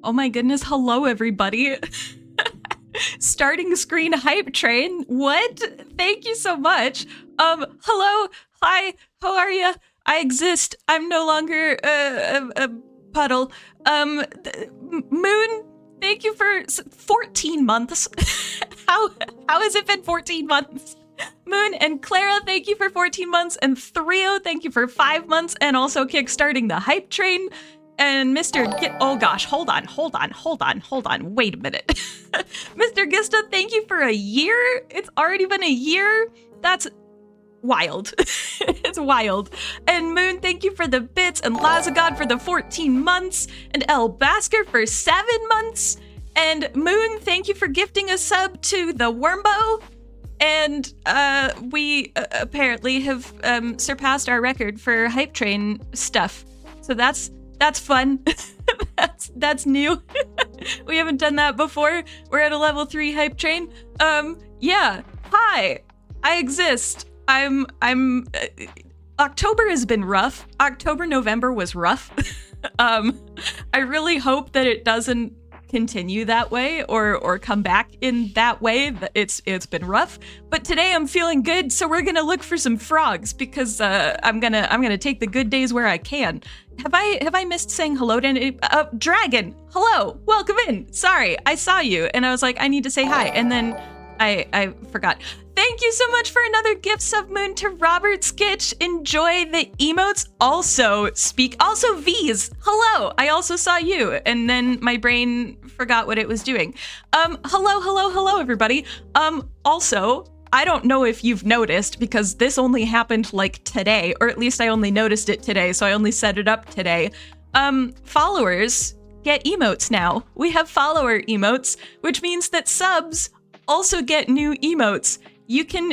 Oh my goodness, hello everybody. Starting screen hype train. What? Thank you so much. Hello, hi, how are you? I exist. I'm no longer a puddle. Moon, thank you for 14 months. how has it been 14 months? Moon and Clara, thank you for 14 months, and Thrio, thank you for 5 months, and also kickstarting the hype train. And oh gosh, hold on, wait a minute. Mr. Gista, thank you for a year. It's already been a year. That's wild. It's wild. And Moon, thank you for the bits, and Lazagod for the 14 months, and El Basker for 7 months. And Moon, thank you for gifting a sub to the Wormbo. And we apparently have surpassed our record for hype train stuff. So that's fun. that's new. We haven't done that before. We're at a level 3 hype train. Yeah. Hi. I exist. I'm October has been rough. November was rough. I really hope that it doesn't continue that way or come back in that way. It's been rough, but today I'm feeling good, so we're gonna look for some frogs because I'm gonna take the good days where I can. Have I missed saying hello to any Dragon? Hello, welcome in. Sorry, I saw you and I was like, I need to say hi, and then I forgot. Thank you so much for another gift sub, Moon, to Robert Skitch. Enjoy the emotes. Also V's. Hello. I also saw you, and then my brain forgot what it was doing. Hello, everybody. Also, I don't know if you've noticed because this only happened like today, or at least I only noticed it today, so I only set it up today. Followers get emotes now. We have follower emotes, which means that subs also get new emotes. You can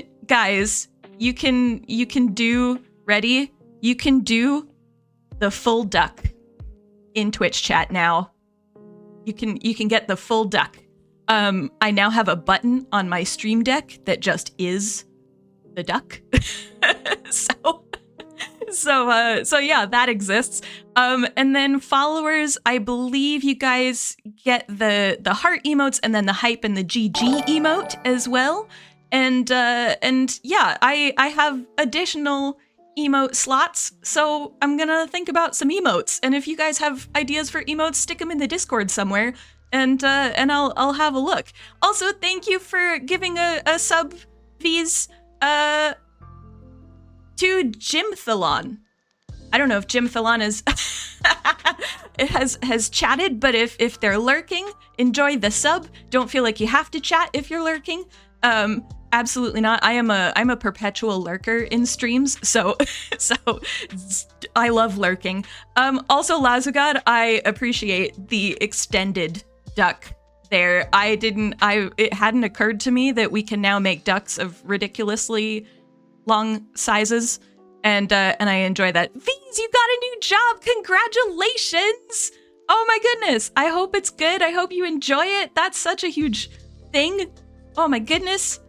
do the full duck in Twitch chat now. You can get the full duck. I now have a button on my stream deck that just is the duck. So yeah, that exists. And then followers, I believe you guys get the heart emotes and then the hype and the GG emote as well. And yeah, I have additional emote slots, so I'm gonna think about some emotes. And if you guys have ideas for emotes, stick them in the Discord somewhere, and I'll have a look. Also, thank you for giving a sub fees to Jimthalon. I don't know if Jimthalon is has chatted, but if they're lurking, enjoy the sub. Don't feel like you have to chat if you're lurking. Absolutely not. I'm a perpetual lurker in streams, so I love lurking. Also, Lazagod, I appreciate the extended duck there. It hadn't occurred to me that we can now make ducks of ridiculously long sizes, and I enjoy that. V's, you got a new job. Congratulations. Oh my goodness. I hope it's good. I hope you enjoy it. That's such a huge thing. Oh my goodness.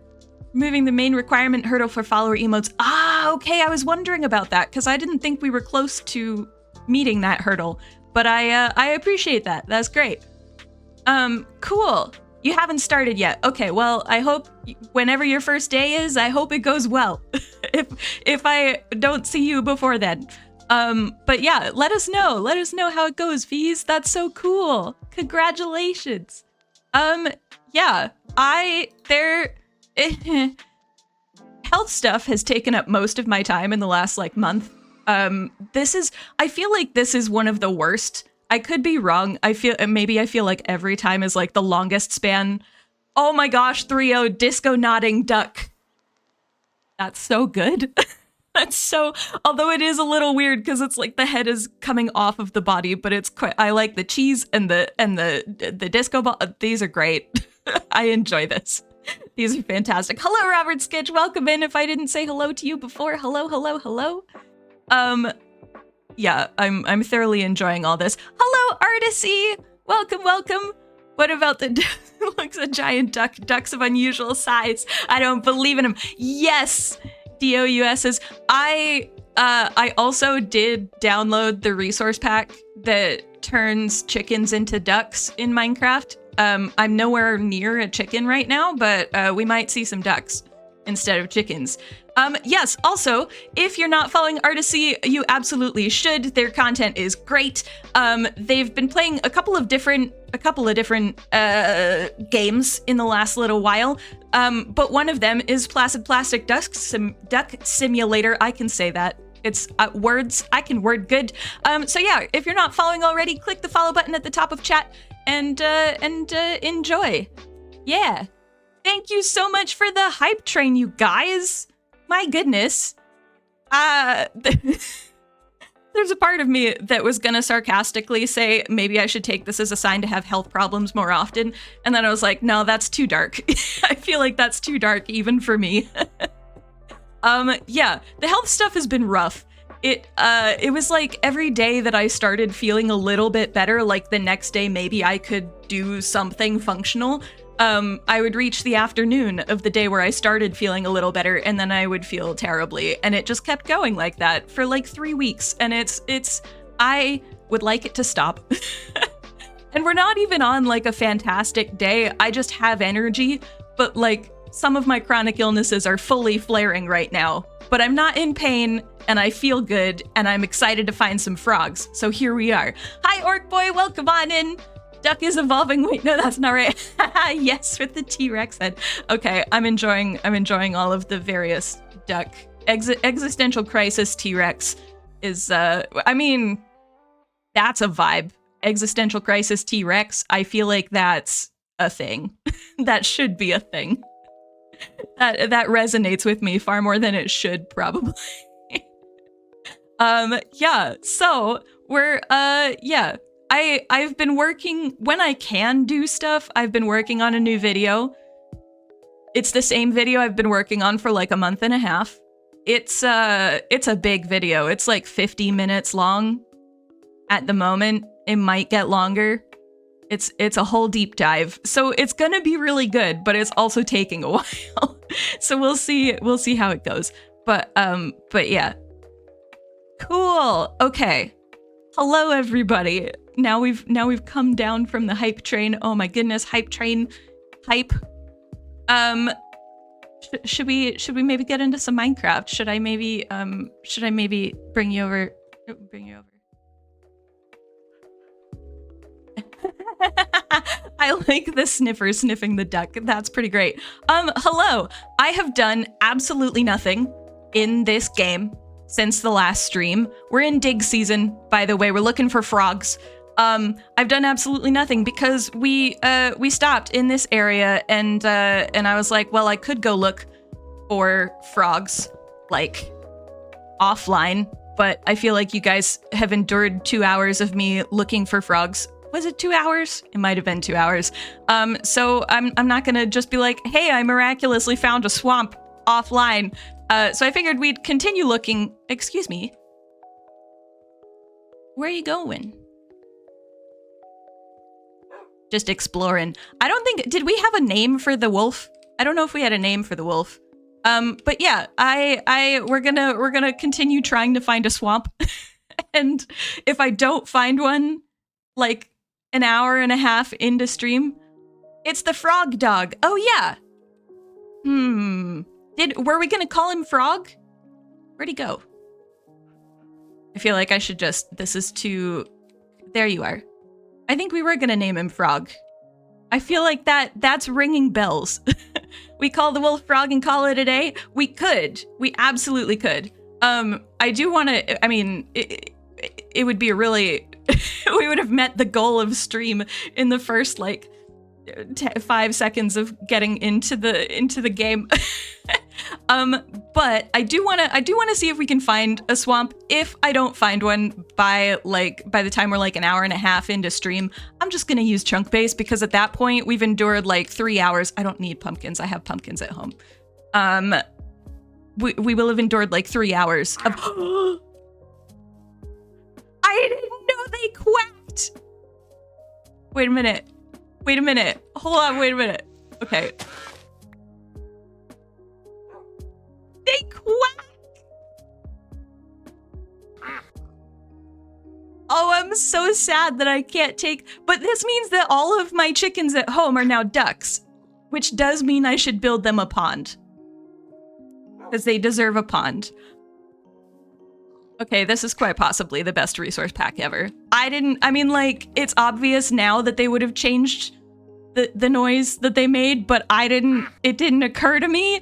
Moving the main requirement hurdle for follower emotes. Ah, okay, I was wondering about that because I didn't think we were close to meeting that hurdle, but I appreciate that. That's great. Cool. You haven't started yet. Okay, well, I hope whenever your first day is, I hope it goes well. if I don't see you before then. But yeah, let us know. Let us know how it goes, V's. That's so cool. Congratulations. Yeah, health stuff has taken up most of my time in the last month. I feel like this is one of the worst. I could be wrong. I feel like every time is the longest span. Oh my gosh, 3-0 disco nodding duck. That's so good. That's so, although it is a little weird because it's the head is coming off of the body, but it's quite, I like the cheese and the disco ball. These are great. I enjoy this. These are fantastic. Hello, Robert Skitch. Welcome in. If I didn't say hello to you before, hello. Yeah, I'm thoroughly enjoying all this. Hello, Artisy. Welcome. What about the looks a giant duck? Ducks of unusual size. I don't believe in him. Yes, DOUS's. I also did download the resource pack that turns chickens into ducks in Minecraft. I'm nowhere near a chicken right now, but we might see some ducks instead of chickens. Yes, also, if you're not following Artisy, you absolutely should. Their content is great. They've been playing a couple of different games in the last little while, but one of them is Placid Plastic Duck Simulator. I can say that. It's words. I can word good. So yeah, if you're not following already, click the follow button at the top of chat and enjoy. Yeah. Thank you so much for the hype train, you guys. My goodness. There's a part of me that was gonna sarcastically say maybe I should take this as a sign to have health problems more often, and then I was like, no, that's too dark. I feel like that's too dark even for me. Yeah, the health stuff has been rough. It was like every day that I started feeling a little bit better, like the next day maybe I could do something functional, I would reach the afternoon of the day where I started feeling a little better, and then I would feel terribly, and it just kept going like that for like 3 weeks, and I would like it to stop. And we're not even on like a fantastic day, I just have energy, but like some of my chronic illnesses are fully flaring right now, but I'm not in pain, and I feel good, and I'm excited to find some frogs, so here we are. Hi, Orc Boy, welcome on in. Duck is evolving. Wait, no, that's not right. Yes, with the T-Rex head. Okay, I'm enjoying all of the various duck. Existential crisis T-Rex is, I mean, that's a vibe. Existential crisis T-Rex, I feel like that's a thing. That should be a thing. That resonates with me far more than it should, probably. Yeah, so we're, yeah. I've been working, when I can do stuff, I've been working on a new video. It's the same video I've been working on for like a month and a half. It's a big video. It's like 50 minutes long at the moment. It might get longer. It's a whole deep dive. So it's gonna be really good, but it's also taking a while. So we'll see how it goes. But yeah. Cool. Okay. Hello everybody. Now we've come down from the hype train. Oh my goodness, hype train. Hype. Should we maybe get into some Minecraft? Should I maybe bring you over? I like the sniffer sniffing the duck. That's pretty great. Hello. I have done absolutely nothing in this game since the last stream. We're in dig season, by the way. We're looking for frogs. I've done absolutely nothing because we stopped in this area, and I was like, well, I could go look for frogs, like, offline, but I feel like you guys have endured 2 hours of me looking for frogs. Was it 2 hours? It might have been 2 hours. So I'm not gonna just be like, hey, I miraculously found a swamp offline. So I figured we'd continue looking. Excuse me. Where are you going? Just exploring. I don't think, did we have a name for the wolf? I don't know if we had a name for the wolf. But yeah, we're gonna continue trying to find a swamp. And if I don't find one, like an hour and a half into stream, it's the frog dog. Oh yeah. Were we gonna call him Frog? Where'd he go? I feel like I should just, this is too, there you are. I think we were gonna name him Frog. I feel like that's ringing bells. We call the wolf Frog and call it a day? We could. We absolutely could. I do want to, I mean, it would be a really, we would have met the goal of stream in the first, like, 5 seconds of getting into the game. But I do want to see if we can find a swamp. If I don't find one by the time we're like an hour and a half into stream, I'm just gonna use chunk base, because at that point we've endured like 3 hours. I don't need pumpkins. I have pumpkins at home. We will have endured like 3 hours of I didn't know they quacked. Wait a minute. Hold on, wait a minute. Okay. They quack! I'm so sad that I can't take... But this means that all of my chickens at home are now ducks, which does mean I should build them a pond. Because they deserve a pond. Okay, this is quite possibly the best resource pack ever. I mean, like, it's obvious now that they would have changed the noise that they made, but it didn't occur to me.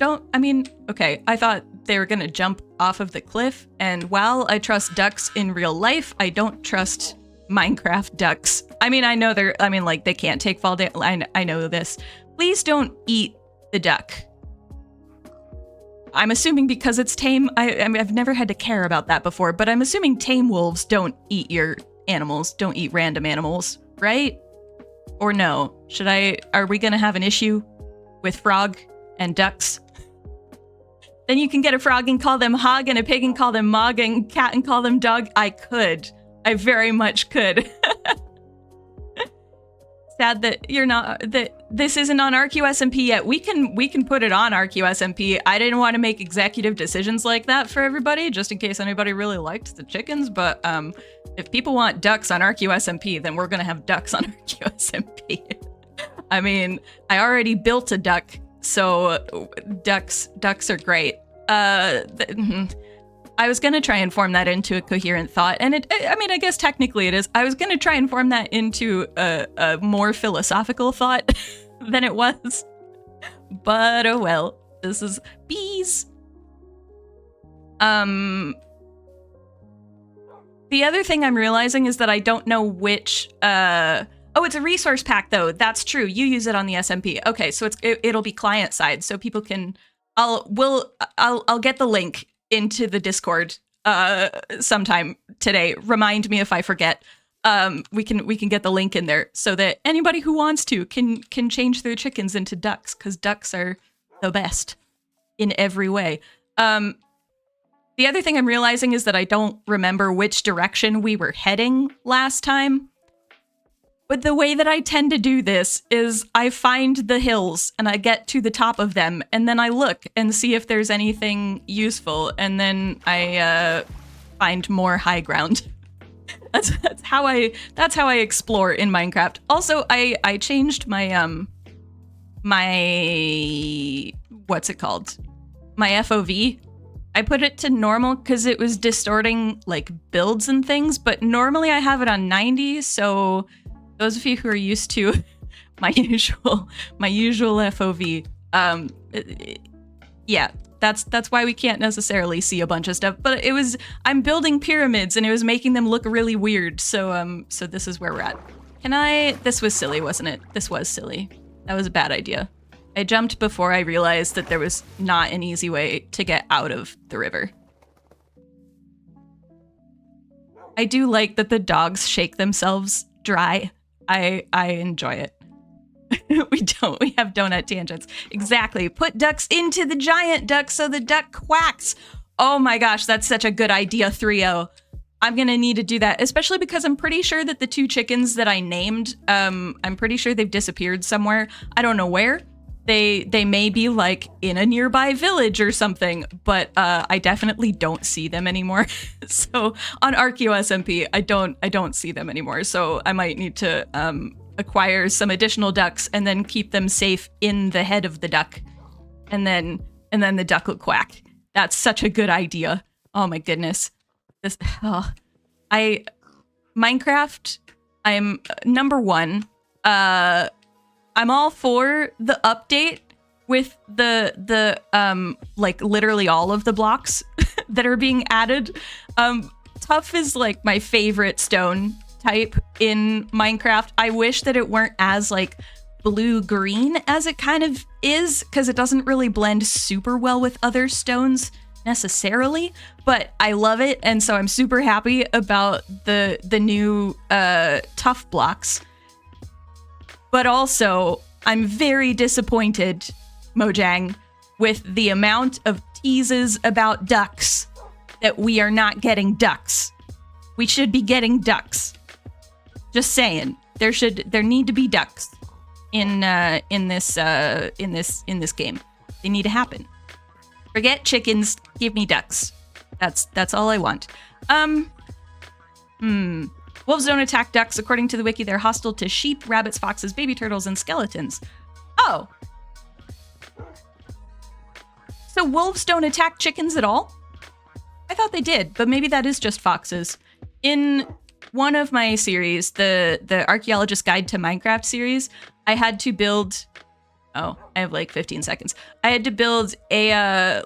Okay, I thought they were gonna jump off of the cliff, and while I trust ducks in real life, I don't trust Minecraft ducks. I mean, I know they can't take fall damage. I know this. Please don't eat the duck. I'm assuming because it's tame, I mean, I've never had to care about that before, but I'm assuming tame wolves don't eat your animals, don't eat random animals, right? Or no? Are we gonna have an issue with frog and ducks? Then you can get a frog and call them hog, and a pig and call them mog, and cat and call them dog. I very much could. Sad that this isn't on ArchaeoSMP yet. We can put it on ArchaeoSMP. I didn't want to make executive decisions like that for everybody, just in case anybody really liked the chickens. But if people want ducks on ArchaeoSMP, then we're gonna have ducks on ArchaeoSMP. I mean, I already built a duck, so ducks are great. I was gonna try and form that into a coherent thought, and I guess technically it is. I was gonna try and form that into a more philosophical thought than it was. But oh well, this is bees. The other thing I'm realizing is that I don't know which, oh, it's a resource pack though. That's true. You use it on the SMP. Okay, so it'll be client side, so people can, I'll get the link into the Discord sometime today. Remind me if I forget. We can get the link in there so that anybody who wants to can change their chickens into ducks, because ducks are the best in every way. The other thing I'm realizing is that I don't remember which direction we were heading last time. But the way that I tend to do this is I find the hills and I get to the top of them, and then I look and see if there's anything useful, and then I find more high ground. That's how I explore in Minecraft. Also, I changed my my what's it called? My FOV. I put it to normal because it was distorting like builds and things, but normally I have it on 90, so those of you who are used to my usual FOV, yeah, that's why we can't necessarily see a bunch of stuff. But I'm building pyramids and it was making them look really weird. So so this is where we're at. This was silly, wasn't it? This was silly. That was a bad idea. I jumped before I realized that there was not an easy way to get out of the river. I do like that the dogs shake themselves dry. I enjoy it. We have donut tangents. Exactly. Put ducks into the giant duck so the duck quacks. Oh my gosh, that's such a good idea, 3-0. I'm gonna need to do that, especially because I'm pretty sure that the 2 chickens that I named, I'm pretty sure they've disappeared somewhere. I don't know where. They may be like in a nearby village or something, but I definitely don't see them anymore. So on ArchaeoSMP, I don't see them anymore. So I might need to acquire some additional ducks and then keep them safe in the head of the duck, and then the duck will quack. That's such a good idea. Oh my goodness. Minecraft. I'm number 1. I'm all for the update with the like literally all of the blocks that are being added. Tough is like my favorite stone type in Minecraft. I wish that it weren't as like blue-green as it kind of is, because it doesn't really blend super well with other stones necessarily, but I love it, and so I'm super happy about the new tough blocks. But also, I'm very disappointed, Mojang, with the amount of teases about ducks that we are not getting ducks. We should be getting ducks. Just saying, there need to be ducks in this game. They need to happen. Forget chickens, give me ducks. That's all I want. Wolves don't attack ducks. According to the wiki, they're hostile to sheep, rabbits, foxes, baby turtles, and skeletons. Oh. So wolves don't attack chickens at all? I thought they did, but maybe that is just foxes. In one of my series, the Archaeologist Guide to Minecraft series, I had to build... Oh, I have like 15 seconds. I had to build a,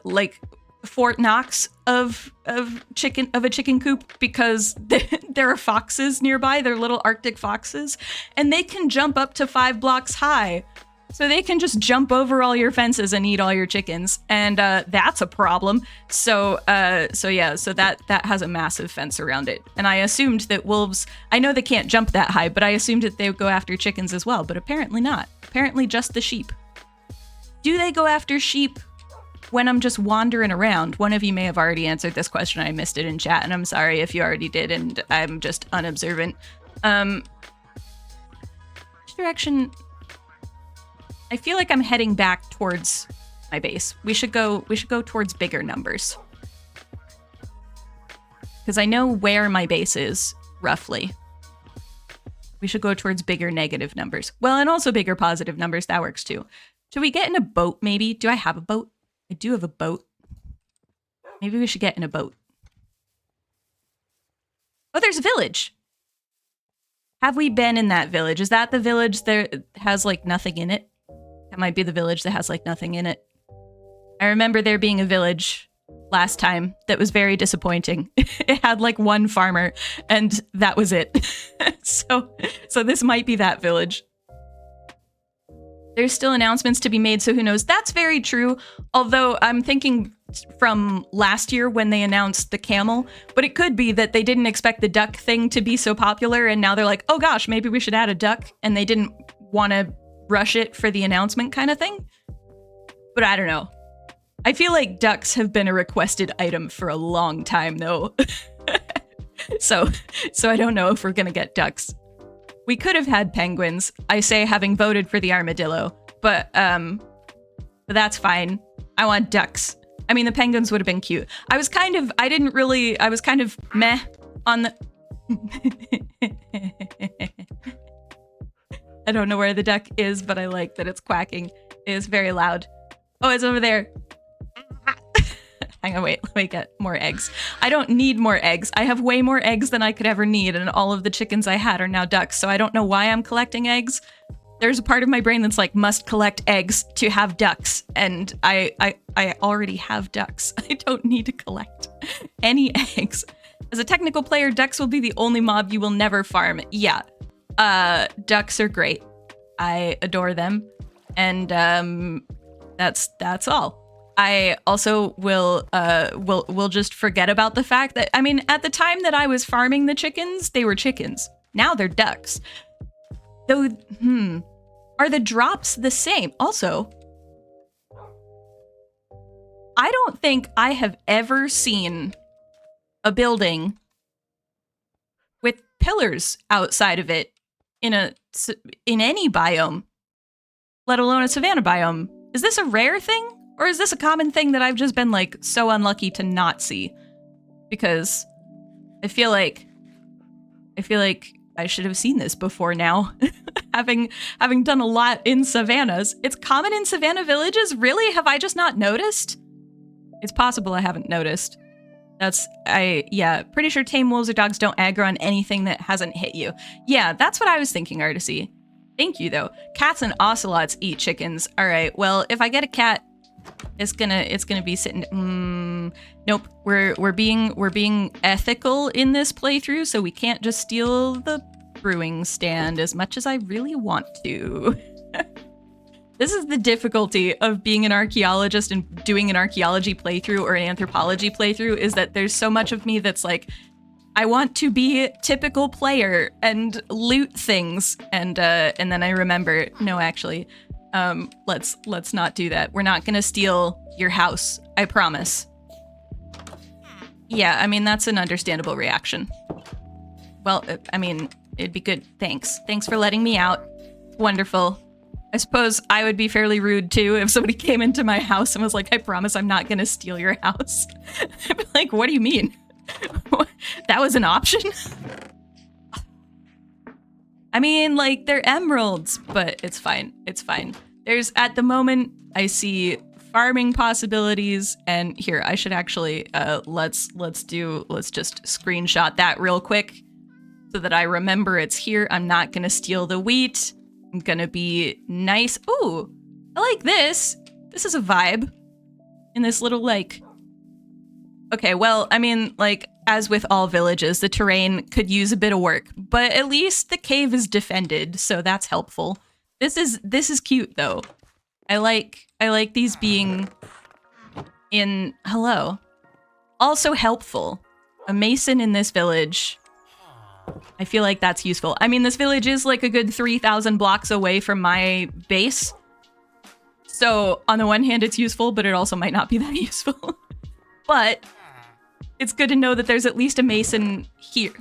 Fort Knox of a chicken coop because there are foxes nearby. They're little Arctic foxes, and they can jump up to 5 blocks high. So they can just jump over all your fences and eat all your chickens, and that's a problem. So that has a massive fence around it. And I assumed that wolves, I know they can't jump that high, but I assumed that they would go after chickens as well, but apparently not. Apparently just the sheep. Do they go after sheep when I'm just wandering around? One of you may have already answered this question. I missed it in chat, and I'm sorry if you already did, and I'm just unobservant. Which direction? I feel like I'm heading back towards my base. We should go towards bigger numbers. Because I know where my base is, roughly. We should go towards bigger negative numbers. Well, and also bigger positive numbers. That works too. Should we get in a boat, maybe? Do I have a boat? I do have a boat. Maybe we should get in a boat. Oh, there's a village. Have we been in that village? Is that the village that has, like, nothing in it? That might be the village that has, like, nothing in it. I remember there being a village last time that was very disappointing. It had, like, one farmer, and that was it. So this might be that village. There's still announcements to be made, so who knows? That's very true, although I'm thinking from last year when they announced the camel, but it could be that they didn't expect the duck thing to be so popular, and now they're like, oh gosh, maybe we should add a duck, and they didn't want to rush it for the announcement kind of thing. But I don't know. I feel like ducks have been a requested item for a long time, though. So I don't know if we're gonna get ducks. We could have had penguins, I say, having voted for the armadillo, but that's fine. I want ducks. I mean, the penguins would have been cute. I was kind of meh on the... I don't know where the duck is, but I like that it's quacking. It is very loud. Oh, it's over there. Hang on, wait, let me get more eggs. I don't need more eggs. I have way more eggs than I could ever need, and all of the chickens I had are now ducks, so I don't know why I'm collecting eggs. There's a part of my brain that's like, must collect eggs to have ducks, and I already have ducks. I don't need to collect any eggs. As a technical player, ducks will be the only mob you will never farm. Yeah, ducks are great. I adore them, and that's all. I also will just forget about the fact that, I mean, at the time that I was farming the chickens, they were chickens. Now they're ducks. Though, are the drops the same? Also, I don't think I have ever seen a building with pillars outside of it in any biome, let alone a savanna biome. Is this a rare thing? Or is this a common thing that I've just been, like, so unlucky to not see? Because I feel like I should have seen this before now. having done a lot in savannas. It's common in savanna villages? Really? Have I just not noticed? It's possible I haven't noticed. Pretty sure tame wolves or dogs don't aggro on anything that hasn't hit you. Yeah, that's what I was thinking, Artisy. Thank you, though. Cats and ocelots eat chickens. All right, well, if I get a cat, it's gonna be sitting. Nope. We're being ethical in this playthrough, so we can't just steal the brewing stand as much as I really want to. This is the difficulty of being an archaeologist and doing an archaeology playthrough or an anthropology playthrough, is that there's so much of me that's like, I want to be a typical player and loot things, and then I remember, no, actually. Let's not do that. We're not gonna steal your house. I promise. Yeah, I mean, that's an understandable reaction. Well, I mean, it'd be good. Thanks. Thanks for letting me out. Wonderful. I suppose I would be fairly rude too if somebody came into my house and was like, I promise I'm not gonna steal your house. I'd be like, what do you mean? That was an option? I mean, like, they're emeralds, but it's fine. It's fine. There's, at the moment, I see farming possibilities, and here, I should actually, let's just screenshot that real quick so that I remember it's here. I'm not gonna steal the wheat. I'm gonna be nice. Ooh, I like this. This is a vibe in this little, like... Okay, well, I mean, like, as with all villages, the terrain could use a bit of work, but at least the cave is defended, so that's helpful. This is cute, though. I like these being in... Hello. Also helpful. A mason in this village. I feel like that's useful. I mean, this village is like a good 3,000 blocks away from my base. So, on the one hand, it's useful, but it also might not be that useful. But... it's good to know that there's at least a mason here.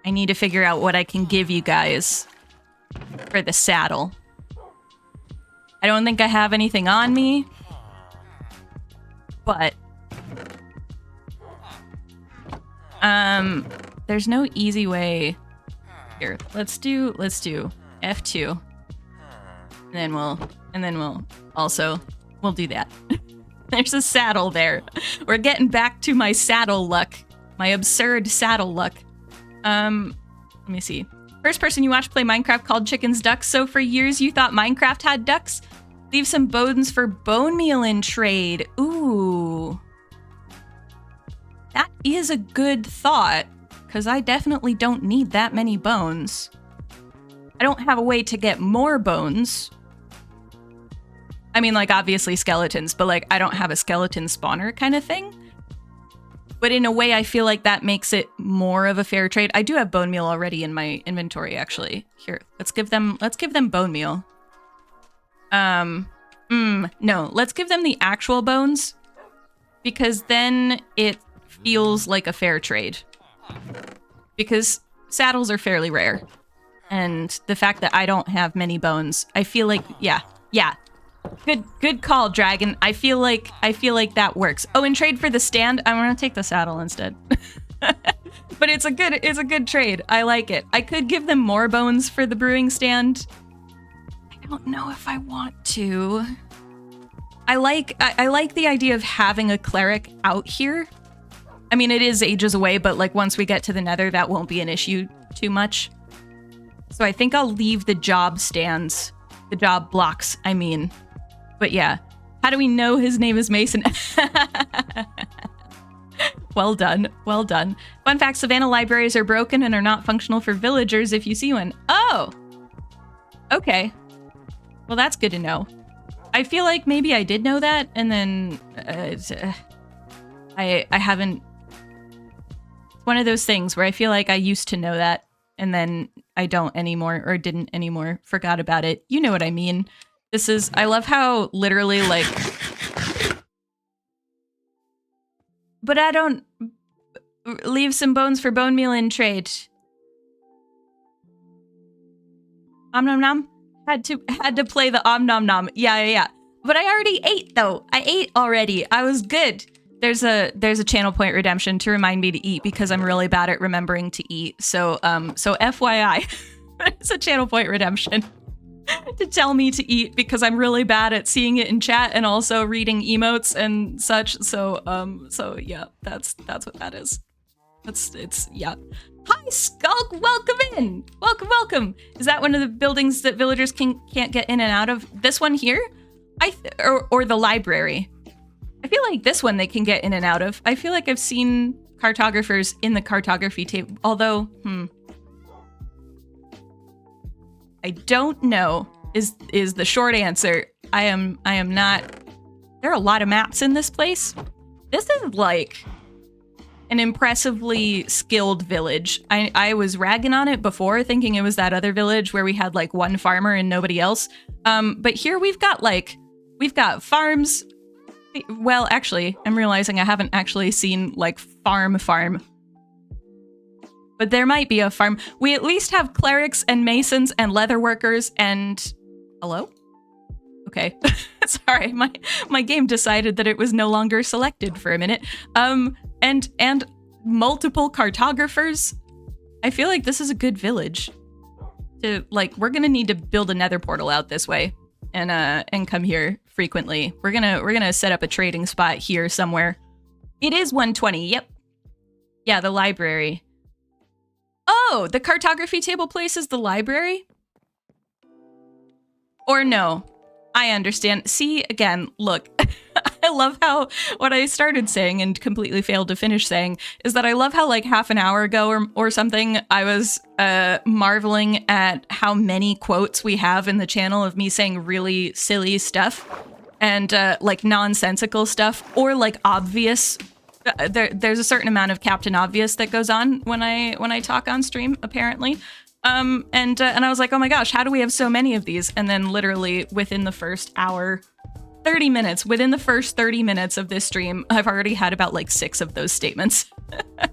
I need to figure out what I can give you guys for the saddle. I don't think I have anything on me, but there's no easy way. Here, let's do F2. And then we'll do that. There's a saddle there. We're getting back to my saddle luck. My absurd saddle luck. Let me see. First person you watch play Minecraft called Chickens Ducks. So for years you thought Minecraft had ducks? Leave some bones for bone meal in trade. Ooh. That is a good thought, because I definitely don't need that many bones. I don't have a way to get more bones. I mean, like, obviously skeletons, but, like, I don't have a skeleton spawner kind of thing. But in a way, I feel like that makes it more of a fair trade. I do have bone meal already in my inventory, actually. Here, let's give them bone meal. No, let's give them the actual bones, because then it feels like a fair trade. Because saddles are fairly rare. And the fact that I don't have many bones, I feel like, yeah. Good call, Dragon. I feel like that works. Oh, and trade for the stand, I'm gonna take the saddle instead. But it's a good trade. I like it. I could give them more bones for the brewing stand. I don't know if I want to. I like the idea of having a cleric out here. I mean, it is ages away, but like once we get to the Nether, that won't be an issue too much. So I think I'll leave the job stands, the job blocks, I mean. But yeah, how do we know his name is Mason? Well done, well done. Fun fact, Savannah libraries are broken and are not functional for villagers if you see one. Oh, okay. Well, that's good to know. I feel like maybe I did know that, and then I haven't. It's one of those things where I feel like I used to know that, and then I don't anymore, or didn't anymore, forgot about it. You know what I mean. This is, I love how literally like, but I don't leave some bones for bone meal in trade. Om nom nom. Had to play the om nom nom. Yeah. But I already ate though. I ate already. I was good. There's a channel point redemption to remind me to eat because I'm really bad at remembering to eat. So FYI, it's a channel point redemption to tell me to eat because I'm really bad at seeing it in chat and also reading emotes and such. So yeah, that's what that is. It's yeah. Hi Skulk, welcome in. Welcome. Is that one of the buildings that villagers can't get in and out of? This one here? Or the library. I feel like this one they can get in and out of. I feel like I've seen cartographers in the cartography table, although, I don't know is the short answer. I am not. There are a lot of maps in this place. This is like an impressively skilled village. I was ragging on it before, thinking it was that other village where we had like one farmer and nobody else. But here we've got farms. Well, actually, I'm realizing I haven't actually seen like farm. But there might be a farm. We at least have clerics and masons and leather workers and... Hello? Okay. Sorry, my game decided that it was no longer selected for a minute. And multiple cartographers. I feel like this is a good village. We're gonna need to build a nether portal out this way and come here frequently. We're gonna set up a trading spot here somewhere. It is 120, yep. Yeah, the library. Oh, the cartography table place is the library? Or no? I understand. See, again, look, I love how what I started saying and completely failed to finish saying is that I love how like half an hour ago or something, I was marveling at how many quotes we have in the channel of me saying really silly stuff and like nonsensical stuff or like obvious. There's a certain amount of Captain Obvious that goes on when I talk on stream, apparently. And I was like, oh my gosh, how do we have so many of these? And then literally within the first hour, 30 minutes, within the first 30 minutes of this stream, I've already had about like 6 of those statements. I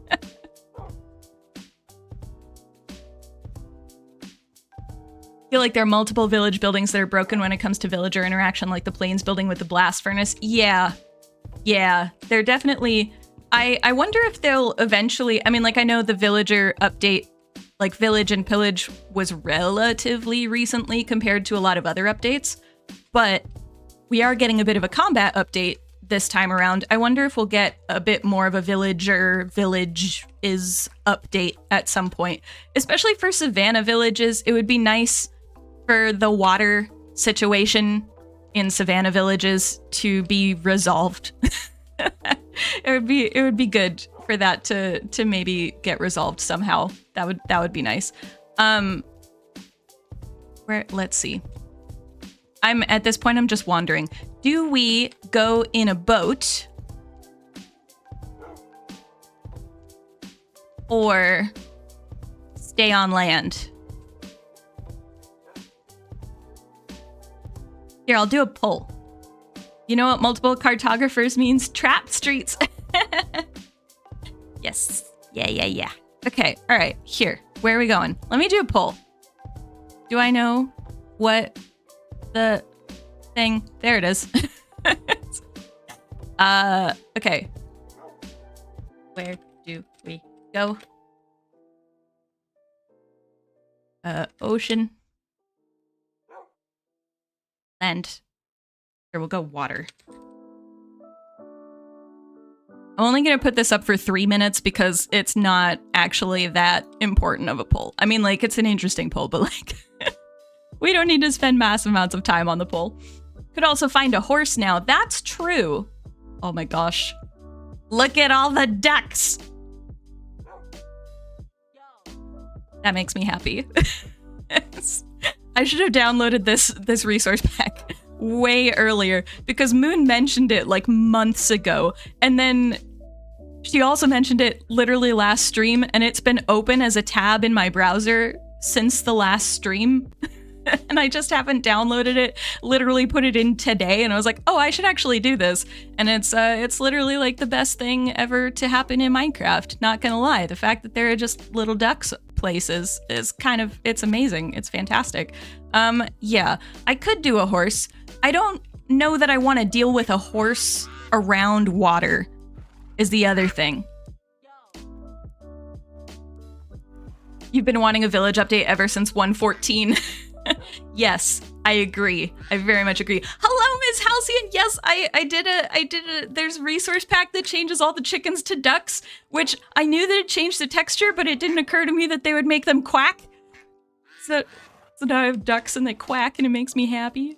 feel like there are multiple village buildings that are broken when it comes to villager interaction, like the Plains building with the blast furnace. Yeah, they're definitely... I wonder if they'll eventually... I mean, like, I know the villager update, like Village and Pillage, was relatively recently compared to a lot of other updates, but we are getting a bit of a combat update this time around. I wonder if we'll get a bit more of a village is update at some point, especially for Savannah villages. It would be nice for the water situation in Savannah villages to be resolved. It would be good for that to maybe get resolved somehow. That would be nice. Let's see. At this point I'm just wondering. Do we go in a boat or stay on land? Here, I'll do a poll. You know what multiple cartographers means? Trap streets. Yes. Yeah. Okay, all right, here. Where are we going? Let me do a poll. Do I know what the thing... There it is. Okay. Where do we go? Ocean. Land. Here, we'll go water. I'm only going to put this up for 3 minutes because it's not actually that important of a poll. I mean, like, it's an interesting poll, but like, we don't need to spend massive amounts of time on the poll. Could also find a horse now. That's true. Oh my gosh. Look at all the ducks. That makes me happy. I should have downloaded this resource pack way earlier because Moon mentioned it like months ago, and then she also mentioned it literally last stream, and it's been open as a tab in my browser since the last stream. And I just haven't downloaded it, literally put it in today, and I was like, oh, I should actually do this. And it's literally like the best thing ever to happen in Minecraft, not gonna lie. The fact that there are just little ducks places is it's amazing. It's fantastic. Yeah, I could do a horse. I don't know that I want to deal with a horse around water is the other thing. You've been wanting a village update ever since 114. Yes, I agree. I very much agree. Hello, Ms. Halcyon. Yes, I did a, there's a resource pack that changes all the chickens to ducks, which I knew that it changed the texture, but it didn't occur to me that they would make them quack. So now I have ducks and they quack and it makes me happy.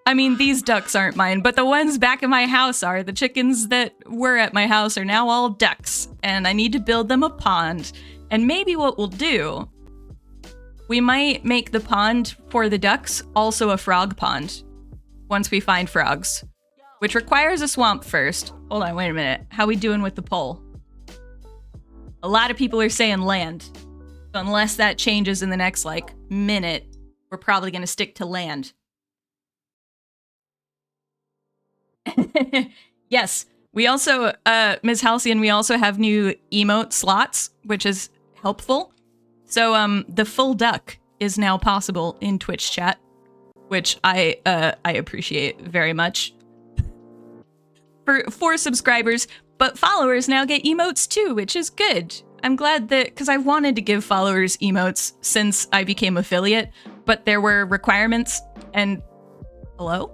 I mean, these ducks aren't mine, but the ones back in my house are. The chickens that were at my house are now all ducks, and I need to build them a pond. And maybe what we'll do, we might make the pond for the ducks also a frog pond once we find frogs, which requires a swamp first. Hold on, wait a minute. How we doing with the poll? A lot of people are saying land. So unless that changes in the next, like, minute, we're probably going to stick to land. Yes, we also, Ms. Halcyon, we also have new emote slots, which is helpful. So, the full duck is now possible in Twitch chat, which I appreciate very much. For subscribers, but followers now get emotes too, which is good. I'm glad that, because I wanted to give followers emotes since I became affiliate, but there were requirements and... Hello?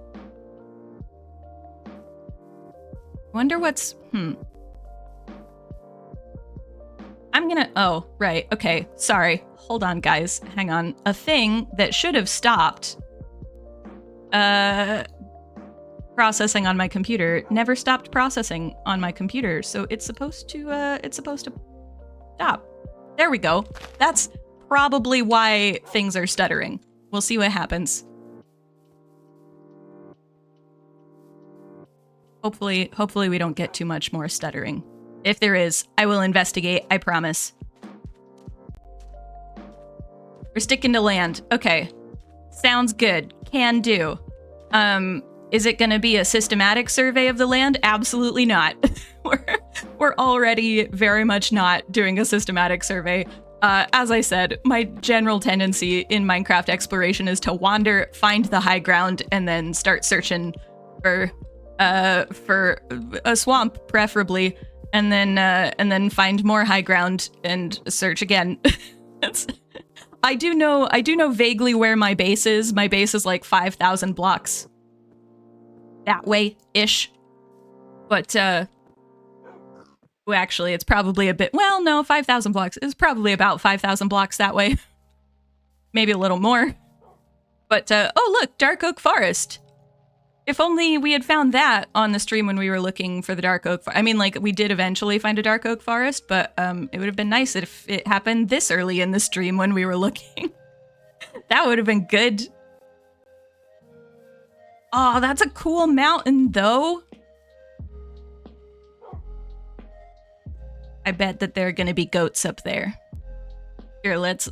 Wonder what's... I'm gonna... Oh, right. Okay. Sorry. Hold on, guys. Hang on. A thing that should have stopped processing on my computer never stopped processing on my computer, so it's supposed to stop. There we go. That's probably why things are stuttering. We'll see what happens. Hopefully we don't get too much more stuttering. If there is, I will investigate, I promise. We're sticking to land. Okay. Sounds good. Can do. Is it gonna be a systematic survey of the land? Absolutely not. We're already very much not doing a systematic survey. As I said, my general tendency in Minecraft exploration is to wander, find the high ground, and then start searching for a swamp, preferably, and then find more high ground and search again. I do know vaguely where my base is. My base is like 5,000 blocks that way-ish. But well, actually, it's probably a bit, well, no, 5,000 blocks is probably about 5,000 blocks that way. Maybe a little more. But oh look, Dark Oak Forest. If only we had found that on the stream when we were looking for the Dark Oak Forest. I mean, like, we did eventually find a Dark Oak Forest, but it would have been nice if it happened this early in the stream when we were looking. That would have been good. Oh, that's a cool mountain, though. I bet that there are going to be goats up there. Here, let's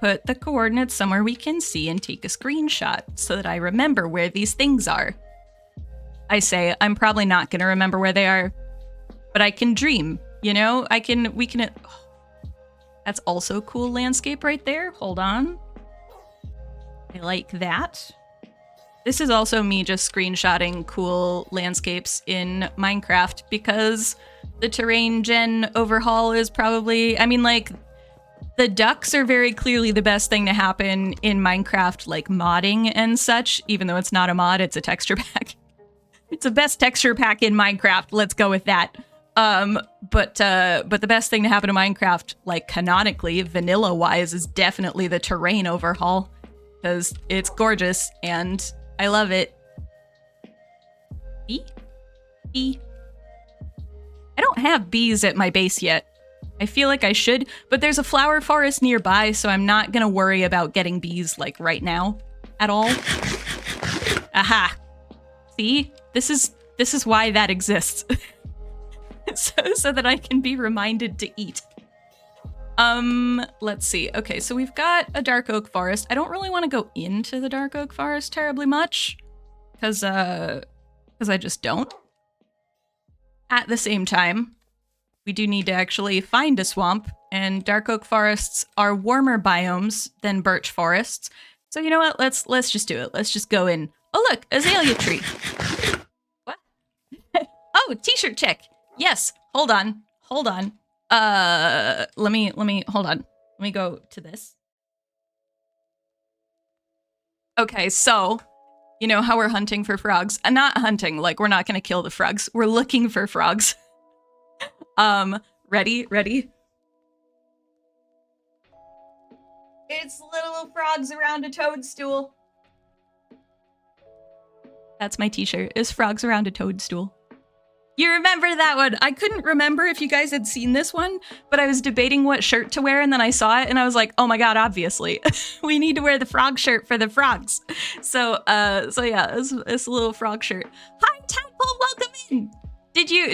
put the coordinates somewhere we can see and take a screenshot so that I remember where these things are. I say, I'm probably not going to remember where they are, but I can dream, you know? We can... Oh, that's also a cool landscape right there. Hold on. I like that. This is also me just screenshotting cool landscapes in Minecraft because the terrain gen overhaul is probably... I mean, like... The ducks are very clearly the best thing to happen in Minecraft, like modding and such, even though it's not a mod, it's a texture pack. It's the best texture pack in Minecraft, let's go with that. But the best thing to happen to Minecraft, like canonically, vanilla-wise, is definitely the terrain overhaul, because it's gorgeous, and I love it. Bee? Bee. I don't have bees at my base yet. I feel like I should, but there's a flower forest nearby, so I'm not gonna worry about getting bees, like, right now at all. Aha! See? This is why that exists. so that I can be reminded to eat. Let's see. Okay, so we've got a Dark Oak Forest. I don't really want to go into the Dark Oak Forest terribly much, because I just don't. At the same time, we do need to actually find a swamp, and Dark Oak Forests are warmer biomes than birch forests. So you know what? Let's just do it. Let's just go in. Oh look, azalea tree. What? Oh, t-shirt check. Yes. Hold on. Hold on. Let me hold on. Let me go to this. Okay, so you know how we're hunting for frogs? Not hunting, like we're not gonna kill the frogs. We're looking for frogs. Ready? It's little frogs around a toadstool. That's my t-shirt, is frogs around a toadstool. You remember that one? I couldn't remember if you guys had seen this one, but I was debating what shirt to wear, and then I saw it and I was like, oh my god, obviously. We need to wear the frog shirt for the frogs. So yeah, it's a little frog shirt. Hi, Tadpole, welcome in!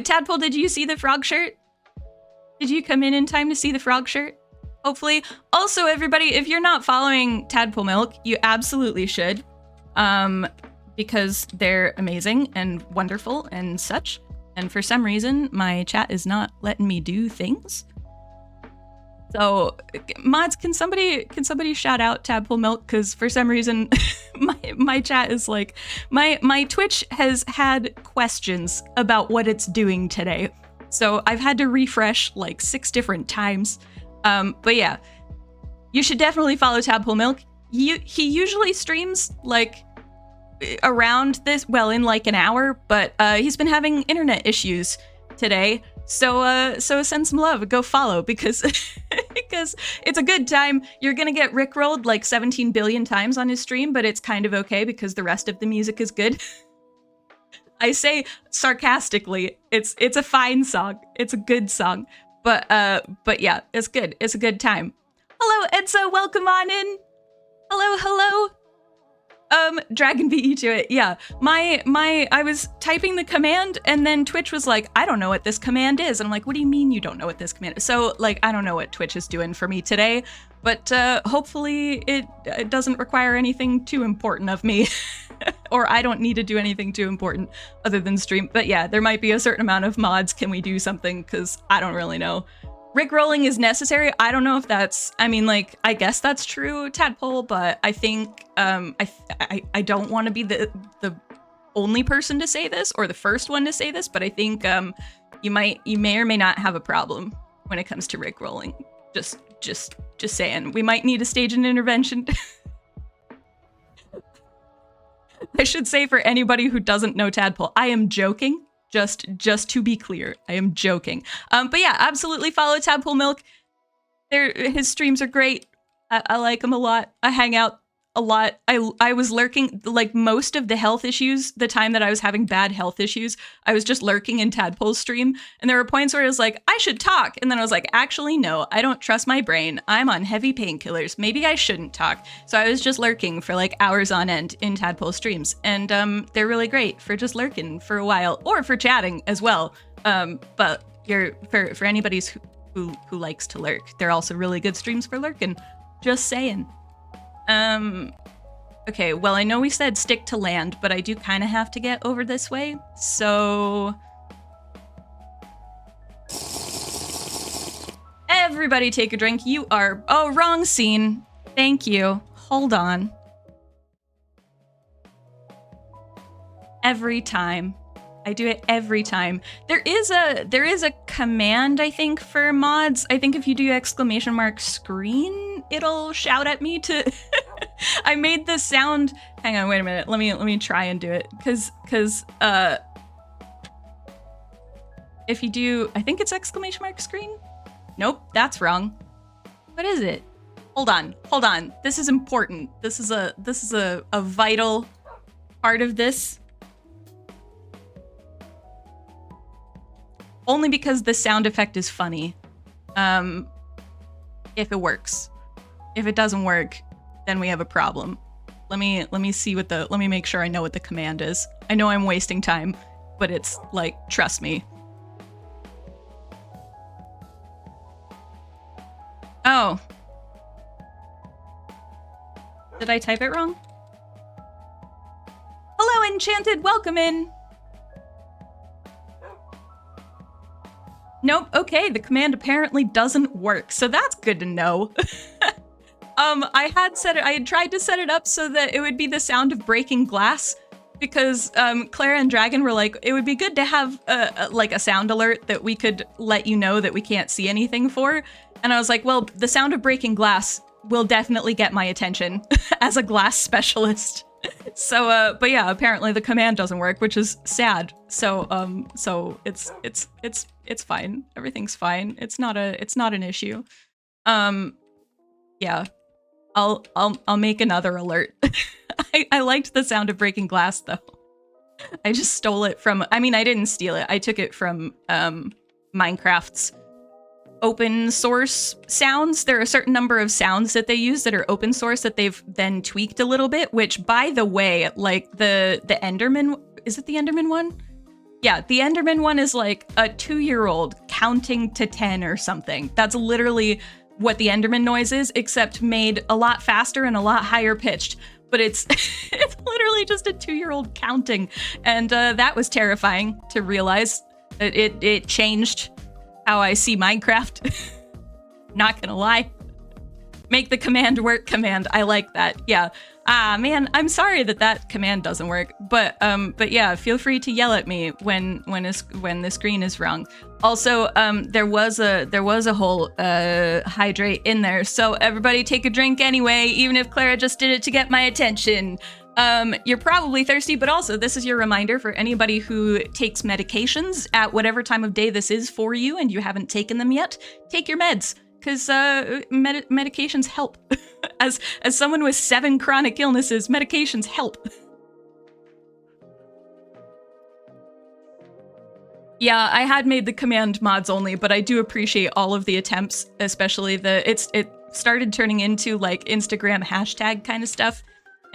Tadpole, did you see the frog shirt? Did you come in time to see the frog shirt? Hopefully. Also, everybody, if you're not following Tadpole Milk, you absolutely should. Because they're amazing and wonderful and such. And for some reason, my chat is not letting me do things. So, mods, can somebody shout out Tadpole Milk? Because for some reason, my chat is like, my Twitch has had questions about what it's doing today. So I've had to refresh like 6 different times. But yeah, you should definitely follow Tadpole Milk. He usually streams like around this, well, in like an hour, but he's been having internet issues today. So send some love, go follow, because because it's a good time. You're gonna get rickrolled like 17 billion times on his stream, but it's kind of okay because the rest of the music is good. I say sarcastically, it's a fine song. It's a good song. But yeah, it's good. It's a good time. Hello, Edsa, welcome on in. Hello. Dragon beat you to it. Yeah. I was typing the command and then Twitch was like, I don't know what this command is. And I'm like, what do you mean you don't know what this command is? So like, I don't know what Twitch is doing for me today, but hopefully it doesn't require anything too important of me. Or I don't need to do anything too important other than stream. But yeah, there might be a certain amount of mods. Can we do something? Because I don't really know. Rickrolling is necessary. I don't know if that's, I mean, like, I guess that's true, Tadpole, but I think I don't want to be the only person to say this or the first one to say this, but I think you may or may not have a problem when it comes to Rickrolling. Just saying. We might need to stage an intervention. I should say, for anybody who doesn't know Tadpole, I am joking. Just to be clear, I am joking. But yeah, absolutely follow Tadpole Milk. His streams are great. I like him a lot. I hang out a lot. I was lurking, like most of the health issues, the time that I was having bad health issues, I was just lurking in Tadpole's stream. And there were points where I was like, I should talk. And then I was like, actually, no, I don't trust my brain. I'm on heavy painkillers. Maybe I shouldn't talk. So I was just lurking for like hours on end in Tadpole streams. And they're really great for just lurking for a while or for chatting as well. But for anybody who likes to lurk, they're also really good streams for lurking. Just saying. Okay, well, I know we said stick to land, but I do kind of have to get over this way, so... Everybody take a drink. You are... Oh, wrong scene. Thank you. Hold on. Every time. I do it every time. There is a command, I think, for mods. I think if you do ! screen, it'll shout at me to... I made this sound. Hang on, wait a minute. Let me try and do it. Cause if you do, I think it's ! screen. Nope, that's wrong. What is it? Hold on. This is important. This is a vital part of this. Only because the sound effect is funny. If it works. If it doesn't work, then we have a problem. Let me make sure I know what the command is. I know I'm wasting time, but it's like, trust me. Oh. Did I type it wrong? Hello, Enchanted, welcome in. Nope, okay, the command apparently doesn't work, so that's good to know. I had tried to set it up so that it would be the sound of breaking glass, because Clara and Dragon were like, it would be good to have like a sound alert that we could let you know that we can't see anything for. And I was like, well, the sound of breaking glass will definitely get my attention as a glass specialist. So, but yeah, apparently the command doesn't work, which is sad. So it's fine. Everything's fine. It's not an issue. Yeah. I'll make another alert. I liked the sound of breaking glass though. I just stole it from, I mean, I didn't steal it. I took it from Minecraft's open source sounds. There are a certain number of sounds that they use that are open source that they've then tweaked a little bit, which, by the way, like the Enderman, is it the Enderman one? Yeah, the Enderman one is like a 2-year-old counting to 10 or something. That's literally what the Enderman noise is, except made a lot faster and a lot higher pitched. But it's it's literally just a 2-year-old counting. And that was terrifying to realize. It changed how I see Minecraft. Not gonna lie. Make the command work command. I like that. Yeah. Man, I'm sorry that command doesn't work. But yeah, feel free to yell at me when the screen is wrong. Also, there was a whole hydrate in there. So everybody take a drink anyway, even if Clara just did it to get my attention. You're probably thirsty, but also this is your reminder for anybody who takes medications at whatever time of day this is for you and you haven't taken them yet. Take your meds. Because medications help. As someone with 7 chronic illnesses, medications help. Yeah, I had made the command mods only, but I do appreciate all of the attempts, especially it started turning into like Instagram hashtag kind of stuff,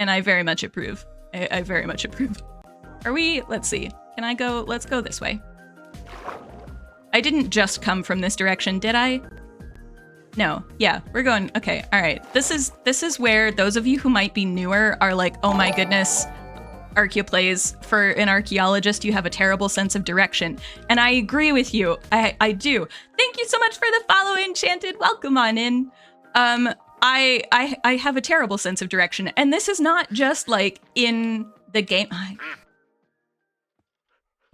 and I very much approve. I very much approve. Let's see. Can I go? Let's go this way. I didn't just come from this direction, did I? No, yeah, we're going, okay, all right. This is where those of you who might be newer are like, oh my goodness, ArchaeoPlays, for an archaeologist, you have a terrible sense of direction. And I agree with you, I do. Thank you so much for the follow, Enchanted, welcome on in. I have a terrible sense of direction, and this is not just like in the game.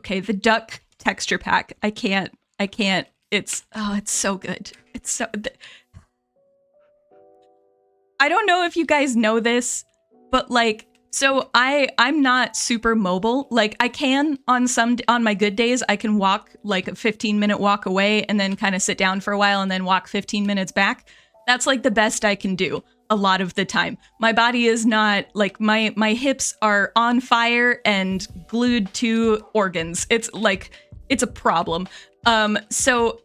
Okay, the duck texture pack, I can't, it's so good. It's so... I don't know if you guys know this, but like, so I'm not super mobile. Like I can on my good days, I can walk like a 15-minute walk away and then kind of sit down for a while and then walk 15 minutes back. That's like the best I can do a lot of the time. My body is not like my hips are on fire and glued to organs. It's like, it's a problem. So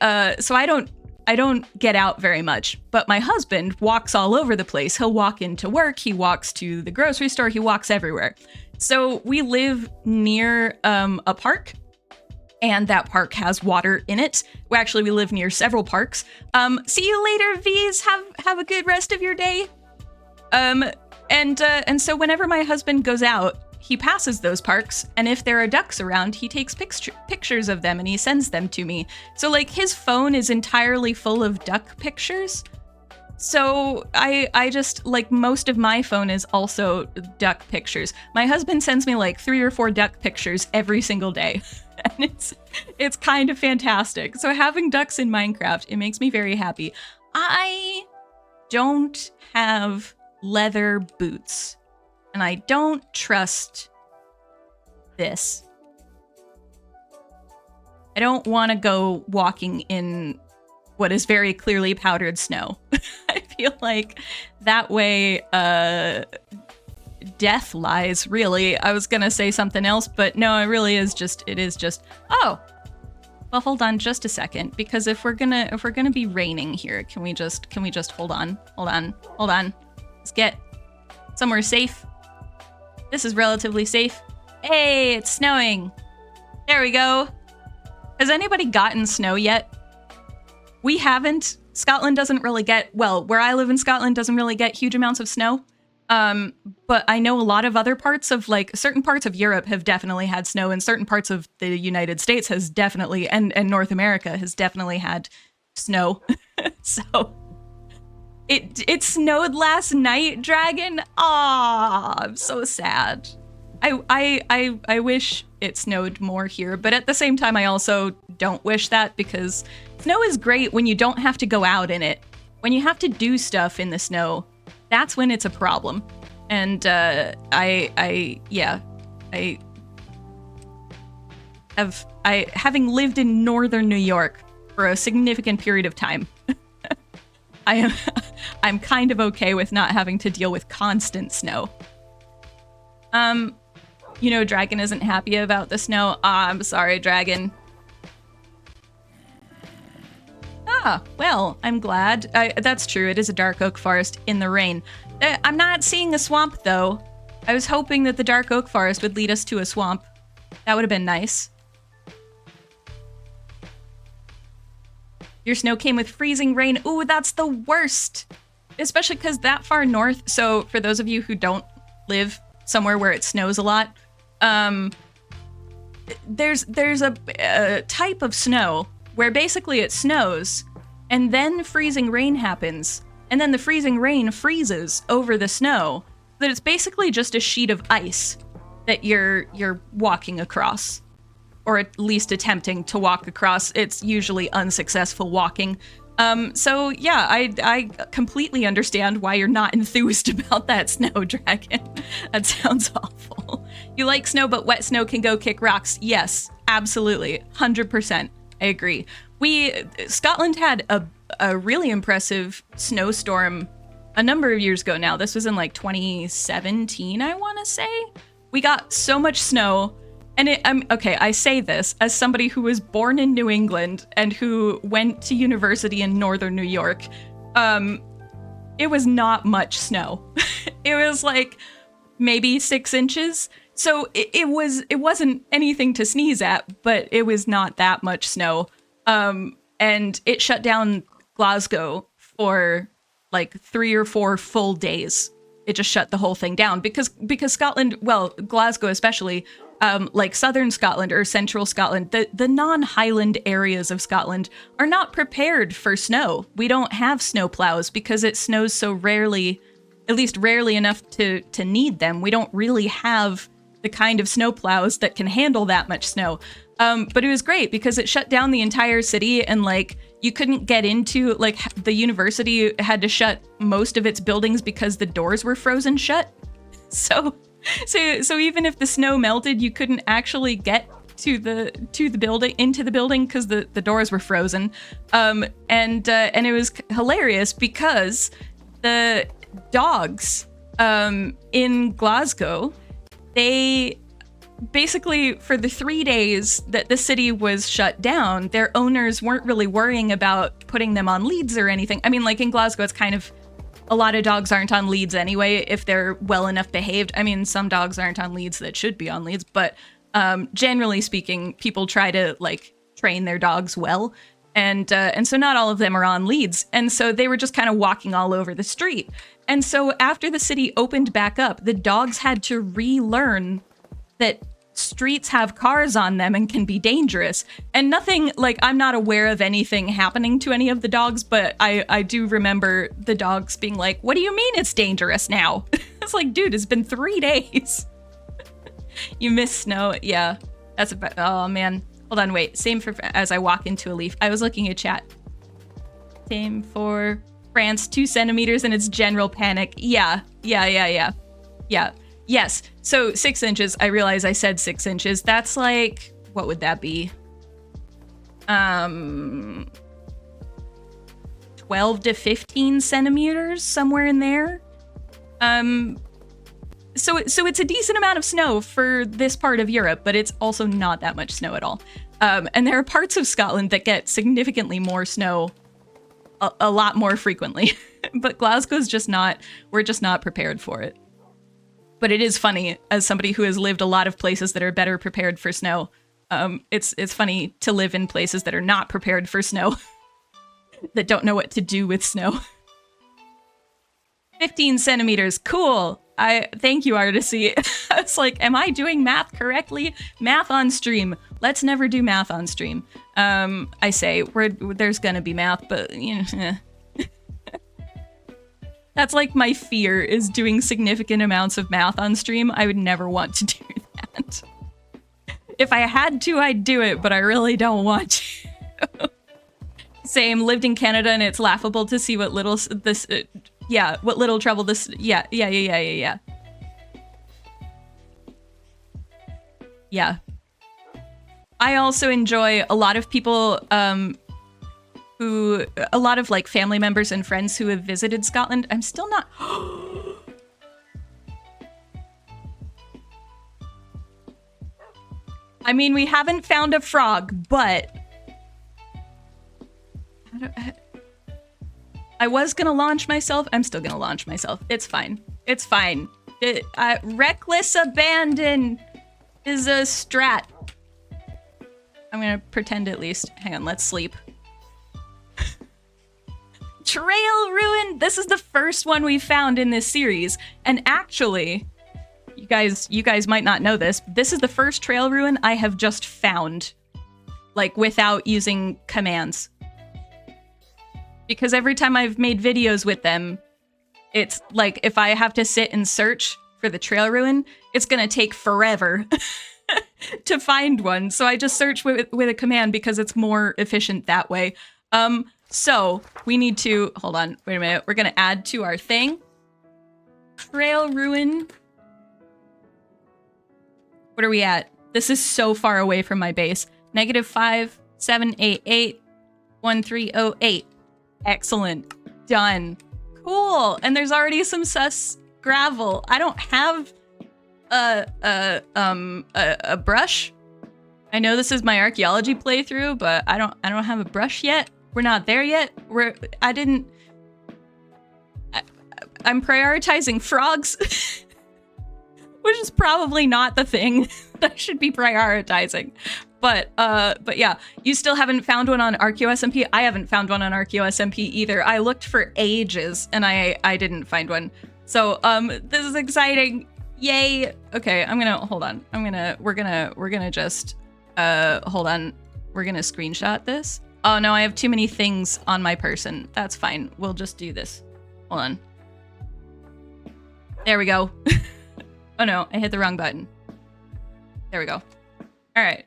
I don't get out very much, but my husband walks all over the place. He'll walk into work, he walks to the grocery store, he walks everywhere. So we live near a park, and that park has water in it. We live near several parks. See you later, V's. Have a good rest of your day. And so whenever my husband goes out, he passes those parks, and if there are ducks around, he takes pictures of them and he sends them to me. So like his phone is entirely full of duck pictures. So I just like most of my phone is also duck pictures. My husband sends me like 3 or 4 duck pictures every single day. And it's kind of fantastic. So having ducks in Minecraft, it makes me very happy. I don't have leather boots. And I don't trust this. I don't want to go walking in what is very clearly powdered snow. I feel like that way death lies, really. I was gonna say something else, but no, it really is just, oh, well, hold on just a second, because if we're gonna be raining here, can we just hold on? Let's get somewhere safe. This is relatively safe. Hey, it's snowing. There we go. Has anybody gotten snow yet? We haven't. Scotland doesn't really get, well, where I live in Scotland doesn't really get huge amounts of snow. But I know a lot of other parts of, like, certain parts of Europe have definitely had snow, and certain parts of the United States has definitely, and North America has definitely had snow. So... It snowed last night, Dragon. Aw, I'm so sad. I wish it snowed more here, but at the same time, I also don't wish that, because snow is great when you don't have to go out in it. When you have to do stuff in the snow, that's when it's a problem. And having lived in northern New York for a significant period of time, I'm kind of okay with not having to deal with constant snow. You know, Dragon isn't happy about the snow. I'm sorry, Dragon. Ah, well, I'm glad. That's true, it is a dark oak forest in the rain. I'm not seeing a swamp, though. I was hoping that the dark oak forest would lead us to a swamp. That would have been nice. Your snow came with freezing rain. Ooh, that's the worst. Especially because that far north, so for those of you who don't live somewhere where it snows a lot, there's a type of snow where basically it snows, and then freezing rain happens, and then the freezing rain freezes over the snow, that it's basically just a sheet of ice that you're walking across, or at least attempting to walk across. It's usually unsuccessful walking. So yeah, I completely understand why you're not enthused about that snow, Dragon. That sounds awful. You like snow, but wet snow can go kick rocks. Yes, absolutely, 100%. I agree. Scotland had a really impressive snowstorm a number of years ago now. This was in like 2017, I want to say. We got so much snow. And okay, I say this as somebody who was born in New England and who went to university in northern New York. It was not much snow. It was like maybe 6 inches. So it wasn't anything to sneeze at, but it was not that much snow. And it shut down Glasgow for like 3 or 4 full days. It just shut the whole thing down because Scotland, well, Glasgow especially, like southern Scotland or central Scotland, the non-Highland areas of Scotland are not prepared for snow. We don't have snow plows because it snows so rarely, at least rarely enough to need them. We don't really have the kind of snow plows that can handle that much snow. But it was great because it shut down the entire city, and like you couldn't get into, like, the university had to shut most of its buildings because the doors were frozen shut. So even if the snow melted, you couldn't actually get to the building, into the building, because the doors were frozen. And it was hilarious because the dogs in Glasgow, they basically, for the 3 days that the city was shut down, their owners weren't really worrying about putting them on leads or anything. I mean, like in Glasgow, it's kind of, a lot of dogs aren't on leads anyway if they're well enough behaved. I mean, some dogs aren't on leads that should be on leads, but generally speaking, people try to like train their dogs well. And so not all of them are on leads. And so they were just kind of walking all over the street. And so after the city opened back up, the dogs had to relearn that streets have cars on them and can be dangerous. And nothing, like, I'm not aware of anything happening to any of the dogs, but I do remember the dogs being like, what do you mean it's dangerous now? It's like, dude, it's been 3 days. You miss snow. Yeah, that's about, oh man. Hold on, wait. Same for, as I walk into a leaf. I was looking at chat. Same for France, 2 centimeters and it's general panic. Yeah. Yes, so 6 inches, I realize I said 6 inches. That's like, what would that be? 12 to 15 centimeters, somewhere in there. So it's a decent amount of snow for this part of Europe, but it's also not that much snow at all. And there are parts of Scotland that get significantly more snow a lot more frequently. But Glasgow's just not, we're just not prepared for it. But it is funny, as somebody who has lived a lot of places that are better prepared for snow, it's funny to live in places that are not prepared for snow, that don't know what to do with snow. 15 centimeters, cool. Thank you, Artisy. I was like, am I doing math correctly? Math on stream. Let's never do math on stream. I say, there's gonna be math, but, you know, That's like my fear, is doing significant amounts of math on stream. I would never want to do that. If I had to, I'd do it, but I really don't want to. Same, lived in Canada, and it's laughable to see what little what little trouble this, yeah. I also enjoy a lot of people, a lot of like family members and friends who have visited Scotland. I'm still not. I mean, we haven't found a frog, but I was gonna launch myself. I'm still gonna launch myself. It's fine. It's fine. Reckless abandon is a strat. I'm gonna pretend at least. Hang on, let's sleep. Trail ruin. This is the first one we found in this series, and actually, you guys might not know this. This is the first trail ruin I have just found, like without using commands. because every time I've made videos with them, it's like if I have to sit and search for the trail ruin, it's gonna take forever to find one. So I just search with a command because it's more efficient that way. So we need to, hold on, wait a minute. We're gonna add to our thing. Trail ruin. What are we at? This is so far away from my base. -5788 1308. Excellent. Done. Cool. And there's already some sus gravel. I don't have a brush. I know this is my archaeology playthrough, but I don't have a brush yet. We're not there yet. I'm prioritizing frogs, which is probably not the thing that I should be prioritizing. But yeah, you still haven't found one on ArchaeoSMP. I haven't found one on ArchaeoSMP either. I looked for ages and I didn't find one. So this is exciting. Yay. Okay, hold on. We're gonna just hold on. We're gonna screenshot this. Oh no, I have too many things on my person. That's fine. We'll just do this. Hold on. There we go. Oh no, I hit the wrong button. There we go. All right.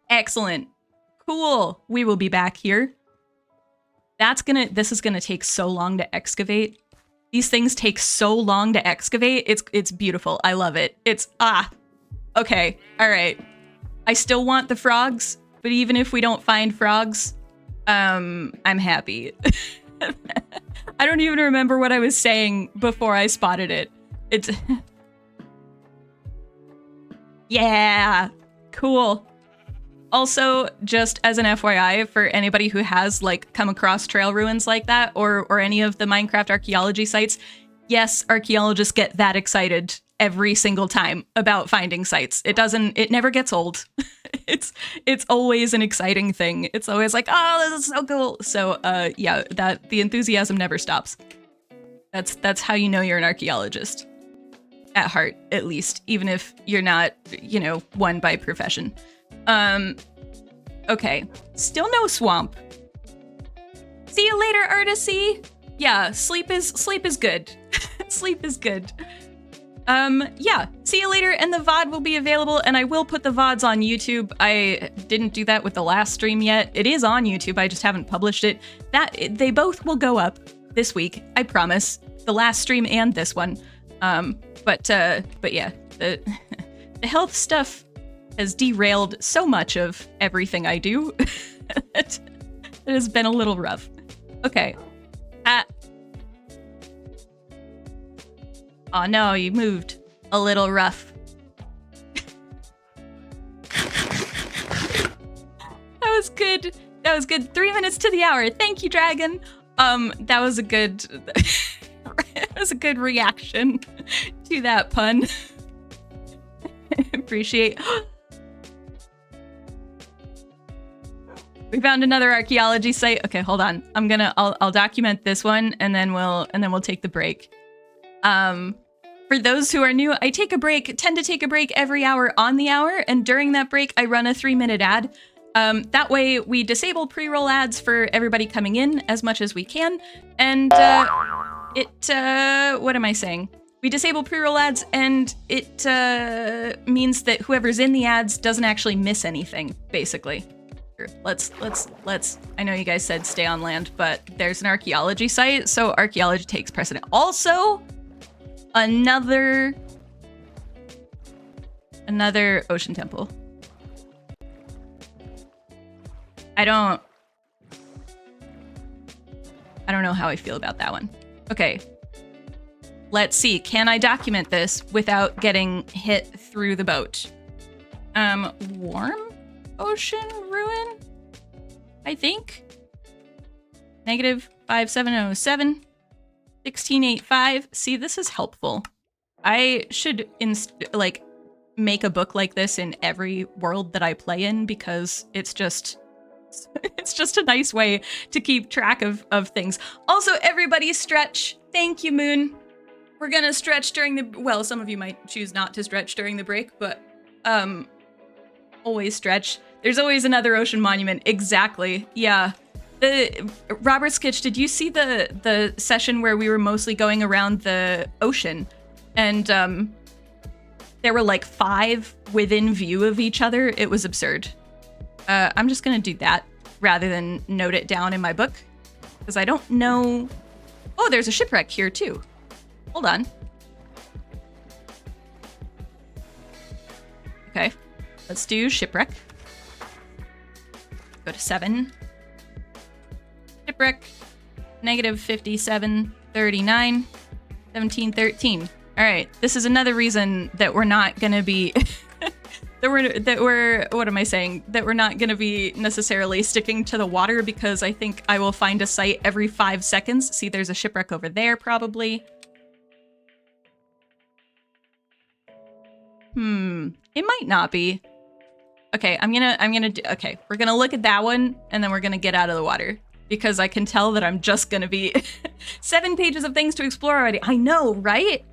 Excellent. Cool. We will be back here. This is gonna take so long to excavate. These things take so long to excavate. It's beautiful. I love it. Okay. All right. I still want the frogs, but even if we don't find frogs, I'm happy. I don't even remember what I was saying before I spotted it. It's yeah, cool. Also, just as an FYI for anybody who has like come across trail ruins like that or any of the Minecraft archaeology sites, yes, archaeologists get that excited every single time about finding sites. It never gets old. It's always an exciting thing. It's always like, oh, this is so cool. So yeah, the enthusiasm never stops. That's how you know you're an archaeologist. At heart, at least, even if you're not, one by profession. Okay. Still no swamp. See you later, Artisy. Yeah, sleep is good. Sleep is good. Yeah, see you later, and the VOD will be available, and I will put the VODs on YouTube. I didn't do that with the last stream yet. It is on YouTube, I just haven't published it. They both will go up this week, I promise. The last stream and this one. But yeah, the health stuff has derailed so much of everything I do. It has been a little rough. Okay. Oh no, you moved a little rough. That was good. That was good. 3 minutes to the hour. Thank you, Dragon. That was a good that was a good reaction to that pun. Appreciate. We found another archaeology site. Okay, hold on. I'll document this one and then we'll take the break. For those who are new, I tend to take a break every hour on the hour, and during that break I run a 3-minute ad. That way we disable pre-roll ads for everybody coming in as much as we can, and what am I saying? We disable pre-roll ads, and it means that whoever's in the ads doesn't actually miss anything, basically. Let's I know you guys said stay on land, but there's an archaeology site, so archaeology takes precedent. Also, another ocean temple. I don't know how I feel about that one. Okay. Let's see. Can I document this without getting hit through the boat? Warm ocean ruin? I think. -5707. 1685. See, this is helpful. I should make a book like this in every world that I play in, because it's just a nice way to keep track of things. Also, everybody stretch. Thank you, Moon. We're gonna stretch during well, some of you might choose not to stretch during the break, but always stretch. There's always another ocean monument. Exactly. Yeah. Robert Skitch, did you see the session where we were mostly going around the ocean, and there were like 5 within view of each other? It was absurd. I'm just gonna do that rather than note it down in my book, because I don't know. Oh, there's a shipwreck here too. Hold on. Okay, let's do shipwreck. Go to 7. Shipwreck, -57, 39, 17, 13. All right, this is another reason that we're not gonna be that we're what am I saying? That we're not gonna be necessarily sticking to the water, because I think I will find a site every 5 seconds. See, there's a shipwreck over there probably. It might not be. Okay, I'm gonna do, okay, we're gonna look at that one and then we're gonna get out of the water, because I can tell that I'm just gonna be 7 pages of things to explore already. I know, right?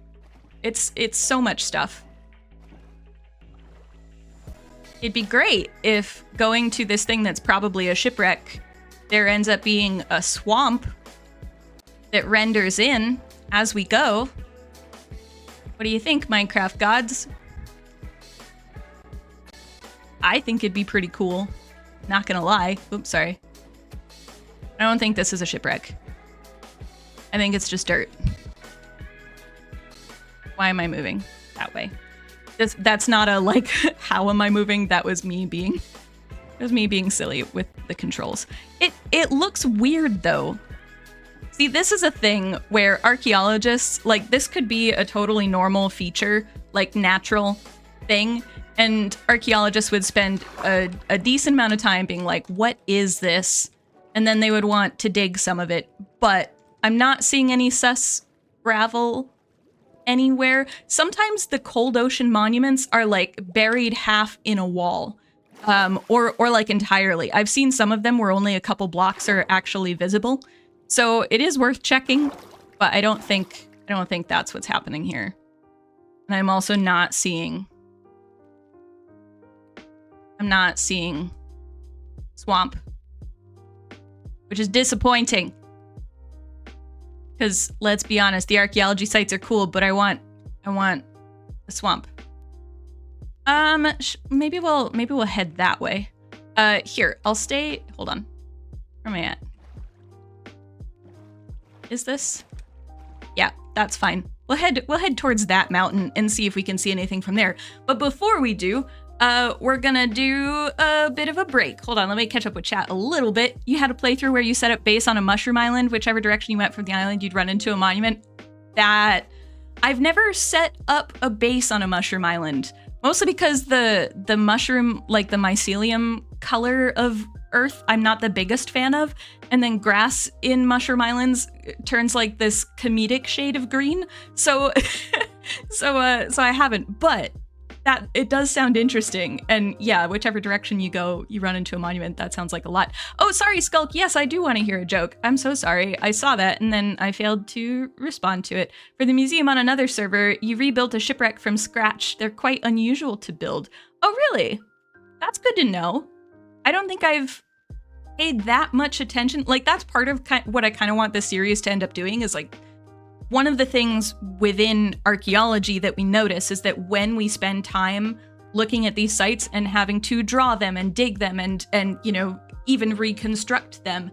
It's so much stuff. It'd be great if going to this thing that's probably a shipwreck, there ends up being a swamp that renders in as we go. What do you think, Minecraft gods? I think it'd be pretty cool. Not gonna lie. Oops, sorry. I don't think this is a shipwreck. I think it's just dirt. Why am I moving that way? That's not a like, how am I moving? That was me being silly with the controls. It looks weird though. See, this is a thing where archaeologists, like, this could be a totally normal feature, like natural thing, and archaeologists would spend a decent amount of time being like, what is this? And then they would want to dig some of it, but I'm not seeing any sus gravel anywhere. Sometimes the cold ocean monuments are like buried half in a wall, or like entirely. I've seen some of them where only a couple blocks are actually visible. So it is worth checking, but I don't think that's what's happening here. And I'm also not seeing swamp, which is disappointing. Because let's be honest, the archaeology sites are cool, but I want a swamp. Maybe we'll head that way. Here, I'll stay. Hold on. Where am I at? Is this? Yeah, that's fine. We'll head towards that mountain and see if we can see anything from there. But before we do, we're gonna do a bit of a break. Hold on, let me catch up with chat a little bit. You had a playthrough where you set up base on a mushroom island. Whichever direction you went from the island, you'd run into a monument. That I've never set up a base on a mushroom island, mostly because the mushroom, like the mycelium color of Earth, I'm not the biggest fan of, and then grass in mushroom islands turns like this comedic shade of green. So so I haven't, but that it does sound interesting. And yeah, whichever direction you go, you run into a monument. That sounds like a lot. Oh, sorry, Skulk. Yes, I do want to hear a joke. I'm so sorry. I saw that and then I failed to respond to it. For the museum on another server, you rebuilt a shipwreck from scratch. They're quite unusual to build. Oh, really? That's good to know. I don't think I've paid that much attention. Like, that's part of what I kind of want this series to end up doing, is like, one of the things within archaeology that we notice is that when we spend time looking at these sites and having to draw them and dig them and you know, even reconstruct them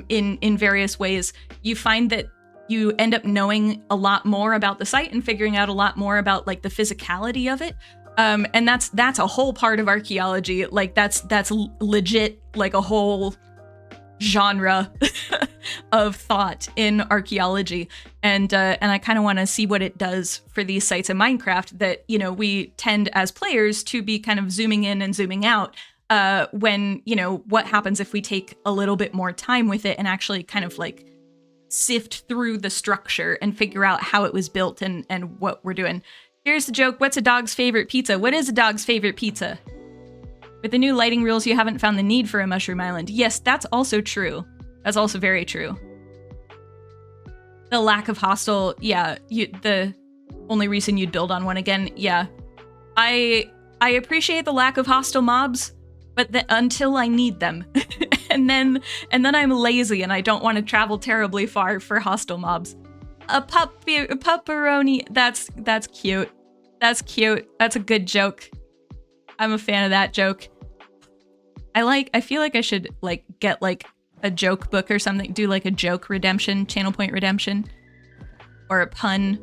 in various ways, you find that you end up knowing a lot more about the site and figuring out a lot more about like the physicality of it. And that's a whole part of archaeology. Like that's legit, like a whole genre of thought in archaeology. And I kind of want to see what it does for these sites in Minecraft that, you know, we tend as players to be kind of zooming in and zooming out when, you know, what happens if we take a little bit more time with it and actually kind of like sift through the structure and figure out how it was built and what we're doing. Here's the joke. What's a dog's favorite pizza? What is a dog's favorite pizza? With the new lighting rules, you haven't found the need for a mushroom island. Yes, that's also true. That's also very true. The lack of hostile, yeah, the only reason you'd build on one again, yeah. I appreciate the lack of hostile mobs, but until I need them. and then I'm lazy and I don't want to travel terribly far for hostile mobs. A pepperoni. That's cute. That's cute. That's a good joke. I'm a fan of that joke. I feel like I should like get like a joke book or something. Do like a joke redemption, channel point redemption, or a pun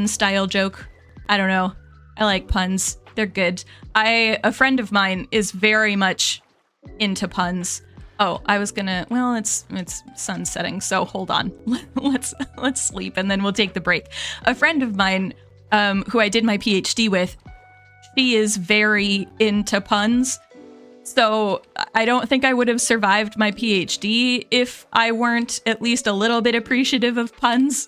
style joke. I don't know. I like puns. They're good. A friend of mine is very much into puns. Oh, I was gonna. Well, it's sun setting, so hold on. Let's sleep and then we'll take the break. A friend of mine, who I did my PhD with, she is very into puns. So I don't think I would have survived my PhD if I weren't at least a little bit appreciative of puns.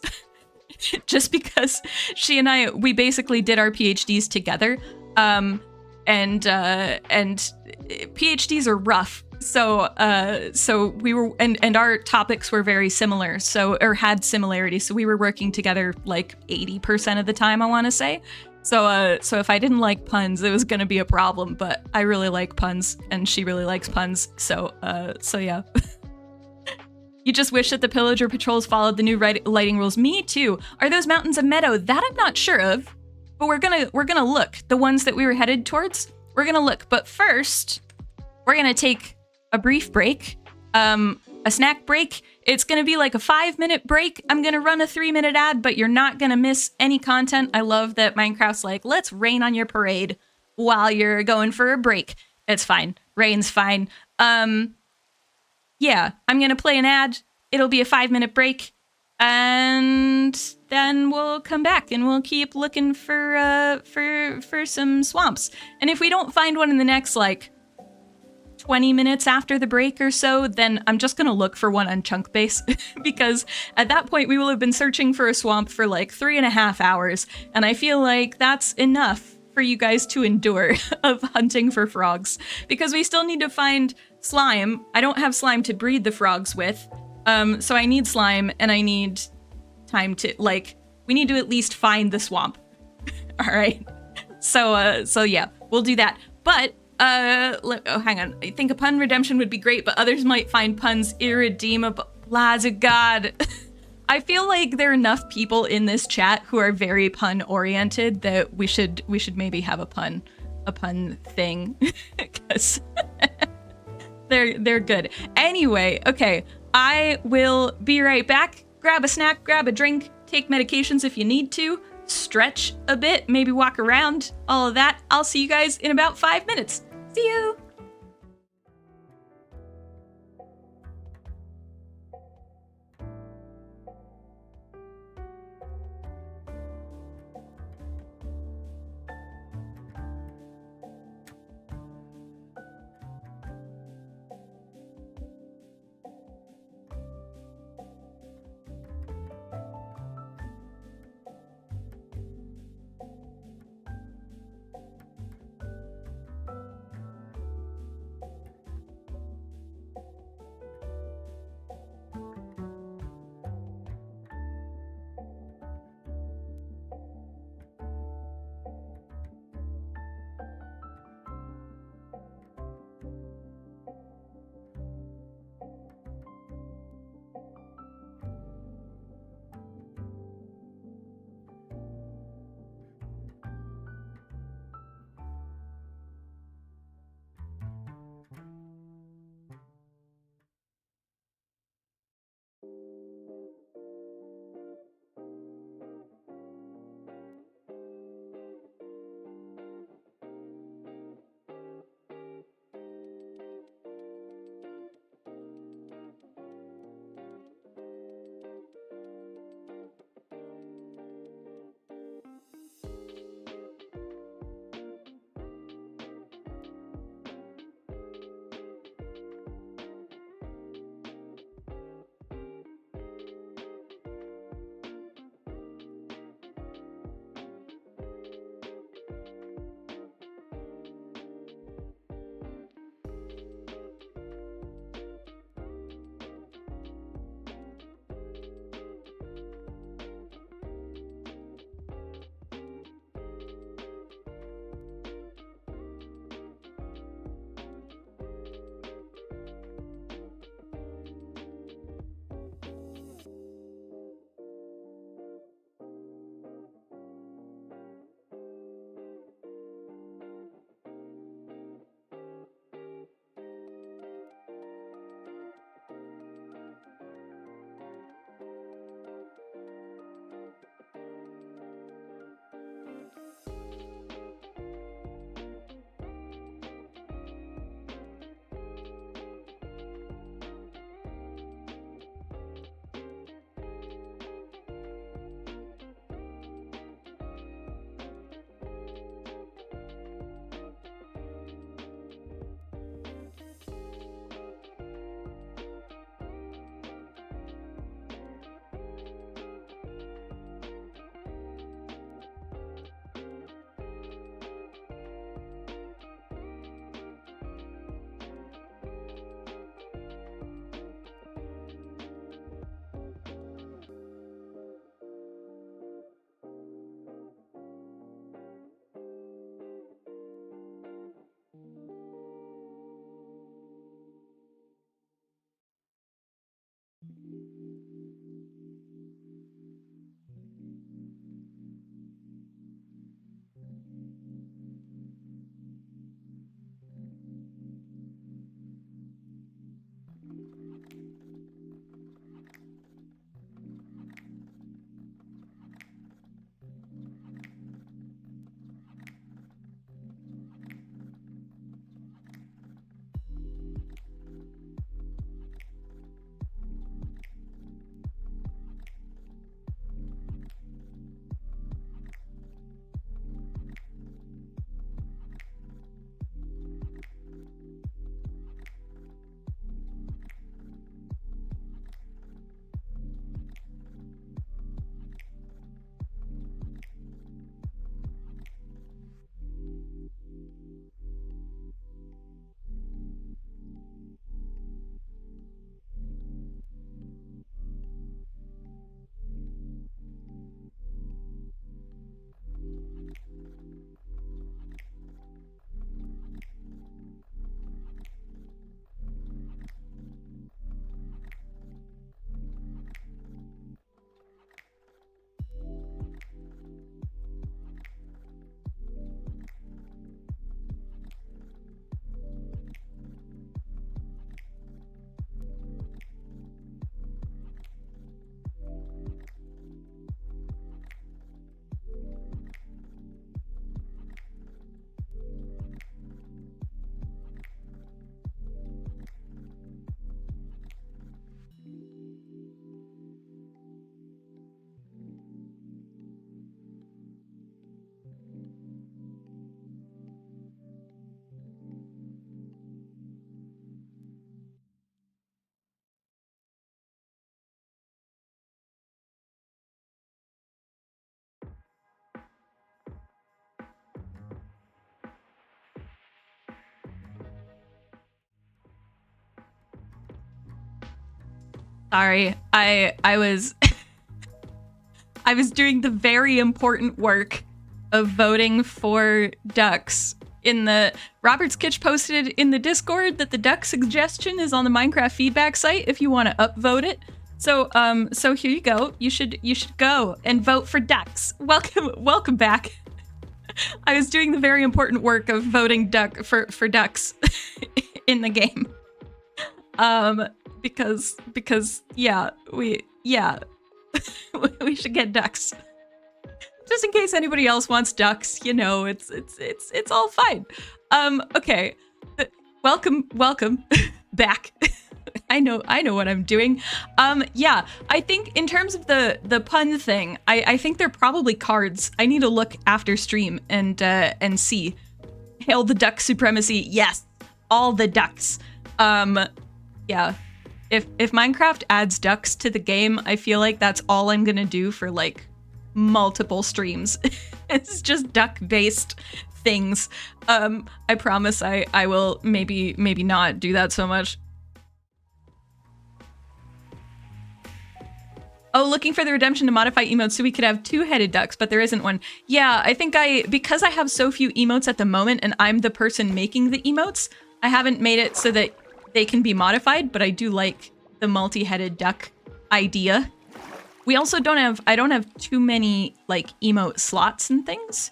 Just because she and we basically did our PhDs together. And PhDs are rough. So we were, and our topics were very similar, or had similarities. So we were working together like 80% of the time, I want to say. So if I didn't like puns, it was going to be a problem, but I really like puns and she really likes puns. So yeah. You just wish that the pillager patrols followed the new lighting rules. Me too. Are those mountains a meadow? That I'm not sure of, but we're gonna look. The ones that we were headed towards, we're gonna look. But first, we're gonna take a brief break, a snack break. It's gonna be like a 5-minute break. I'm gonna run a 3-minute ad, but you're not gonna miss any content. I love that Minecraft's like, let's rain on your parade while you're going for a break. It's fine. Rain's fine. Yeah, I'm gonna play an ad. It'll be a 5-minute break, and then we'll come back and we'll keep looking for some swamps. And if we don't find one in the next like 20 minutes after the break or so, then I'm just gonna look for one on Chunk Base because at that point we will have been searching for a swamp for like 3.5 hours, and I feel like that's enough for you guys to endure of hunting for frogs, because we still need to find slime. I don't have slime to breed the frogs with, so I need slime and I need time to, like, we need to at least find the swamp. All right. So yeah, we'll do that. But hang on. I think a pun redemption would be great, but others might find puns irredeemable. God. I feel like there are enough people in this chat who are very pun oriented that we should maybe have a pun thing, because they're good. Anyway, okay, I will be right back. Grab a snack, grab a drink, take medications if you need to, stretch a bit, maybe walk around, all of that. I'll see you guys in about 5 minutes. See you. Sorry, I was I was doing the very important work of voting for ducks. In the Robert's Kitch posted in the Discord that the duck suggestion is on the Minecraft feedback site if you want to upvote it. So so here you go. You should go and vote for ducks. Welcome back. I was doing the very important work of voting for ducks in the game. Because yeah, we should get ducks. Just in case anybody else wants ducks, you know, it's all fine. Okay. Welcome back. I know what I'm doing. Yeah, I think in terms of the pun thing, I think they're probably cards. I need to look after stream and see. Hail the duck supremacy. Yes, all the ducks. Yeah. If Minecraft adds ducks to the game, I feel like that's all I'm gonna do for like multiple streams. It's just duck-based things. I promise I will maybe not do that so much. Oh, looking for the redemption to modify emotes so we could have two-headed ducks, but there isn't one. Yeah, I think because I have so few emotes at the moment and I'm the person making the emotes, I haven't made it so that they can be modified, but I do like the multi-headed duck idea. We also I don't have too many like emote slots and things.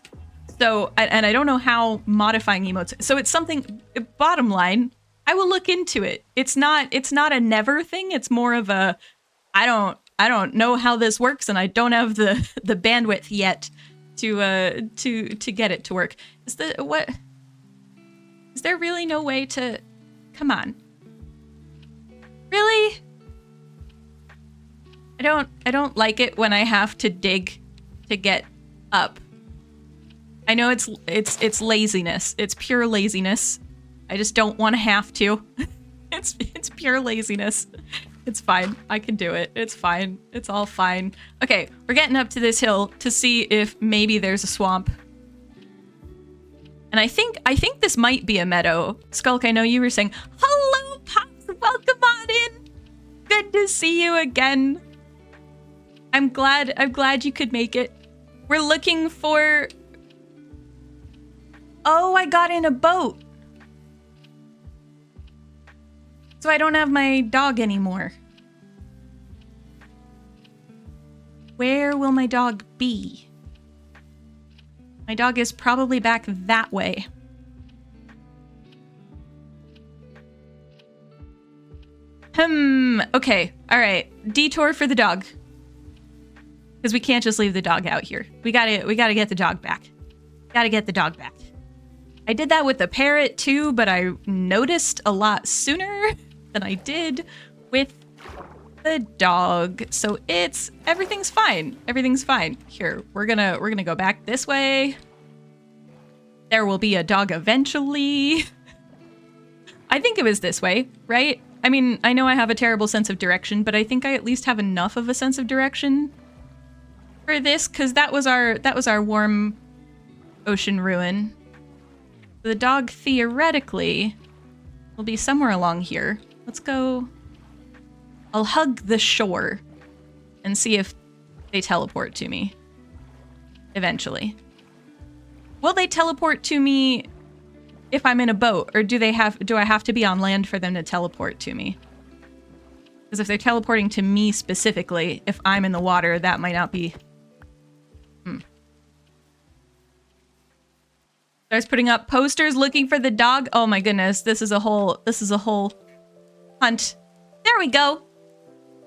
So, and I don't know how modifying emotes, so it's something, bottom line, I will look into it. It's not a never thing. It's more of a, I don't know how this works, and I don't have the bandwidth yet to get it to work. Is there really no way to, come on. Really? I don't like it when I have to dig to get up. I know it's laziness. It's pure laziness. I just don't want to have to. It's pure laziness. It's fine. I can do it. It's fine. It's all fine. Okay, we're getting up to this hill to see if maybe there's a swamp. And I think this might be a meadow. Skulk, I know you were saying, hello, Pops, welcome on in. Good to see you again. I'm glad you could make it. We're looking for... Oh, I got in a boat. So I don't have my dog anymore. Where will my dog be? My dog is probably back that way. Okay, all right. Detour for the dog. Because we can't just leave the dog out here. We gotta get the dog back. Gotta get the dog back. I did that with the parrot too, but I noticed a lot sooner than I did with the dog. So everything's fine. Everything's fine. Here, we're gonna go back this way. There will be a dog eventually. I think it was this way, right? I mean, I know I have a terrible sense of direction, but I think I at least have enough of a sense of direction for this, because that was our warm ocean ruin. The dog theoretically will be somewhere along here. Let's go. I'll hug the shore and see if they teleport to me eventually. Will they teleport to me if I'm in a boat, or do I have to be on land for them to teleport to me? Because if they're teleporting to me specifically, if I'm in the water, that might not be... I was putting up posters looking for the dog. Oh my goodness, this is a whole hunt. There we go.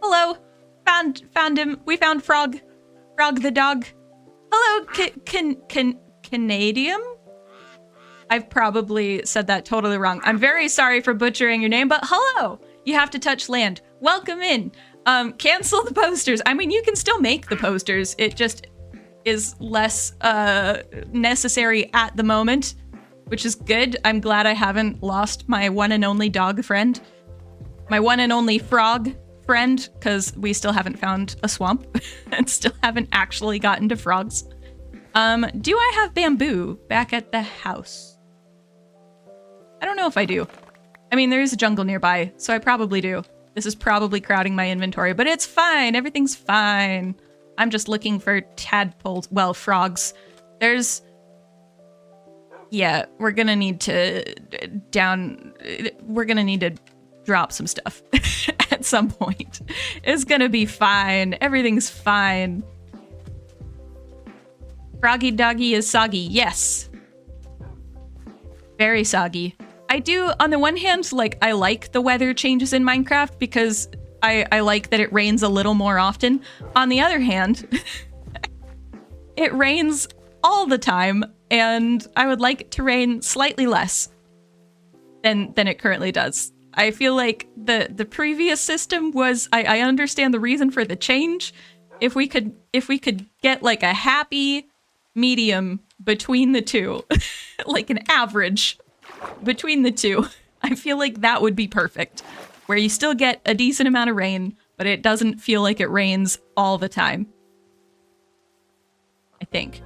Hello. Found him. We found Frog. Frog the dog. Hello, Canadium? I've probably said that totally wrong. I'm very sorry for butchering your name, but hello. You have to touch land. Welcome in. Cancel the posters. I mean, you can still make the posters. It just is less necessary at the moment, which is good. I'm glad I haven't lost my one and only dog friend. My one and only frog friend, because we still haven't found a swamp and still haven't actually gotten to frogs. Do I have bamboo back at the house? I don't know if I do. I mean, there is a jungle nearby, so I probably do. This is probably crowding my inventory, but it's fine. Everything's fine. I'm just looking for tadpoles. Well, frogs. There's... Yeah, we're gonna need to drop some stuff at some point. It's gonna be fine. Everything's fine. Froggy Doggy is soggy. Yes. Very soggy. I do, on the one hand, like, I like the weather changes in Minecraft because I like that it rains a little more often. On the other hand, it rains all the time, and I would like it to rain slightly less than it currently does. I feel like the previous system was, I understand the reason for the change. If we could get like a happy medium between the two, like an average between the two, I feel like that would be perfect. Where you still get a decent amount of rain, but it doesn't feel like it rains all the time. I think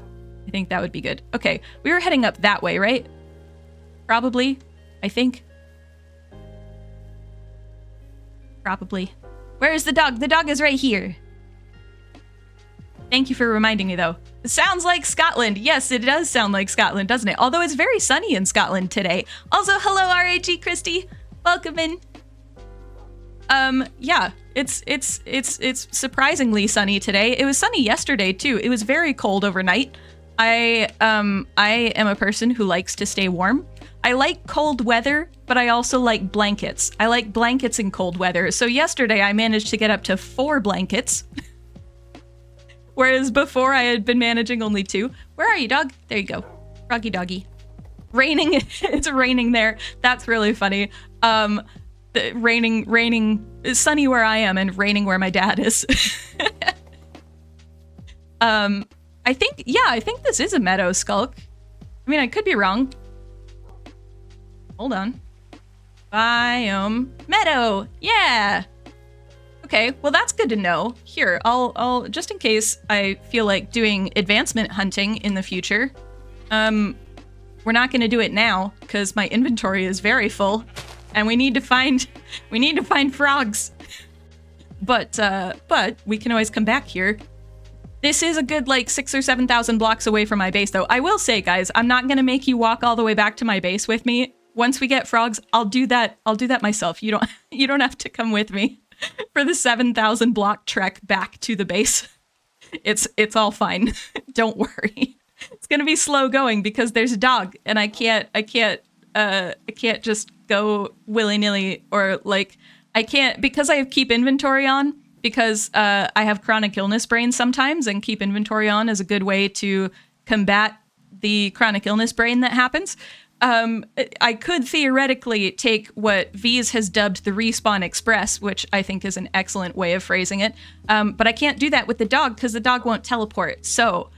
that would be good. Okay, we were heading up that way, right? Probably, I think. Probably. Where is the dog? The dog is right here. Thank you for reminding me, though. It sounds like Scotland. Yes, it does sound like Scotland, doesn't it? Although it's very sunny in Scotland today. Also, hello, RAG Christy. Welcome in. Yeah, it's surprisingly sunny today. It was sunny yesterday, too. It was very cold overnight. I am a person who likes to stay warm. I like cold weather, but I also like blankets. I like blankets in cold weather. So yesterday I managed to get up to 4 blankets. Whereas before I had been managing only 2. Where are you, dog? There you go. Froggy doggy. Raining. It's raining there. That's really funny. Raining. It's sunny where I am and raining where my dad is. I think this is a meadow skulk. I mean, I could be wrong. Hold on. Biome meadow. Yeah. Okay, well that's good to know. Here, I'll just in case I feel like doing advancement hunting in the future. We're not going to do it now because my inventory is very full, and we need to find frogs. But we can always come back here. This is a good like 6,000 or 7,000 blocks away from my base, though. I will say, guys, I'm not going to make you walk all the way back to my base with me. Once we get frogs, I'll do that. I'll do that myself. You don't have to come with me for the 7,000 block trek back to the base. It's all fine. Don't worry. It's gonna be slow going because there's a dog, and I can't just go willy-nilly, or like I can't, because I keep inventory on, because I have chronic illness brain sometimes, and keep inventory on is a good way to combat the chronic illness brain that happens. I could theoretically take what V's has dubbed the Respawn Express, which I think is an excellent way of phrasing it. But I can't do that with the dog because the dog won't teleport. So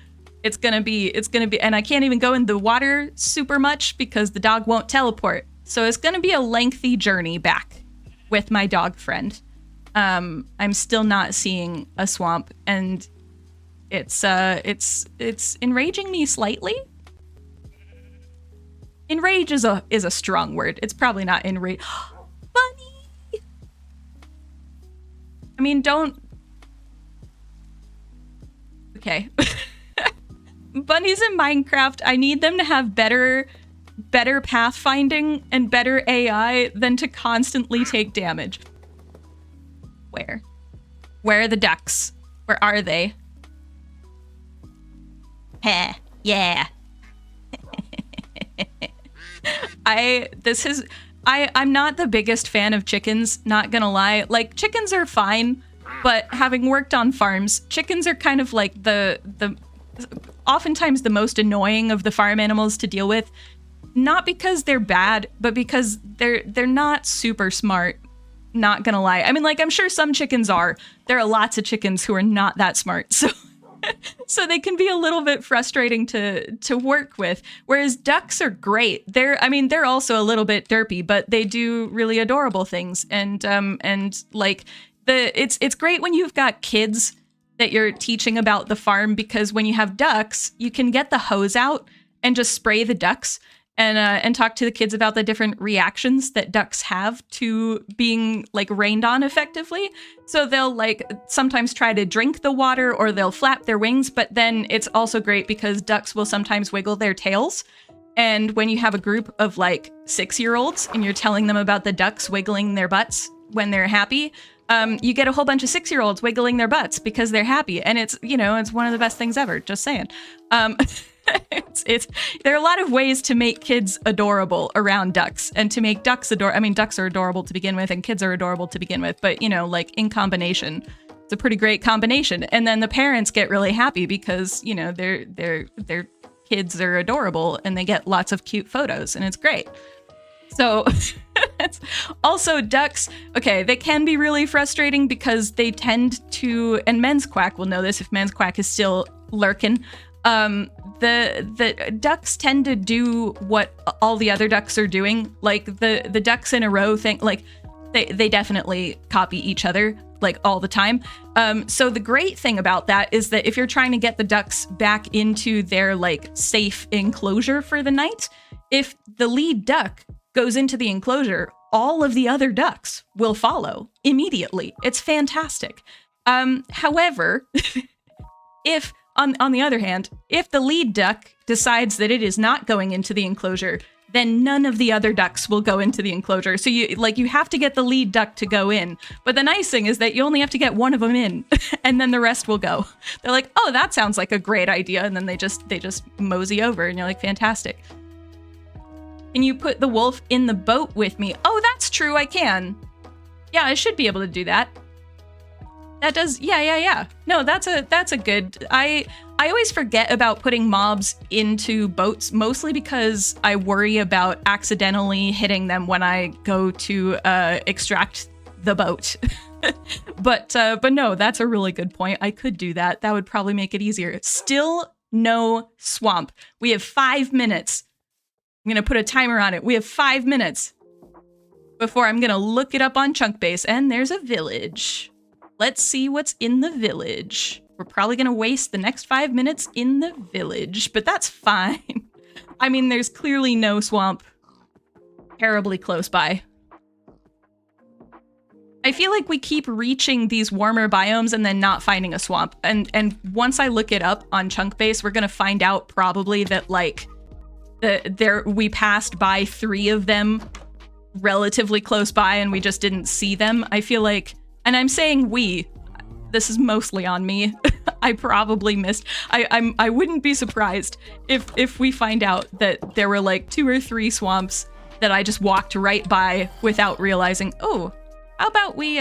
it's gonna be, and I can't even go in the water super much because the dog won't teleport. So it's gonna be a lengthy journey back with my dog friend. I'm still not seeing a swamp, and it's enraging me slightly. Enrage is a strong word. It's probably not enrage. Bunny! I mean, don't... Okay. Bunnies in Minecraft, I need them to have better pathfinding and better AI than to constantly take damage. Where? Where are the ducks? Where are they? Heh, yeah. I'm not the biggest fan of chickens, not gonna lie. Like, chickens are fine, but having worked on farms, chickens are kind of like the oftentimes the most annoying of the farm animals to deal with. Not because they're bad, but because they're not super smart, not gonna lie. I mean, like, I'm sure some chickens are. There are lots of chickens who are not that smart, so they can be a little bit frustrating to work with. Whereas ducks are great. They're also a little bit derpy, but they do really adorable things. And like it's great when you've got kids that you're teaching about the farm, because when you have ducks, you can get the hose out and just spray the ducks. and talk to the kids about the different reactions that ducks have to being like rained on effectively. So they'll like sometimes try to drink the water or they'll flap their wings, but then it's also great because ducks will sometimes wiggle their tails. And when you have a group of like 6-year-olds and you're telling them about the ducks wiggling their butts when they're happy, you get a whole bunch of 6-year-olds wiggling their butts because they're happy. And it's, you know, it's one of the best things ever, just saying. There are a lot of ways to make kids adorable around ducks and to make ducks adorable. I mean, ducks are adorable to begin with and kids are adorable to begin with, but you know, like in combination, it's a pretty great combination. And then the parents get really happy because, you know, their kids are adorable and they get lots of cute photos and it's great. So also ducks, okay, they can be really frustrating because they tend to, and Men's Quack will know this if Men's Quack is still lurking, the ducks tend to do what all the other ducks are doing. Like the ducks in a row thing, like they definitely copy each other like all the time. So the great thing about that is that if you're trying to get the ducks back into their like safe enclosure for the night, if the lead duck goes into the enclosure, all of the other ducks will follow immediately. It's fantastic. However, if on the other hand, if the lead duck decides that it is not going into the enclosure, then none of the other ducks will go into the enclosure. So you have to get the lead duck to go in. But the nice thing is that you only have to get one of them in and then the rest will go. They're like, oh, that sounds like a great idea. And then they just mosey over and you're like, fantastic. Can you put the wolf in the boat with me? Oh, that's true, I can. Yeah, I should be able to do that. That does, yeah. No, that's a good, I always forget about putting mobs into boats, mostly because I worry about accidentally hitting them when I go to extract the boat. But no, that's a really good point. I could do that. That would probably make it easier. Still no swamp. We have 5 minutes. I'm going to put a timer on it. We have 5 minutes before I'm going to look it up on Chunkbase. And there's a village. Let's see what's in the village. We're probably going to waste the next 5 minutes in the village, but that's fine. I mean, there's clearly no swamp terribly close by. I feel like we keep reaching these warmer biomes and then not finding a swamp. And once I look it up on Chunkbase, we're going to find out probably that like we passed by 3 of them relatively close by and we just didn't see them. I feel like, and I'm saying this is mostly on me. I probably missed. I wouldn't be surprised if we find out that there were like 2 or 3 swamps that I just walked right by without realizing, oh, how about we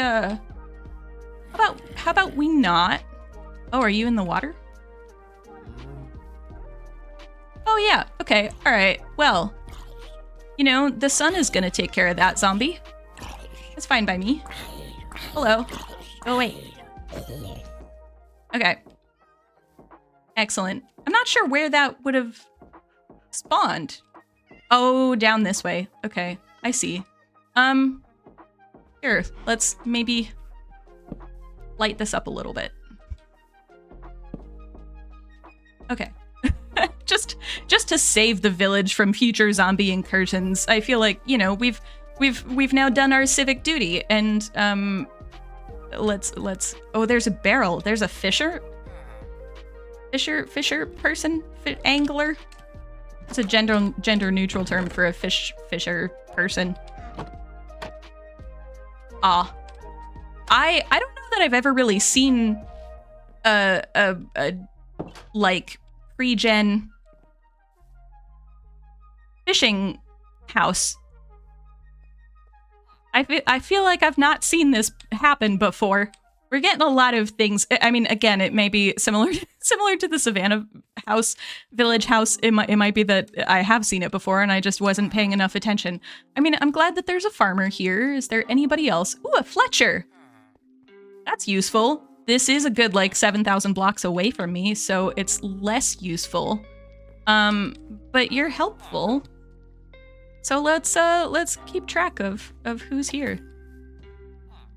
not? Oh, are you in the water? Oh yeah, okay, all right. Well, you know, the sun is gonna take care of that, zombie. It's fine by me. Hello. Go away. Okay. Excellent. I'm not sure where that would have spawned. Oh, down this way. Okay, I see. Here, let's maybe light this up a little bit. Okay. just to save the village from future zombie incursions. I feel like, you know, we've now done our civic duty and let's oh, there's a barrel. There's a fisher person, angler. It's a gender neutral term for a fisher person. I don't know that I've ever really seen a like pre-gen fishing house. I feel like I've not seen this happen before. We're getting a lot of things. I mean, again, it may be similar to the Savannah house, village house. It might be that I have seen it before and I just wasn't paying enough attention. I mean, I'm glad that there's a farmer here. Is there anybody else? Ooh, a Fletcher. That's useful. This is a good like 7,000 blocks away from me, so it's less useful. But you're helpful. So let's keep track of who's here.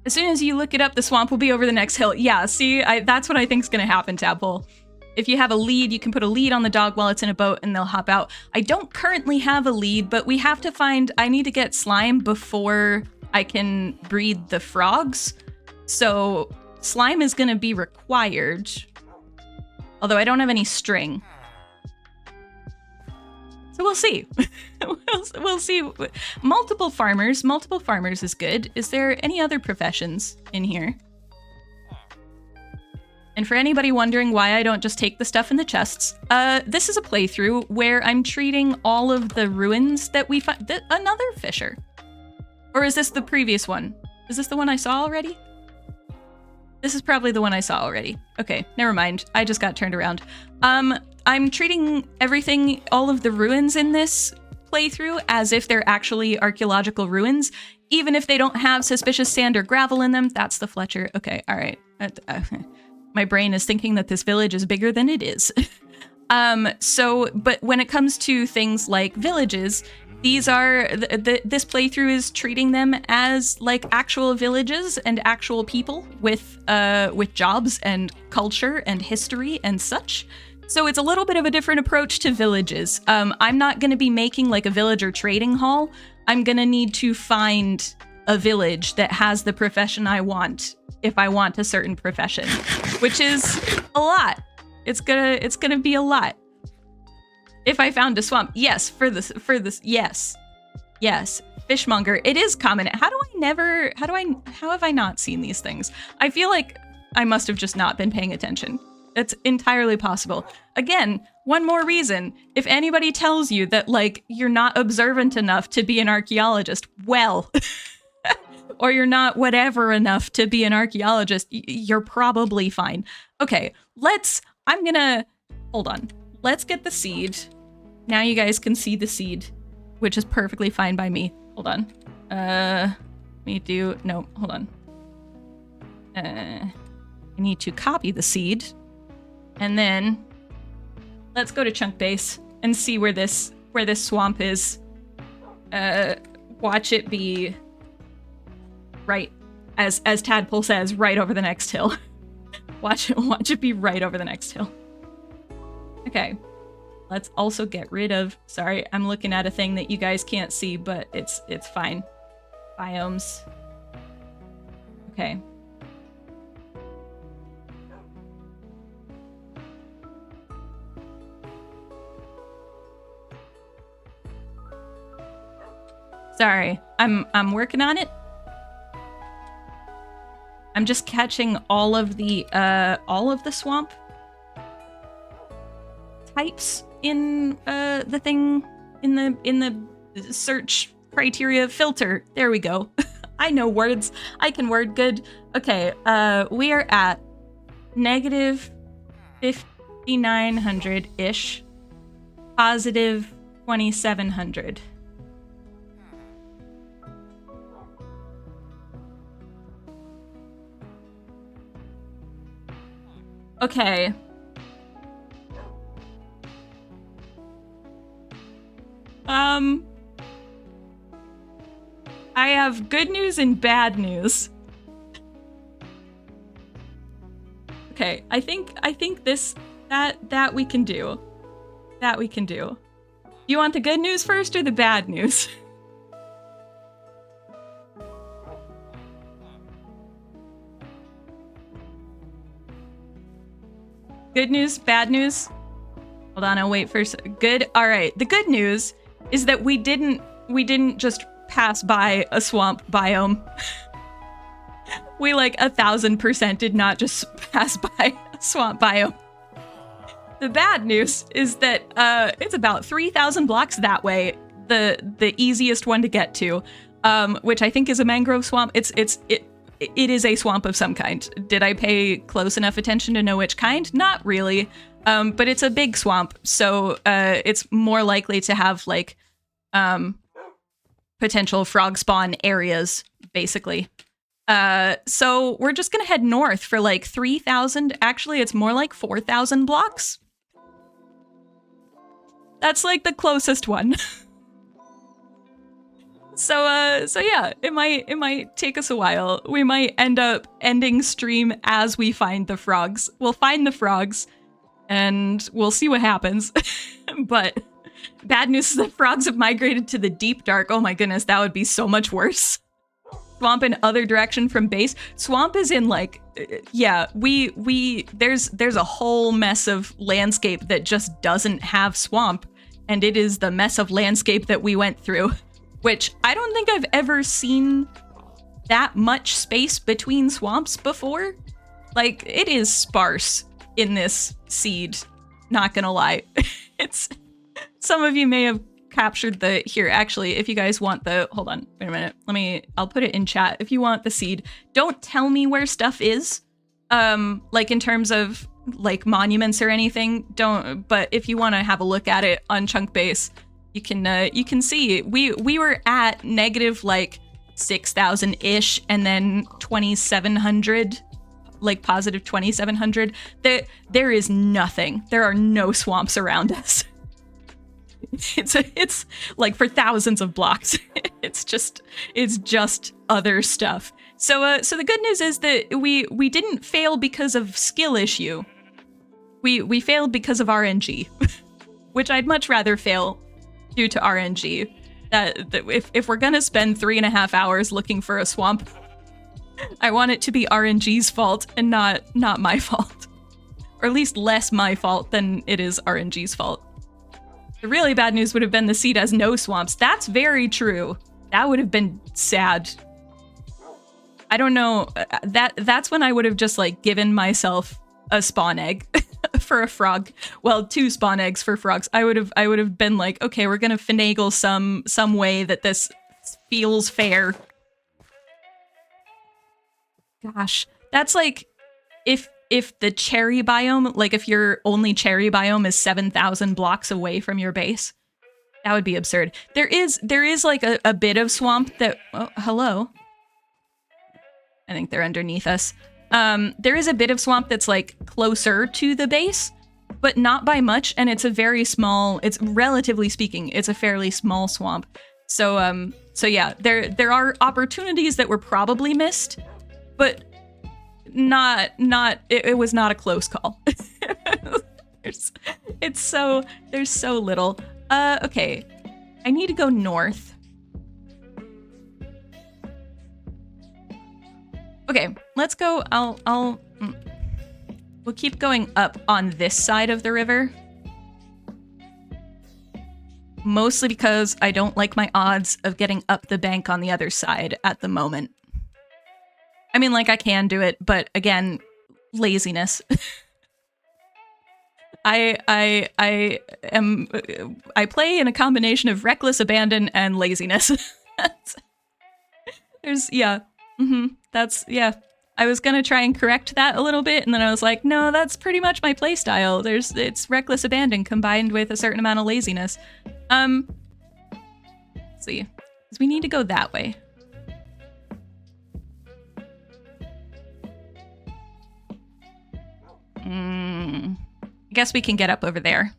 As soon as you look it up, the swamp will be over the next hill. Yeah, see, that's what I think's gonna happen, Tadpole. If you have a lead, you can put a lead on the dog while it's in a boat and they'll hop out. I don't currently have a lead, but we have to find, I need to get slime before I can breed the frogs. So slime is going to be required. Although I don't have any string. So we'll see. we'll see. Multiple farmers is good. Is there any other professions in here? And for anybody wondering why I don't just take the stuff in the chests, this is a playthrough where I'm treating all of the ruins that we find. Another fisher. Or is this the previous one? Is this the one I saw already? This is probably the one I saw already. Okay, never mind. I just got turned around. I'm treating everything, all of the ruins in this playthrough as if they're actually archaeological ruins, even if they don't have suspicious sand or gravel in them. That's the Fletcher. Okay, all right. My brain is thinking that this village is bigger than it is. But when it comes to things like villages, these are, this playthrough is treating them as like actual villages and actual people with jobs and culture and history and such. So it's a little bit of a different approach to villages. I'm not going to be making like a villager trading hall. I'm going to need to find a village that has the profession I want if I want a certain profession, which is a lot. It's gonna be a lot. If I found a swamp, yes, for this, yes. Fishmonger, it is common. How have I not seen these things? I feel like I must have just not been paying attention. It's entirely possible. Again, one more reason. If anybody tells you that, like, you're not observant enough to be an archaeologist, well, or you're not whatever enough to be an archaeologist, you're probably fine. Okay, hold on. Let's get the seed. Now you guys can see the seed, which is perfectly fine by me. Hold on. Hold on. I need to copy the seed. And then let's go to chunk base and see where this swamp is. Watch it be right, as Tadpole says, right over the next hill. Watch it be right over the next hill. Okay. Let's also get rid of, sorry, I'm looking at a thing that you guys can't see, but it's fine. Biomes. Okay. Sorry, I'm working on it. I'm just catching all of the swamp types in the thing in the search criteria filter. There we go. I know words. I can word good. Okay, we are at negative 5,900-ish, positive 2,700. Okay. I have good news and bad news. Okay, I think that we can do. That we can do. You want the good news first or the bad news? Good news, bad news? Hold on, I'll wait for good. All right, the good news is that we didn't just pass by a swamp biome. We like 1,000% did not just pass by a swamp biome. The bad news is that it's about 3,000 blocks that way, the easiest one to get to, which I think is a mangrove swamp. It is a swamp of some kind. Did I pay close enough attention to know which kind? Not really. But it's a big swamp, so it's more likely to have like potential frog spawn areas, basically. So we're just gonna head north for like 3,000. Actually, it's more like 4,000 blocks. That's like the closest one. So yeah, it might take us a while. We might end up ending stream as we find the frogs. We'll find the frogs, and we'll see what happens. But bad news is that frogs have migrated to the deep dark. Oh my goodness, that would be so much worse. Swamp in other direction from base. Swamp is in like, yeah, there's a whole mess of landscape that just doesn't have swamp, and it is the mess of landscape that we went through, which I don't think I've ever seen that much space between swamps before. Like, it is sparse in this seed, not gonna lie. It's, some of you may have captured the, here, actually, if you guys want the, hold on, wait a minute, I'll put it in chat. If you want the seed, don't tell me where stuff is, like in terms of like monuments or anything, don't, but if you want to have a look at it on Chunk Base, you can see, we were at negative like 6,000-ish, and then 2,700, like positive 2,700. There is nothing. There are no swamps around us. It's like for thousands of blocks. It's just other stuff. So the good news is that we didn't fail because of skill issue. We failed because of RNG, which I'd much rather fail due to RNG. That if we're gonna spend 3.5 hours looking for a swamp, I want it to be RNG's fault and not my fault, or at least less my fault than it is RNG's fault. The really bad news would have been the seed has no swamps. That's very true. That would have been sad. I don't know. That's when I would have just like given myself a spawn egg for a frog. Well, 2 spawn eggs for frogs. I would have been like, okay, we're gonna finagle some way that this feels fair. Gosh, that's like if the cherry biome, like if your only cherry biome is 7,000 blocks away from your base, that would be absurd. There is like a bit of swamp that, oh, hello. I think they're underneath us. There is a bit of swamp that's like closer to the base, but not by much. And it's a very small, it's relatively speaking, it's a fairly small swamp. So yeah, there are opportunities that were probably missed, but it was not a close call. There's so little. Okay, I need to go north. Okay, let's go. We'll keep going up on this side of the river. Mostly because I don't like my odds of getting up the bank on the other side at the moment. I mean, like, I can do it, but again, laziness. I play in a combination of reckless abandon and laziness. I was gonna try and correct that a little bit, and then I was like, no, that's pretty much my playstyle. It's reckless abandon combined with a certain amount of laziness. Let's see, 'cause we need to go that way. I guess we can get up over there.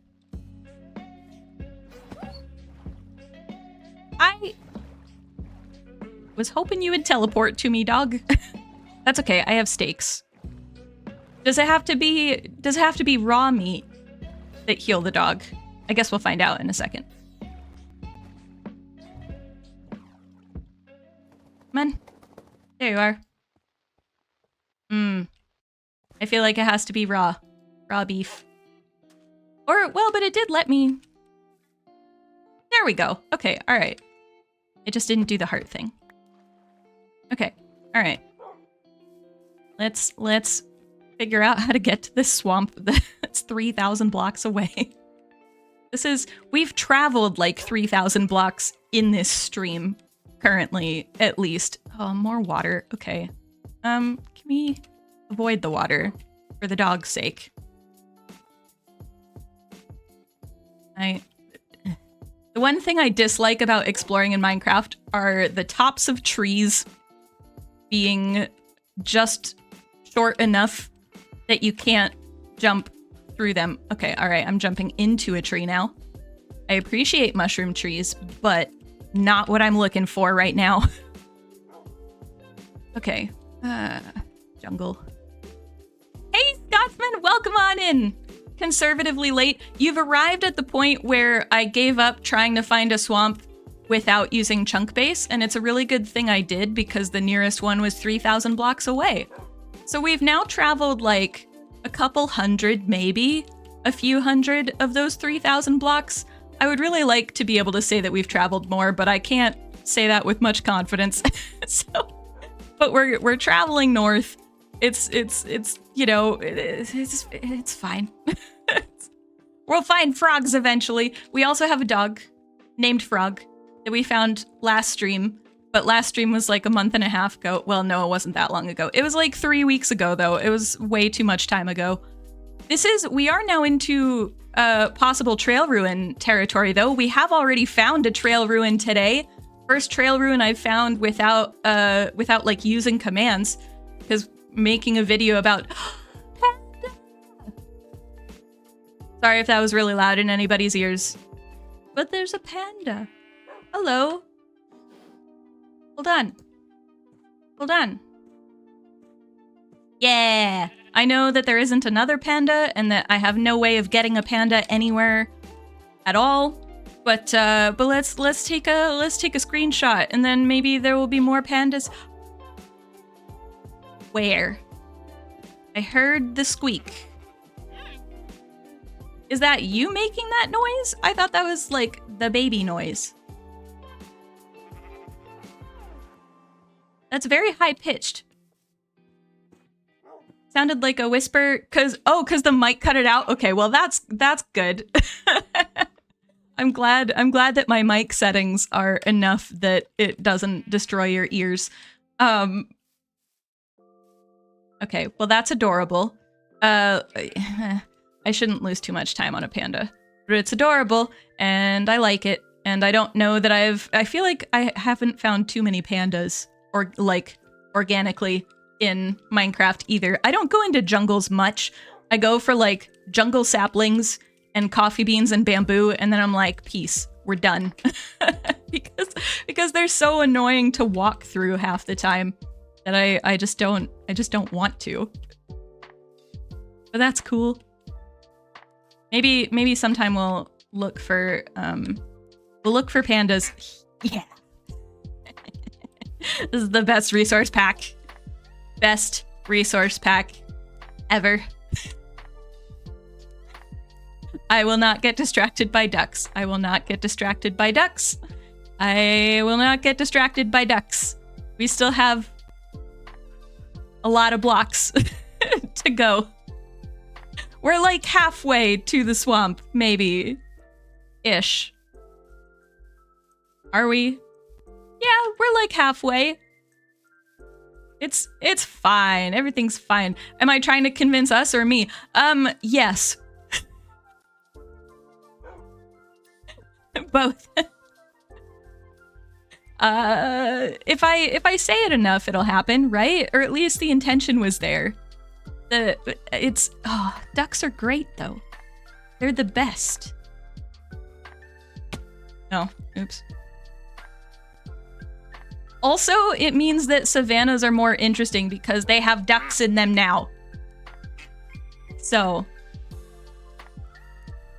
I was hoping you would teleport to me, dog. That's okay, I have steaks. Does it have to be raw meat that heal the dog? I guess we'll find out in a second. Come on. There you are. I feel like it has to be raw. Raw beef. Or, well, but it did let me... There we go. Okay, alright. It just didn't do the heart thing. Okay, alright. Let's figure out how to get to this swamp that's 3,000 blocks away. We've traveled like 3,000 blocks in this stream, currently, at least. Oh, more water. Okay. Can we avoid the water for the dog's sake? The one thing I dislike about exploring in Minecraft are the tops of trees being just short enough that you can't jump through them. Okay, all right, I'm jumping into a tree now. I appreciate mushroom trees, but not what I'm looking for right now. Okay, jungle. Hey, Scotsman, welcome on in. conservatively late. You've arrived at the point where I gave up trying to find a swamp without using chunk base, and it's a really good thing I did because the nearest one was 3,000 blocks away. So we've now traveled like a couple hundred, maybe a few hundred of those 3,000 blocks. I would really like to be able to say that we've traveled more, but I can't say that with much confidence. But we're traveling north. It's you know, it's fine. We'll find frogs eventually. We also have a dog named Frog that we found last stream, but last stream was like a month and a half ago. Well, no, it wasn't that long ago. It was like 3 weeks ago, though. It was way too much time ago. We are now into possible trail ruin territory, though. We have already found a trail ruin today. First trail ruin I've found without like using commands, because making a video about panda. Sorry if that was really loud in anybody's ears, but there's a panda. Hello. Hold on. Hold on. Yeah. I know that there isn't another panda and that I have no way of getting a panda anywhere at all. But let's take a screenshot and then maybe there will be more pandas. Where? I heard the squeak. Is that you making that noise? I thought that was like the baby noise. That's very high pitched. Sounded like a whisper, cause the mic cut it out. Okay, well that's good. I'm glad that my mic settings are enough that it doesn't destroy your ears. Okay, well that's adorable. I shouldn't lose too much time on a panda, but it's adorable and I like it. And I don't know that I feel like I haven't found too many pandas or like organically in Minecraft either. I don't go into jungles much. I go for like jungle saplings and coffee beans and bamboo, and then I'm like, peace, we're done. because they're so annoying to walk through half the time that I just don't want to. But that's cool. Maybe sometime we'll look for pandas. Yeah. This is the best resource pack. Best resource pack ever. I will not get distracted by ducks. I will not get distracted by ducks. I will not get distracted by ducks. We still have a lot of blocks to go. We're like halfway to the swamp, maybe. Ish. Are we? Yeah, we're like halfway. It's fine. Everything's fine. Am I trying to convince us or me? Yes. Both. If I say it enough, it'll happen, right? Or at least the intention was there. Ducks are great though. They're the best. Oh, oops. Also, it means that savannas are more interesting because they have ducks in them now. So.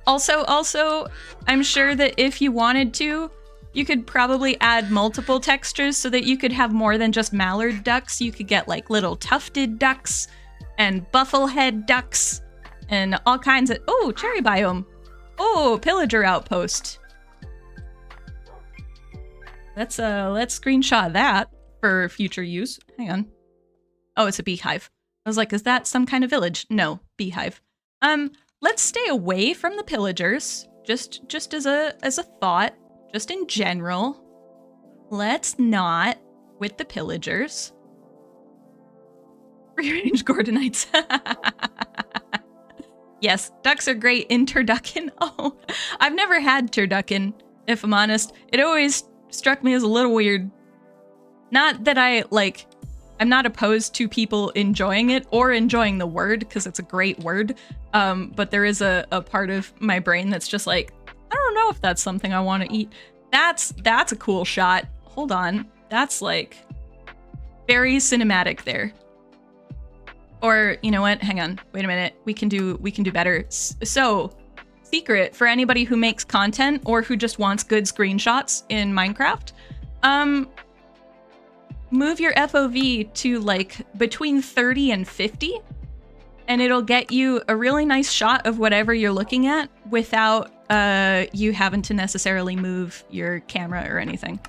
Also, I'm sure that if you wanted to, you could probably add multiple textures so that you could have more than just mallard ducks. You could get like little tufted ducks and bufflehead ducks and all kinds of... Oh, cherry biome. Oh, pillager outpost. Let's screenshot that for future use. Hang on. Oh, it's a beehive. I was like, is that some kind of village? No, beehive. Let's stay away from the pillagers. Just as a thought, just in general. Let's not with the pillagers. Free-range Gordonites. Yes, ducks are great in turducken. Oh, I've never had turducken, if I'm honest. It always struck me as a little weird. Not that I'm not opposed to people enjoying it or enjoying the word, because it's a great word. But there is a part of my brain that's just like, I don't know if that's something I want to eat. That's a cool shot. Hold on. That's like very cinematic there. Or, you know what? Hang on. Wait a minute. We can do better. So, secret for anybody who makes content or who just wants good screenshots in Minecraft. Move your FOV to like between 30 and 50, and it'll get you a really nice shot of whatever you're looking at without you having to necessarily move your camera or anything.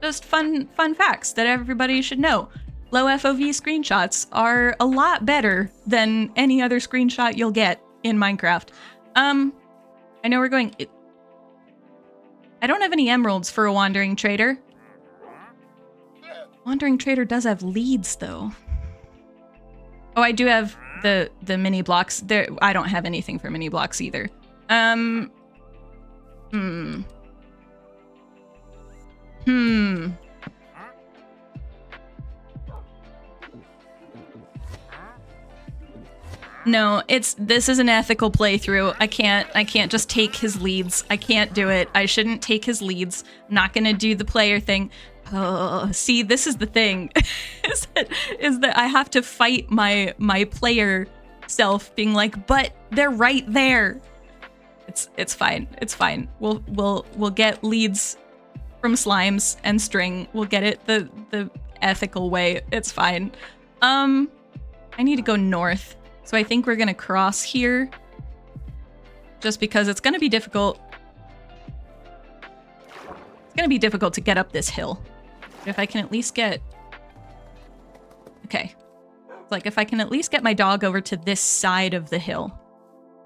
Just fun facts that everybody should know. Low FOV screenshots are a lot better than any other screenshot you'll get in Minecraft. I know we're going... I don't have any emeralds for a Wandering Trader. Wandering Trader does have leads, though. Oh, I do have the mini blocks. There, I don't have anything for mini blocks either. No, this is an ethical playthrough. I can't just take his leads. I can't do it. I shouldn't take his leads. I'm not gonna do the player thing. Oh, see, this is the thing. is that I have to fight my player self being like, but they're right there. It's fine. It's fine. We'll get leads from slimes and string. We'll get it the ethical way. It's fine. I need to go north. So I think we're gonna cross here just because it's gonna be difficult. It's gonna be difficult to get up this hill. But if I can at least get... Okay. It's like if I can at least get my dog over to this side of the hill,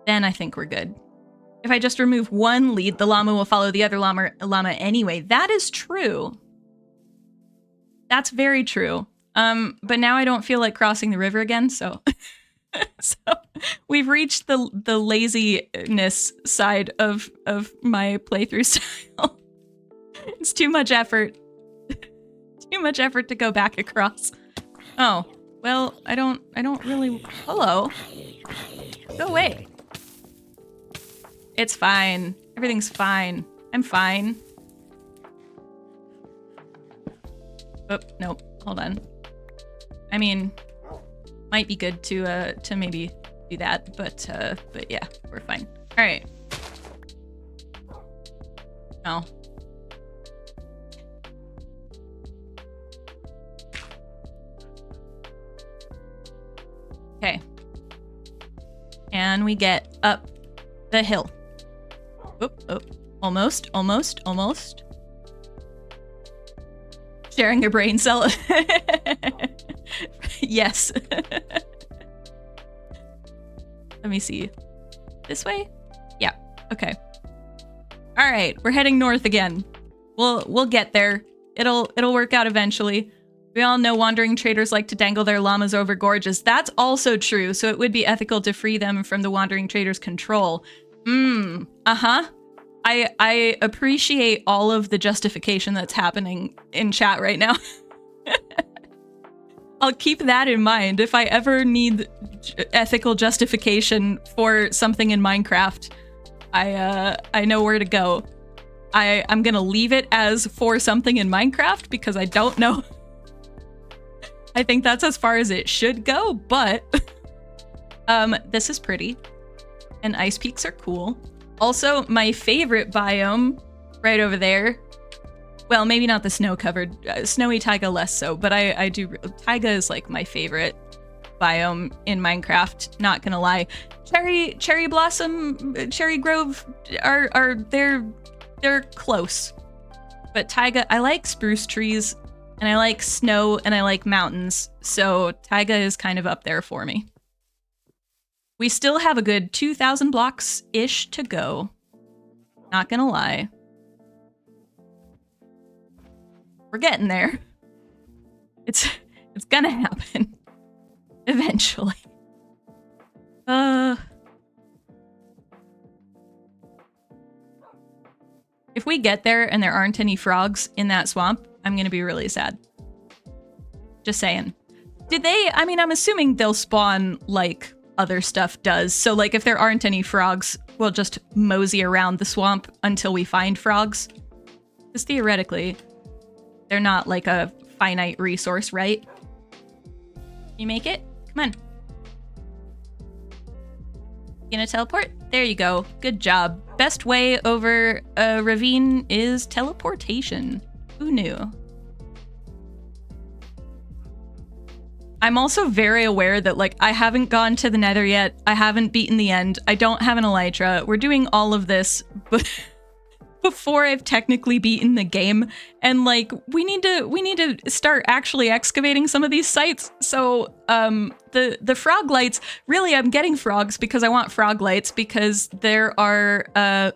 then I think we're good. If I just remove one lead, the llama will follow the other llama anyway. That is true. That's very true. But now I don't feel like crossing the river again, so... So we've reached the laziness side of my playthrough style. It's too much effort. Too much effort to go back across. Oh, well, I don't really... Hello. Go away. It's fine. Everything's fine. I'm fine. Oh, nope. Hold on. I mean... Might be good to maybe do that, but yeah, we're fine. All right. Oh. Okay. And we get up the hill. Oop, oop. Almost. Sharing a brain cell. Yes. Let me see. This way? Yeah. Okay. All right, we're heading north again. We'll get there. It'll work out eventually. We all know wandering traders like to dangle their llamas over gorges. That's also true. So it would be ethical to free them from the wandering traders' control. Uh-huh. I appreciate all of the justification that's happening in chat right now. I'll keep that in mind. If I ever need ethical justification for something in Minecraft, I know where to go. I'm gonna leave it as for something in Minecraft because I don't know. I think that's as far as it should go, but this is pretty. And ice peaks are cool. Also, my favorite biome right over there. Well, maybe not the snow-covered, snowy taiga less so, but I do, taiga is like my favorite biome in Minecraft, not gonna lie. Cherry blossom, cherry grove they're close. But taiga, I like spruce trees, and I like snow, and I like mountains, so taiga is kind of up there for me. We still have a good 2,000 blocks-ish to go. Not gonna lie. We're getting there. It's gonna happen. Eventually. If we get there and there aren't any frogs in that swamp, I'm gonna be really sad. Just saying. Did they? I mean, I'm assuming they'll spawn like other stuff does. So like if there aren't any frogs, we'll just mosey around the swamp until we find frogs. Because theoretically, they're not like a finite resource, right? You make it? Come on. Gonna teleport? There you go. Good job. Best way over a ravine is teleportation. Who knew? I'm also very aware that, like, I haven't gone to the nether yet. I haven't beaten the end. I don't have an elytra. We're doing all of this before I've technically beaten the game. And, like, we need to start actually excavating some of these sites. So, the frog lights, really, I'm getting frogs because I want frog lights, because there are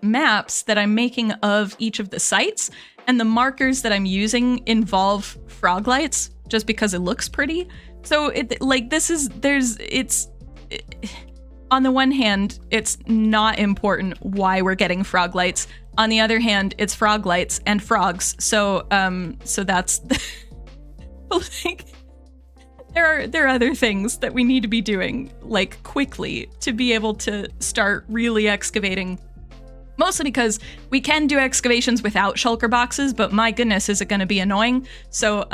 maps that I'm making of each of the sites, and the markers that I'm using involve frog lights just because it looks pretty. So on the one hand, it's not important why we're getting frog lights. On the other hand, it's frog lights and frogs. So that's like, there are other things that we need to be doing, like, quickly to be able to start really excavating. Mostly because we can do excavations without shulker boxes, but my goodness, is it going to be annoying? So,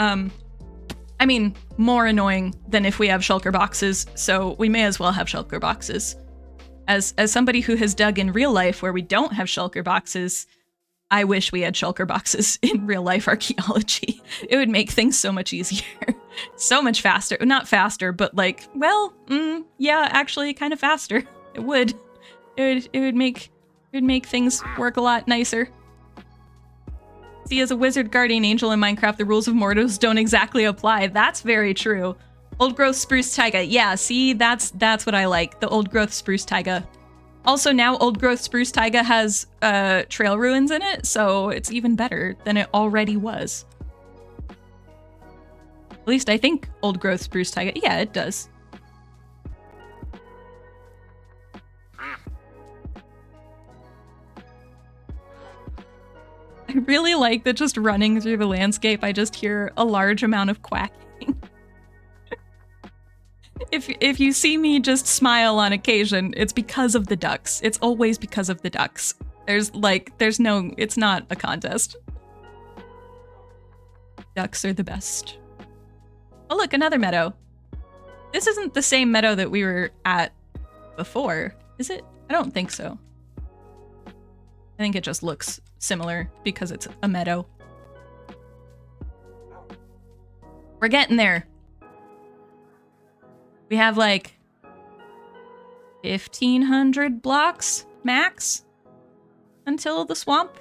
I mean, more annoying than if we have shulker boxes, so we may as well have shulker boxes. As somebody who has dug in real life where we don't have shulker boxes, I wish we had shulker boxes in real life archaeology. It would make things so much easier. So much faster. Not faster, but, like, well, yeah, actually kind of faster. It would. It would make things work a lot nicer. See, as a wizard guardian angel in Minecraft, the rules of mortals don't exactly apply. That's very true. Old growth spruce taiga. Yeah, see, that's what I like. The old growth spruce taiga. Also, now old growth spruce taiga has trail ruins in it, so it's even better than it already was. At least I think old growth spruce taiga. Yeah, it does. I really like that just running through the landscape, I just hear a large amount of quacking. If you see me just smile on occasion, it's because of the ducks. It's always because of the ducks. It's not a contest. Ducks are the best. Oh look, another meadow. This isn't the same meadow that we were at before, is it? I don't think so. I think it just looks similar because it's a meadow. We're getting there. We have like 1,500 blocks max until the swamp.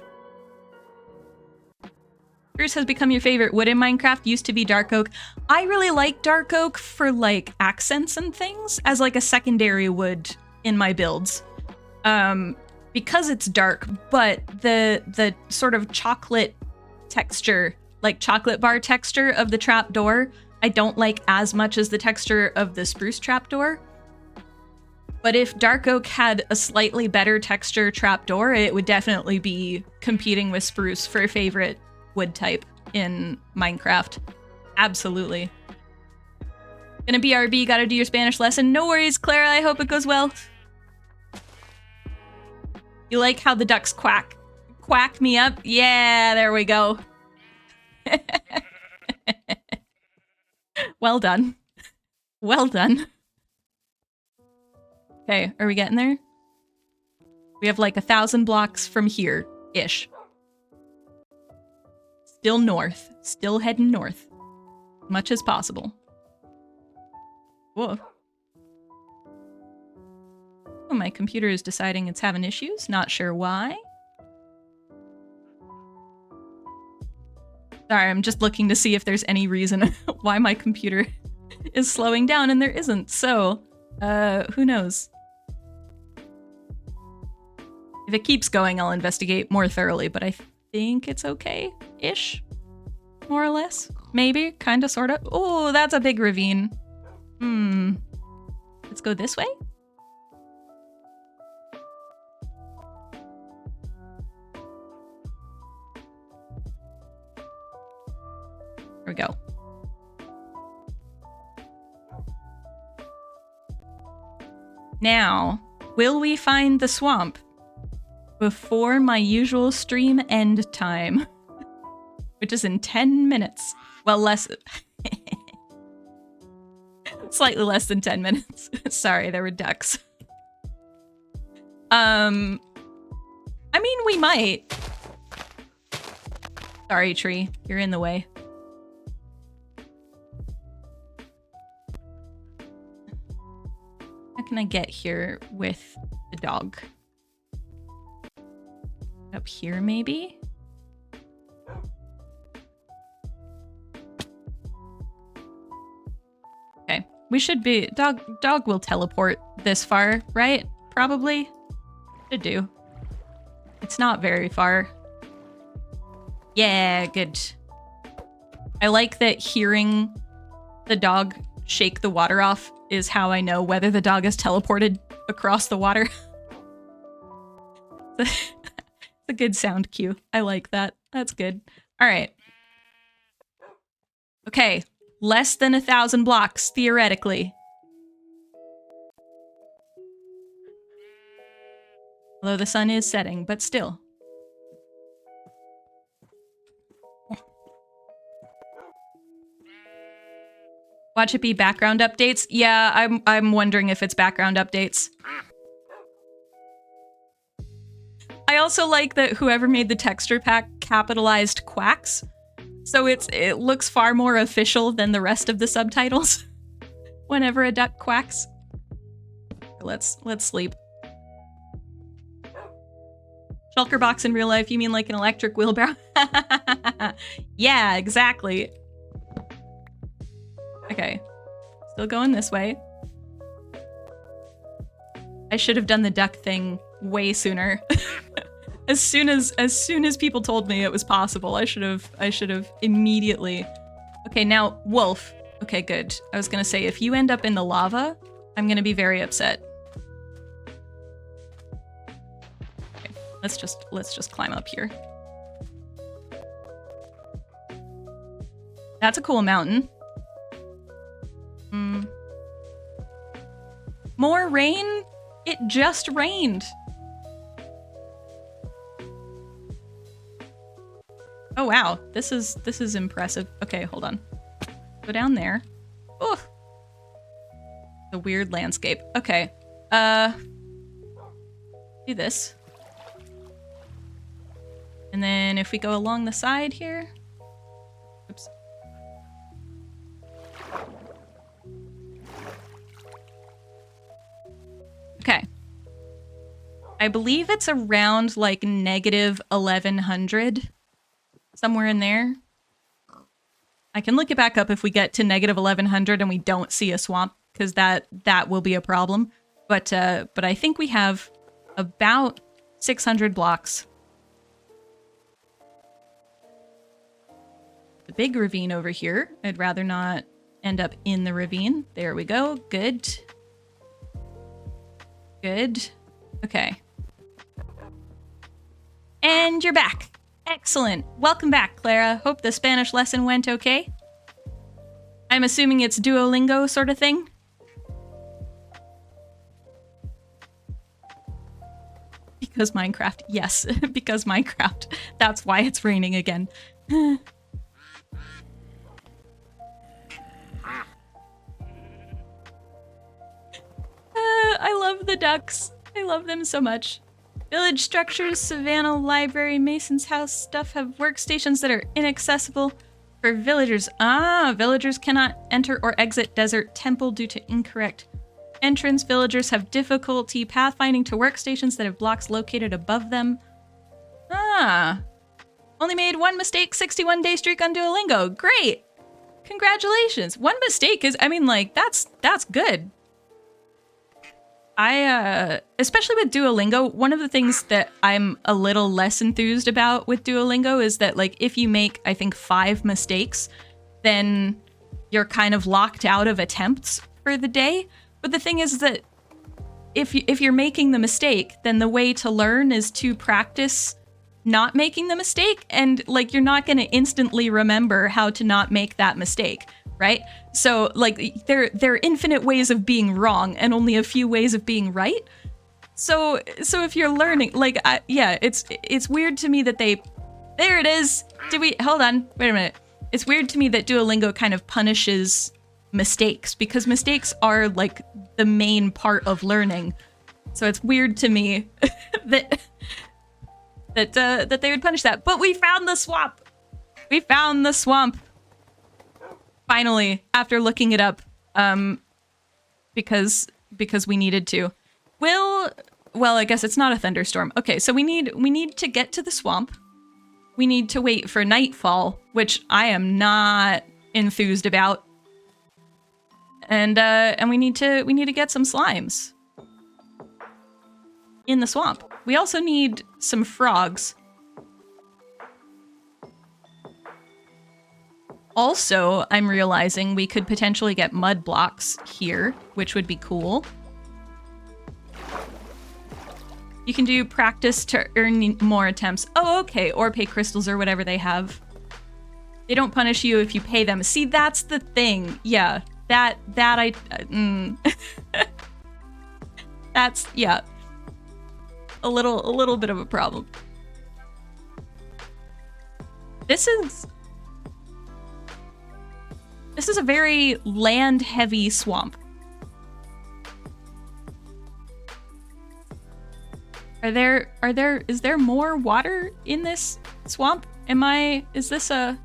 Spruce has become your favorite wood in Minecraft. Used to be dark oak. I really like dark oak for like accents and things as like a secondary wood in my builds. Because it's dark, but the sort of chocolate texture, like chocolate bar texture of the trapdoor, I don't like as much as the texture of the spruce trapdoor. But if dark oak had a slightly better texture trapdoor, it would definitely be competing with spruce for a favorite wood type in Minecraft. Absolutely. Gonna BRB, gotta do your Spanish lesson. No worries, Clara, I hope it goes well. You like how the ducks quack me up? Yeah, there we go. Well done. Well done. Okay, are we getting there? We have like 1,000 blocks from here-ish. Still north. Still heading north. Much as possible. Whoa. Oh, my computer is deciding it's having issues. Not sure why. Sorry, I'm just looking to see if there's any reason why my computer is slowing down, and there isn't. So, who knows? If it keeps going, I'll investigate more thoroughly, but I think it's okay-ish. More or less. Maybe. Kinda, sorta. Oh, that's a big ravine. Let's go this way? There we go. Now, will we find the swamp before my usual stream end time? Which is in 10 minutes. Well, less... Slightly less than 10 minutes. Sorry, there were ducks. I mean, we might. Sorry, tree. You're in the way. How can I get here with the dog? Up here, maybe? Okay. We should be... Dog will teleport this far, right? Probably. Should do. It's not very far. Yeah, good. I like that hearing the dog shake the water off is how I know whether the dog is teleported across the water. It's a good sound cue. I like that. That's good. All right. Okay. Less than 1,000 blocks, theoretically. Although the sun is setting, but still. Watch it be background updates? Yeah, I'm wondering if it's background updates. I also like that whoever made the texture pack capitalized quacks. So it looks far more official than the rest of the subtitles whenever a duck quacks. Let's sleep. Shulker box in real life, you mean like an electric wheelbarrow? Yeah, exactly. Okay. Still going this way. I should have done the duck thing way sooner. As soon as people told me it was possible, I should have immediately. Okay, now wolf. Okay, good. I was gonna say if you end up in the lava, I'm gonna be very upset. Okay, let's just climb up here. That's a cool mountain. More rain? It just rained. Oh wow, this is impressive. Okay, hold on. Go down there. Oh, the weird landscape. Okay, do this, and then if we go along the side here. Oops. Okay. I believe it's around like negative 1100. Somewhere in there. I can look it back up if we get to negative 1100 and we don't see a swamp, because that will be a problem. But I think we have about 600 blocks. The big ravine over here. I'd rather not end up in the ravine. There we go. Good. Good. Okay. And you're back. Excellent. Welcome back, Clara. Hope the Spanish lesson went okay. I'm assuming it's Duolingo sort of thing. Because Minecraft. Yes, because Minecraft. That's why it's raining again. I love the ducks. I love them so much. Village structures, Savannah Library, Mason's house stuff have workstations that are inaccessible for villagers. Ah, villagers cannot enter or exit Desert Temple due to incorrect entrance. Villagers have difficulty pathfinding to workstations that have blocks located above them. Ah, only made one mistake, 61-day streak on Duolingo. Great. Congratulations. One mistake is, I mean, like, that's good. Especially with Duolingo, one of the things that I'm a little less enthused about with Duolingo is that, like, if you make, I think, 5 mistakes, then you're kind of locked out of attempts for the day. But the thing is that if you're making the mistake, then the way to learn is to practice not making the mistake, and, like, you're not going to instantly remember how to not make that mistake. Right? So, like, there are infinite ways of being wrong and only a few ways of being right. So if you're learning, like, yeah, it's weird to me that they, there it is. Hold on, wait a minute. It's weird to me that Duolingo kind of punishes mistakes, because mistakes are, like, the main part of learning. So it's weird to me that they would punish that. But we found the swamp. We found the swamp. Finally, after looking it up, because we needed to. Well, I guess it's not a thunderstorm. Okay, so we need to get to the swamp. We need to wait for nightfall, which I am not enthused about. And we need to get some slimes in the swamp. We also need some frogs. Also, I'm realizing we could potentially get mud blocks here, which would be cool. You can do practice to earn more attempts. Oh, okay. Or pay crystals or whatever they have. They don't punish you if you pay them. See, that's the thing. Yeah, that's, yeah. A little bit of a problem. This is a very land-heavy swamp. Is there more water in this swamp? Is this a...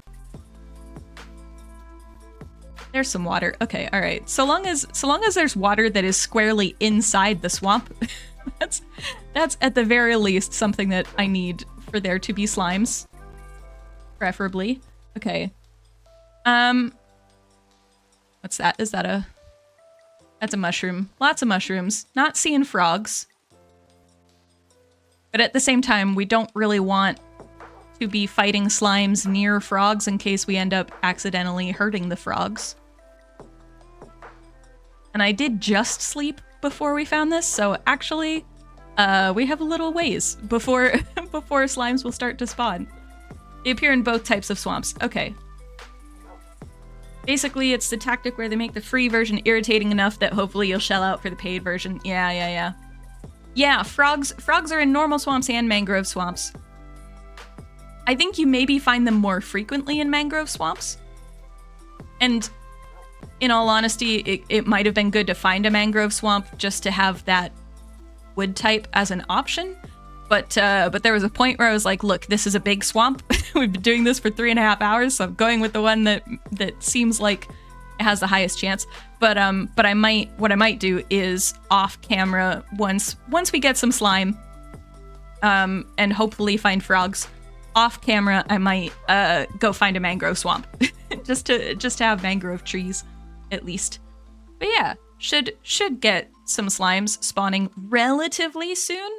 There's some water. Okay, all right. So long as there's water that is squarely inside the swamp, that's at the very least something that I need for there to be slimes. Preferably. Okay. What's that? That's a mushroom. Lots of mushrooms. Not seeing frogs. But at the same time, we don't really want to be fighting slimes near frogs in case we end up accidentally hurting the frogs. And I did just sleep before we found this, so actually, we have a little ways before slimes will start to spawn. They appear in both types of swamps. Okay. Basically, it's the tactic where they make the free version irritating enough that hopefully you'll shell out for the paid version. Yeah. Yeah, frogs are in normal swamps and mangrove swamps. I think you maybe find them more frequently in mangrove swamps. And in all honesty, it might have been good to find a mangrove swamp just to have that wood type as an option. But there was a point where I was like, look, this is a big swamp. We've been doing this for 3.5 hours, so I'm going with the one that seems like it has the highest chance. But what I might do is off camera once we get some slime, and hopefully find frogs. Off camera, I might go find a mangrove swamp, just to have mangrove trees, at least. But yeah, should get some slimes spawning relatively soon.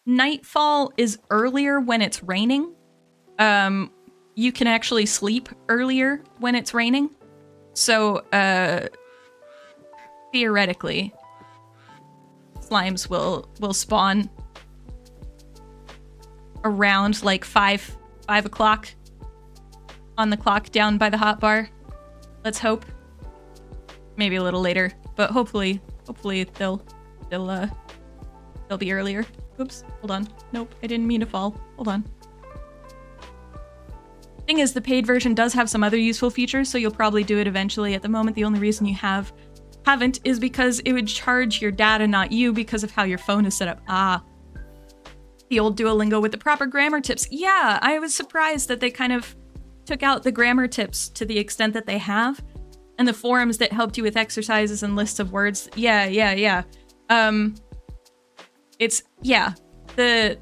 Nightfall is earlier when it's raining. You can actually sleep earlier when it's raining. So, theoretically, slimes will spawn around like 5 o'clock on the clock down by the hotbar. Let's hope. Maybe a little later, but hopefully they'll be earlier. Oops, hold on. Nope, I didn't mean to fall. Hold on. Thing is, the paid version does have some other useful features, so you'll probably do it eventually. At the moment, the only reason you haven't is because it would charge your data, not you, because of how your phone is set up. Ah. The old Duolingo with the proper grammar tips. Yeah, I was surprised that they kind of took out the grammar tips to the extent that they have. And the forums that helped you with exercises and lists of words. Yeah.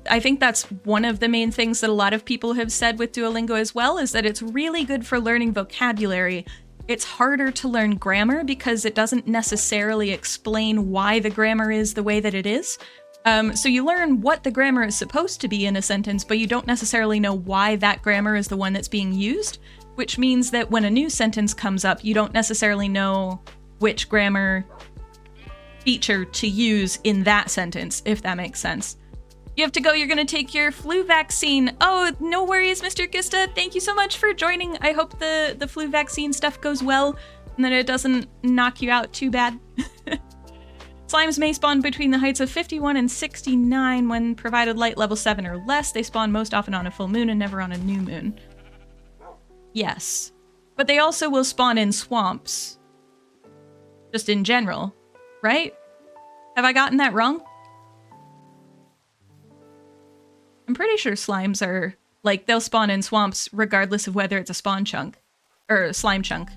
I think that's one of the main things that a lot of people have said with Duolingo as well, is that it's really good for learning vocabulary. It's harder to learn grammar because it doesn't necessarily explain why the grammar is the way that it is. So you learn what the grammar is supposed to be in a sentence, but you don't necessarily know why that grammar is the one that's being used, which means that when a new sentence comes up, you don't necessarily know which grammar feature to use in that sentence, if that makes sense. You have to go, you're gonna take your flu vaccine. Oh, no worries, Mr. Gista. Thank you so much for joining. I hope the flu vaccine stuff goes well and that it doesn't knock you out too bad. Slimes may spawn between the heights of 51 and 69 when provided light level 7 or less. They spawn most often on a full moon and never on a new moon. Yes. But they also will spawn in swamps. Just in general, right? Have I gotten that wrong? I'm pretty sure slimes are, like, they'll spawn in swamps regardless of whether it's a spawn chunk. Or a slime chunk.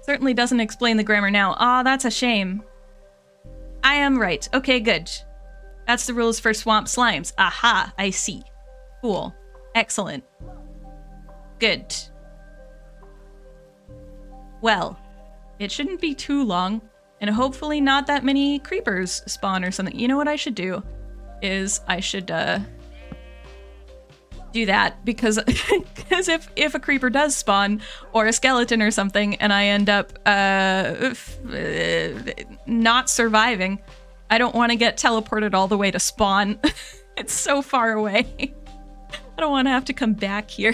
Certainly doesn't explain the grammar now. Ah, that's a shame. I am right. Okay, good. That's the rules for swamp slimes. Aha, I see. Cool. Excellent. Good. Well, it shouldn't be too long, and hopefully not that many creepers spawn or something. You know what I should do? Is I should, do that, because if a creeper does spawn, or a skeleton or something, and I end up, not surviving, I don't want to get teleported all the way to spawn. It's so far away. I don't want to have to come back here.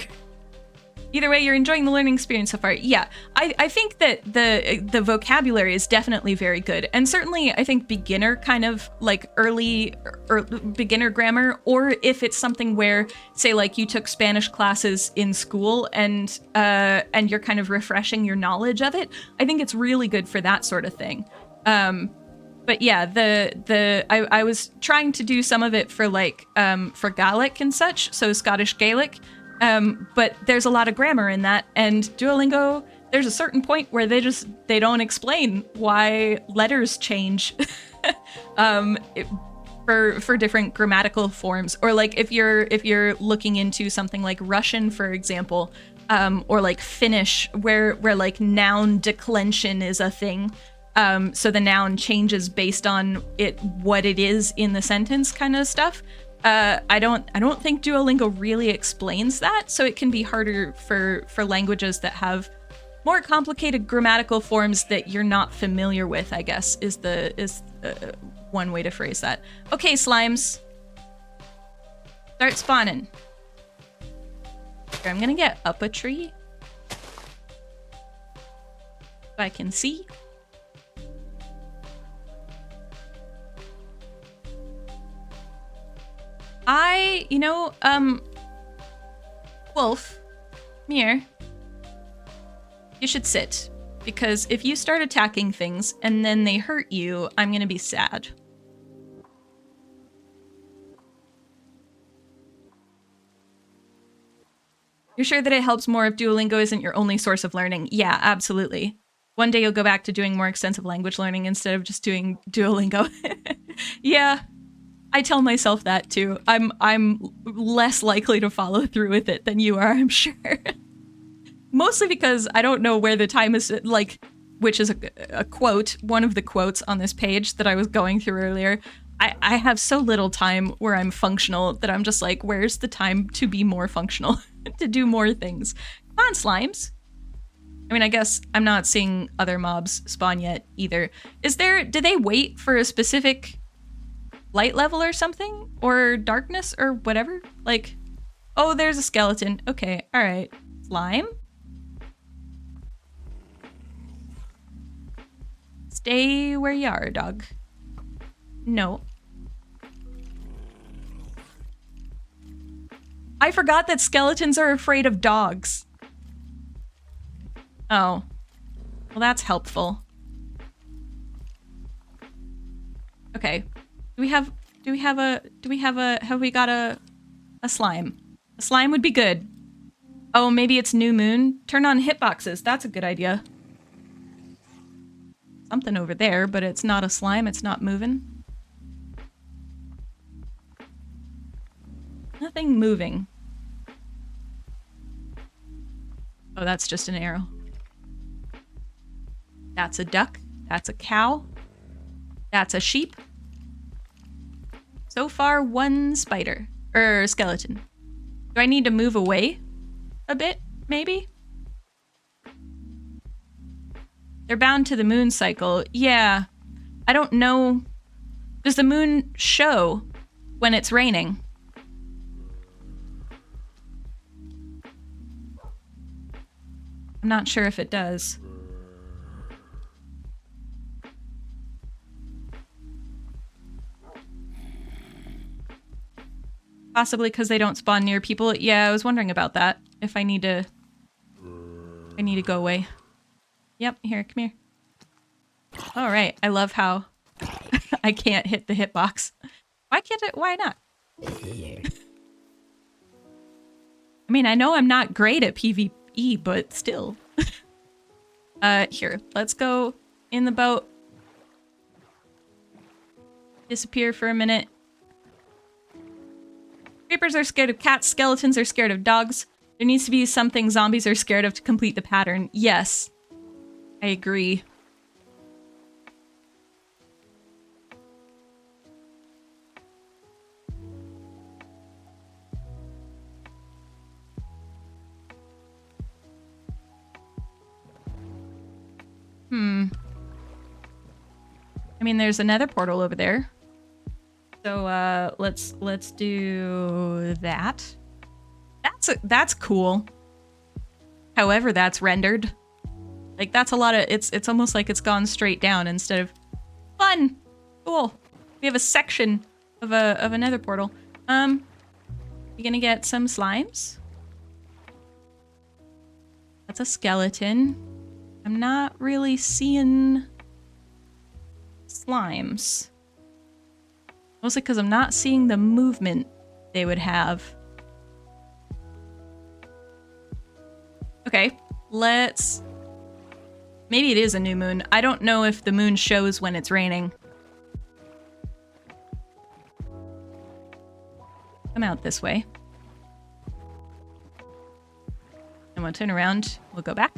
Either way, you're enjoying the learning experience so far. Yeah, I think that the vocabulary is definitely very good. And certainly, I think beginner kind of like early or beginner grammar, or if it's something where, say, like you took Spanish classes in school and you're kind of refreshing your knowledge of it, I think it's really good for that sort of thing. But yeah, I was trying to do some of it for like for Gaelic and such, so Scottish Gaelic. But there's a lot of grammar in that, and Duolingo, there's a certain point where they don't explain why letters change for different grammatical forms. Or like if you're looking into something like Russian, for example, or like Finnish, where like noun declension is a thing. So the noun changes based on what it is in the sentence, kind of stuff. I don't think Duolingo really explains that, so it can be harder for languages that have more complicated grammatical forms that you're not familiar with, I guess, is one way to phrase that. Okay, slimes. Start spawning. Here, I'm gonna get up a tree so I can see. Wolf, come here. You should sit, because if you start attacking things and then they hurt you, I'm gonna be sad. You're sure that it helps more if Duolingo isn't your only source of learning? Yeah, absolutely. One day you'll go back to doing more extensive language learning instead of just doing Duolingo. Yeah. I tell myself that too. I'm less likely to follow through with it than you are, I'm sure. Mostly because I don't know where the time is, like, which is a quote, one of the quotes on this page that I was going through earlier. I have so little time where I'm functional that I'm just like, where's the time to be more functional, to do more things? Come on, slimes. I mean, I guess I'm not seeing other mobs spawn yet either. Do they wait for a specific light level or something, or darkness or whatever? Like, oh, there's a skeleton. Okay, all right. Slime? Stay where you are, dog. No. I forgot that skeletons are afraid of dogs. Oh. Well, that's helpful. Okay. Have we got a slime? A slime would be good. Oh, maybe it's new moon? Turn on hitboxes. That's a good idea. Something over there, but it's not a slime. It's not moving. Nothing moving. Oh, that's just an arrow. That's a duck. That's a cow. That's a sheep. So far, one spider. Skeleton. Do I need to move away a bit, maybe? They're bound to the moon cycle. Yeah. I don't know. Does the moon show when it's raining? I'm not sure if it does. Possibly because they don't spawn near people. Yeah, I was wondering about that. If I need to go away. Yep, here, come here. All right, I love how I can't hit the hitbox. Why can't it? Why not? I mean, I know I'm not great at PvE, but still. Here, let's go in the boat. Disappear for a minute. Creepers are scared of cats. Skeletons are scared of dogs. There needs to be something zombies are scared of to complete the pattern. Yes. I agree. I mean, there's another portal over there. So, let's do that. That's cool. However, that's rendered. Like, that's a lot of, it's almost like it's gone straight down instead of fun. Cool. We have a section of another portal. You gonna get some slimes? That's a skeleton. I'm not really seeing slimes. Mostly because I'm not seeing the movement they would have. Okay, let's... Maybe it is a new moon. I don't know if the moon shows when it's raining. Come out this way. And we'll turn around. We'll go back.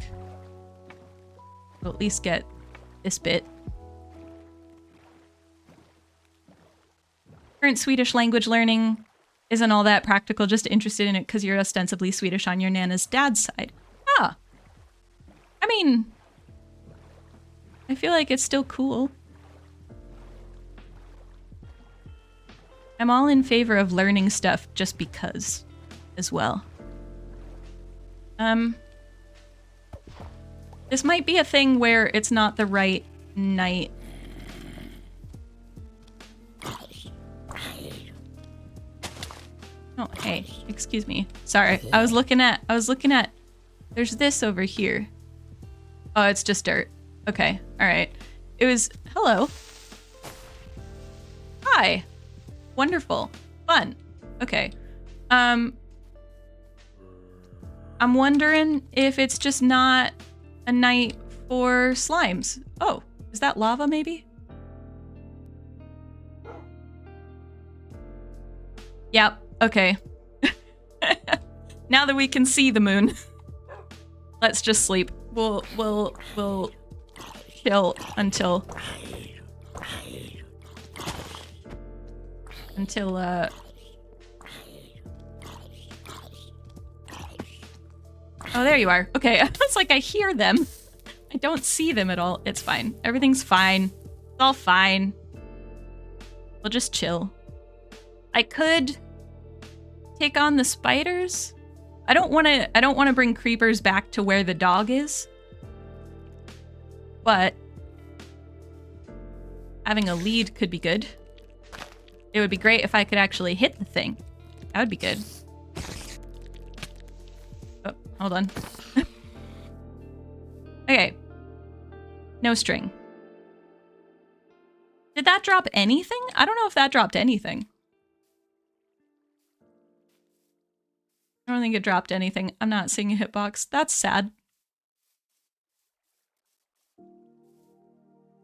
We'll at least get this bit. Current Swedish language learning isn't all that practical, just interested in it because you're ostensibly Swedish on your Nana's dad's side. Ah. I mean, I feel like it's still cool. I'm all in favor of learning stuff just because as well. This might be a thing where it's not the right night. Oh, hey, excuse me. Sorry. I was looking at, there's this over here. Oh, it's just dirt. Okay. All right. It was, hello. Hi. Wonderful. Fun. Okay. I'm wondering if it's just not a night for slimes. Oh, is that lava maybe? Yep. Okay. Now that we can see the moon, let's just sleep. We'll chill until Oh, there you are. Okay, it's like I hear them. I don't see them at all. It's fine. Everything's fine. It's all fine. We'll just chill. I could take on the spiders. I don't want to bring creepers back to where the dog is. But having a lead could be good. It would be great if I could actually hit the thing. That would be good. Oh, hold on. Okay. No string. Did that drop anything? I don't know if that dropped anything. I don't think it dropped anything. I'm not seeing a hitbox. That's sad.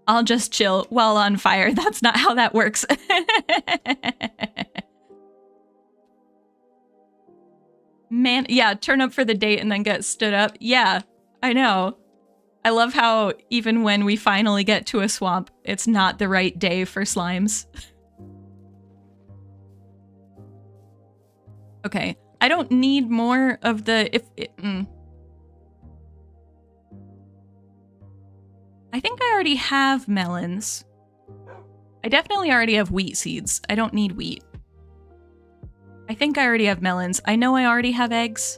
I'll just chill while on fire. That's not how that works. Man, yeah, turn up for the date and then get stood up. Yeah, I know. I love how even when we finally get to a swamp, it's not the right day for slimes. Okay, I don't need more of the... I think I already have melons. I definitely already have wheat seeds. I don't need wheat. I think I already have melons. I know I already have eggs.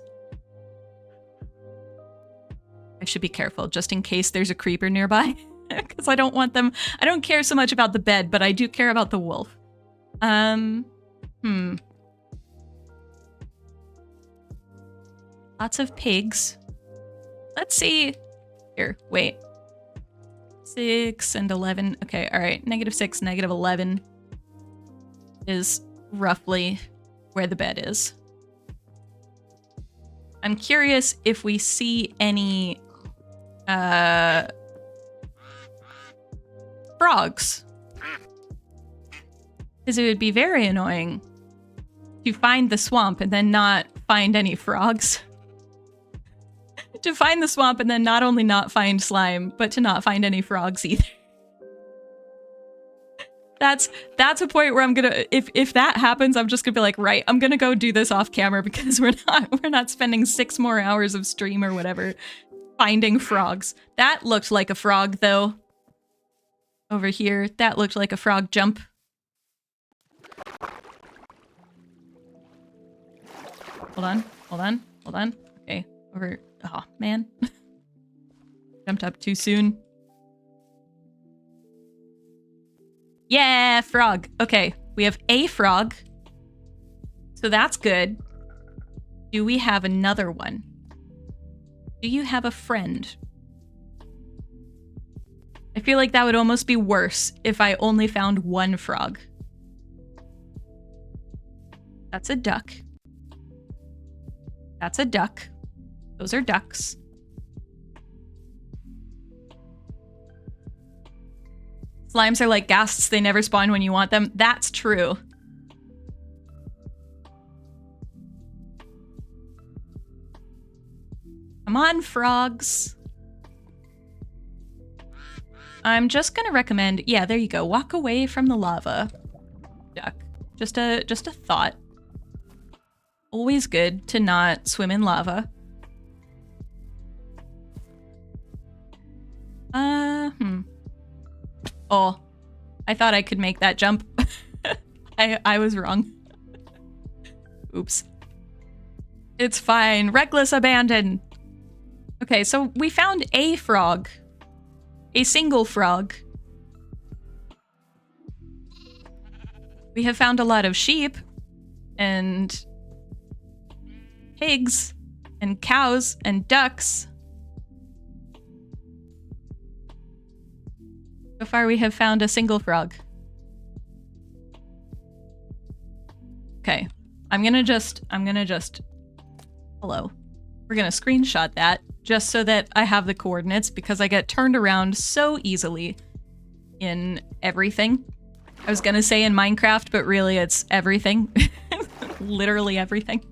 I should be careful just in case there's a creeper nearby. Because I don't want them... I don't care so much about the bed, but I do care about the wolf. Lots of pigs. Let's see. Here, wait. 6 and 11. Okay, all right. -6, -11. is roughly where the bed is. I'm curious if we see any frogs. Because it would be very annoying to find the swamp and then not find any frogs. To find the swamp and then not only not find slime, but to not find any frogs either. That's a point where I'm gonna, if that happens, I'm just gonna be like, right, I'm gonna go do this off camera because we're not spending 6 more hours of stream or whatever finding frogs. That looked like a frog though. Over here, that looked like a frog jump. Hold on. Okay, over. Oh, man. Jumped up too soon. Yeah, frog. Okay, we have a frog. So that's good. Do we have another one? Do you have a friend? I feel like that would almost be worse if I only found one frog. That's a duck. That's a duck. Those are ducks. Slimes are like ghasts, they never spawn when you want them. That's true. Come on, frogs. I'm just gonna recommend, yeah, there you go. Walk away from the lava, duck. Just a thought. Always good to not swim in lava. Oh, I thought I could make that jump. I was wrong. Oops. It's fine. Reckless abandon. Okay, so we found a frog. A single frog. We have found a lot of sheep and pigs and cows and ducks. So far we have found a single frog. Okay, I'm gonna just, hello. We're gonna screenshot that just so that I have the coordinates because I get turned around so easily in everything. I was gonna say in Minecraft, but really it's everything. Literally everything.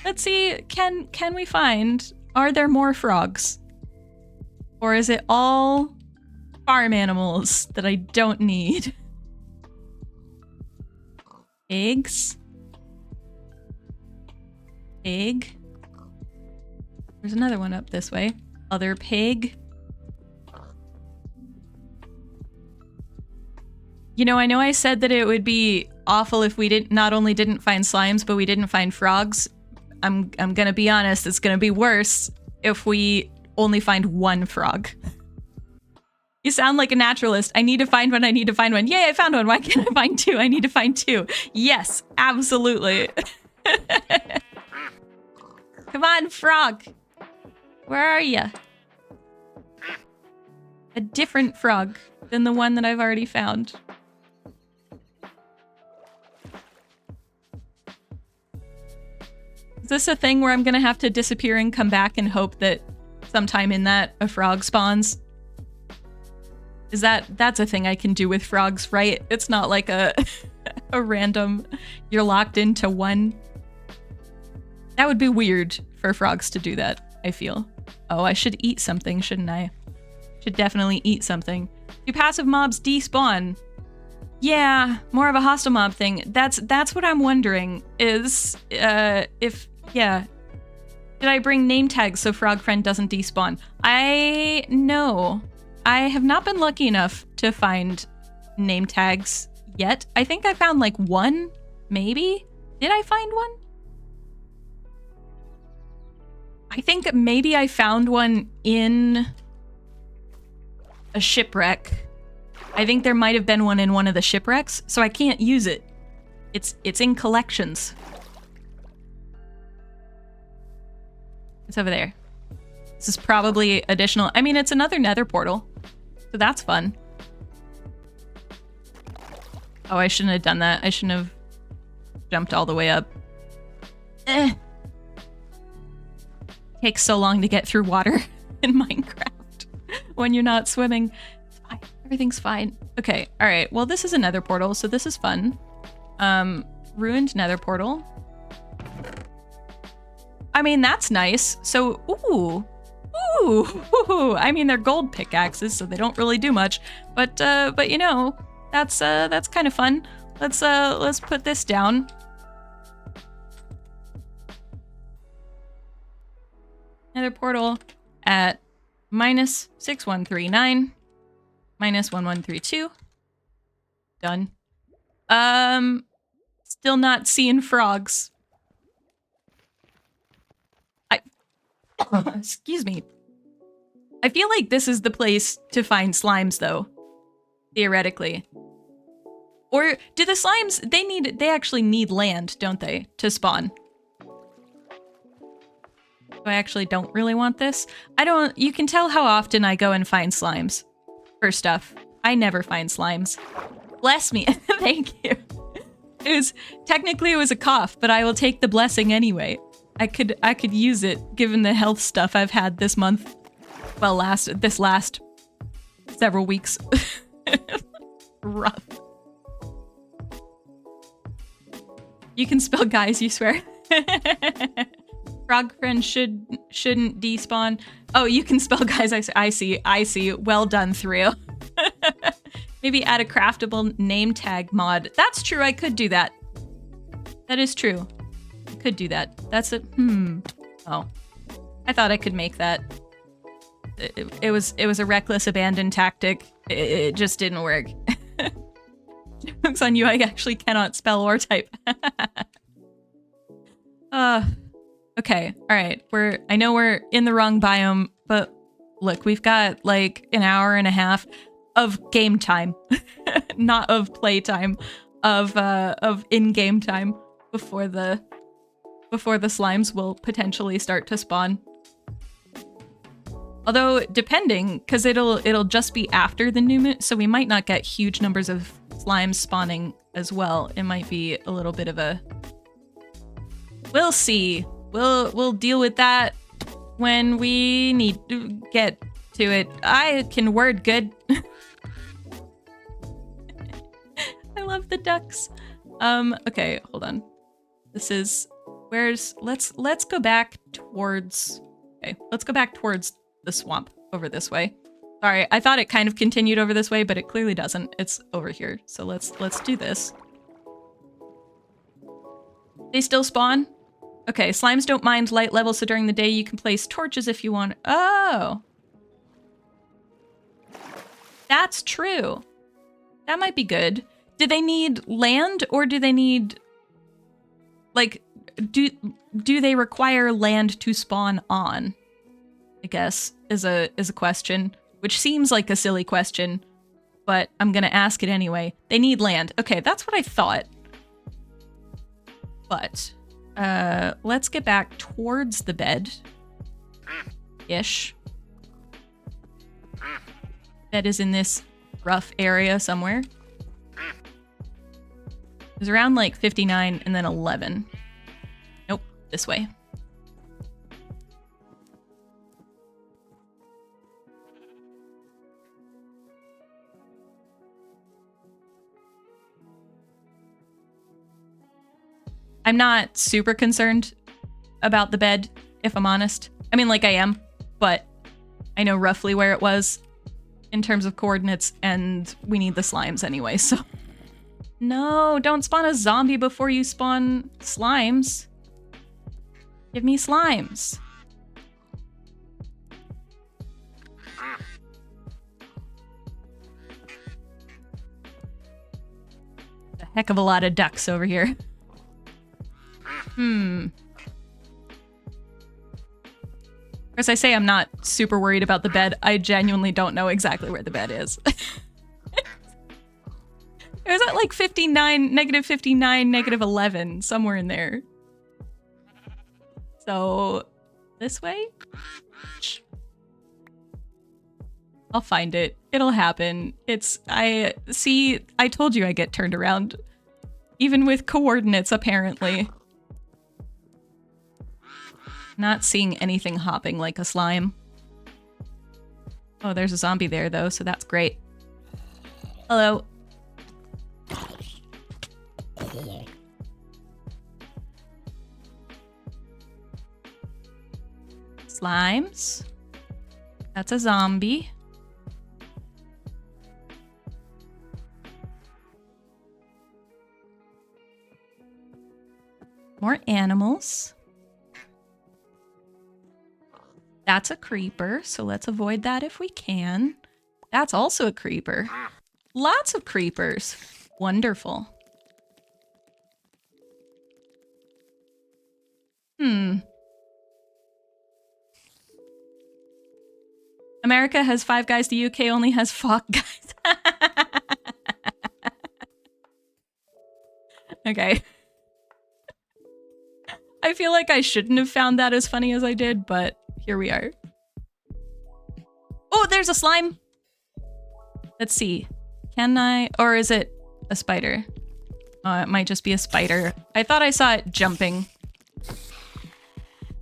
Let's see, can we find, are there more frogs? Or is it all farm animals that I don't need? Eggs? Pig? There's another one up this way. Other pig? You know I said that it would be awful if we not only didn't find slimes, but we didn't find frogs. I'm gonna be honest, it's gonna be worse if we only find one frog. You sound like a naturalist. I need to find one, I need to find one. Yay, I found one. Why can't I find two? I need to find two. Yes, absolutely. Come on, frog. Where are you? A different frog than the one that I've already found. Is this a thing where I'm gonna have to disappear and come back and hope that sometime in that a frog spawns? Is that's a thing I can do with frogs, right? It's not like a random, you're locked into one. That would be weird for frogs to do that, I feel. Oh, I should eat something, shouldn't I? Should definitely eat something. Do passive mobs despawn? Yeah, more of a hostile mob thing. That's what I'm wondering is yeah. Did I bring name tags so frog friend doesn't despawn? No. I have not been lucky enough to find name tags yet. I think I found like one, maybe? Did I find one? I think maybe I found one in a shipwreck. I think there might have been one in one of the shipwrecks, so I can't use it. It's in collections. It's over there. This is probably additional. I mean, it's another nether portal, so that's fun. Oh, I shouldn't have done that. I shouldn't have jumped all the way up. Takes so long to get through water in Minecraft when you're not swimming. It's fine. Everything's fine. Okay, all right. Well, this is a nether portal, so this is fun. Ruined nether portal. I mean, that's nice. So, ooh. I mean, they're gold pickaxes, so they don't really do much. But you know, that's kind of fun. Let's put this down. Nether portal at -6139, -1132. Done. Still not seeing frogs. Excuse me. I feel like this is the place to find slimes, though. Theoretically. Or do the slimes, they actually need land, don't they, to spawn? I actually don't really want this. You can tell how often I go and find slimes for stuff. I never find slimes. Bless me. Thank you. Technically it was a cough, but I will take the blessing anyway. I could use it given the health stuff I've had this month. Well, this last several weeks. Rough. You can spell guys, you swear. Frog friend shouldn't despawn. Oh, you can spell guys. I see. Well done, Thrio. Maybe add a craftable name tag mod. That's true. I could do that. That is true. I could do that. That's a Oh, I thought I could make that. It was a reckless abandon tactic. It just didn't work. Joke's on you. I actually cannot spell or type. Okay, all right. I know we're in the wrong biome, but look, we've got like an hour and a half of game time, not of play time, of in-game time before the slimes will potentially start to spawn. Although depending, because it'll just be after the new moon, so we might not get huge numbers of slimes spawning as well. It might be a little bit of a. We'll see. We'll deal with that when we need to get to it. I can word good. I love the ducks. Okay, hold on. This is let's go back towards. Okay, let's go back towards the swamp over this way. Sorry, I thought it kind of continued over this way, but it clearly doesn't. It's over here. So let's do this. They still spawn? Okay, slimes don't mind light levels, so during the day you can place torches if you want. Oh. That's true. That might be good. Do they need land, or do they need... Like, do they require land to spawn on? I guess, is a question. Which seems like a silly question, but I'm gonna ask it anyway. They need land. Okay, that's what I thought. But... let's get back towards the bed. Ish. Bed is in this rough area somewhere. It was around like 59 and then 11. Nope, this way. I'm not super concerned about the bed, if I'm honest. I mean, like I am, but I know roughly where it was in terms of coordinates, and we need the slimes anyway, so. No, don't spawn a zombie before you spawn slimes. Give me slimes. A heck of a lot of ducks over here. As I say, I'm not super worried about the bed. I genuinely don't know exactly where the bed is. It was at like 59, negative 59, negative 11, somewhere in there. So, this way? I'll find it. It'll happen. I told you I get turned around. Even with coordinates, apparently. Not seeing anything hopping like a slime. Oh, there's a zombie there, though, so that's great. Hello. Slimes. That's a zombie. More animals. That's a creeper, so let's avoid that if we can. That's also a creeper. Lots of creepers. Wonderful. America has 5 guys, the UK only has 4 guys. Okay. I feel like I shouldn't have found that as funny as I did, but here we are. Oh, there's a slime! Let's see. Can I... Or is it a spider? It might just be a spider. I thought I saw it jumping. I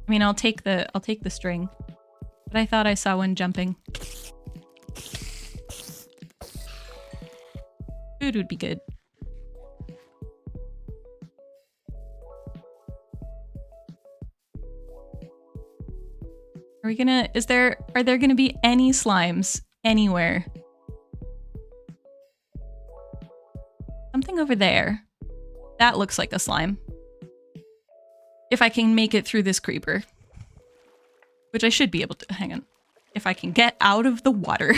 mean, I'll take the string. But I thought I saw one jumping. Food would be good. Are there gonna be any slimes anywhere? Something over there. That looks like a slime. If I can make it through this creeper. Which I should be able to. Hang on. If I can get out of the water.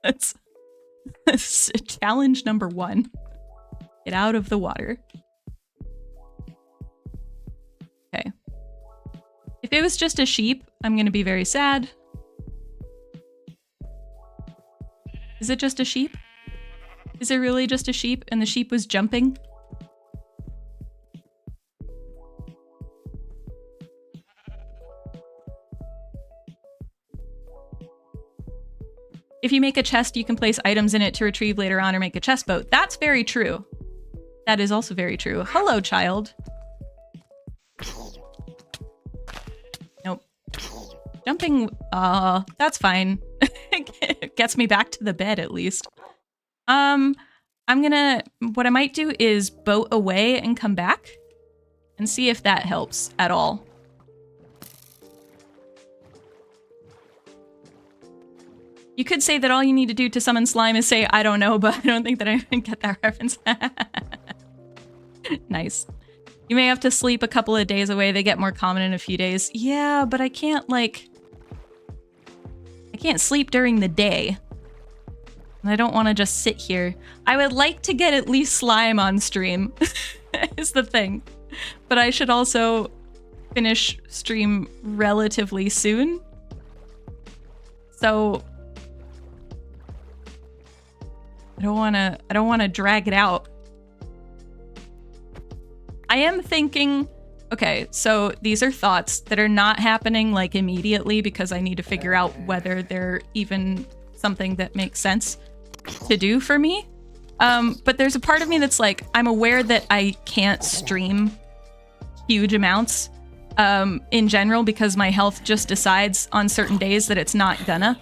That's challenge number 1. Get out of the water. Okay. If it was just a sheep, I'm gonna be very sad. Is it just a sheep? Is it really just a sheep and the sheep was jumping? If you make a chest, you can place items in it to retrieve later on or make a chest boat. That's very true. That is also very true. Hello, child. Nope. Jumping, that's fine. It gets me back to the bed at least. What I might do is boat away and come back and see if that helps at all. You could say that all you need to do to summon slime is say, I don't know, but I don't think that I get that reference. Nice. You may have to sleep a couple of days away. They get more common in a few days. Yeah, but I can't sleep during the day. And I don't want to just sit here. I would like to get at least slime on stream, is the thing. But I should also finish stream relatively soon. So I don't want to drag it out. I am thinking, okay, so these are thoughts that are not happening like immediately because I need to figure out whether they're even something that makes sense to do for me. But there's a part of me that's like, I'm aware that I can't stream huge amounts in general because my health just decides on certain days that it's not gonna.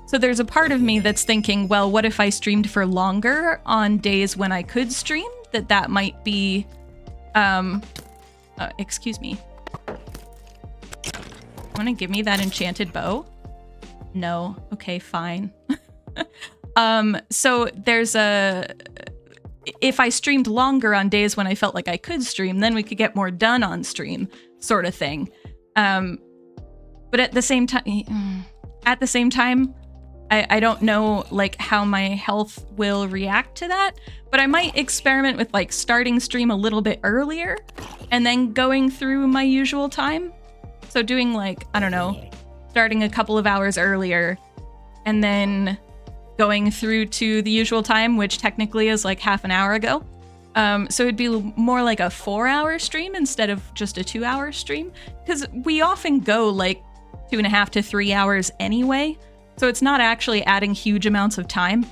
So there's a part of me that's thinking, well, what if I streamed for longer on days when I could stream? That might be, excuse me. Want to give me that enchanted bow? No. Okay, fine. So there's if I streamed longer on days when I felt like I could stream, then we could get more done on stream, sort of thing. But at the same time, I don't know like how my health will react to that, but I might experiment with like starting stream a little bit earlier and then going through my usual time. So doing like, I don't know, starting a couple of hours earlier and then going through to the usual time, which technically is like half an hour ago. So it'd be more like a 4-hour stream instead of just a 2-hour stream, because we often go like 2.5 to 3 hours anyway. So it's not actually adding huge amounts of time.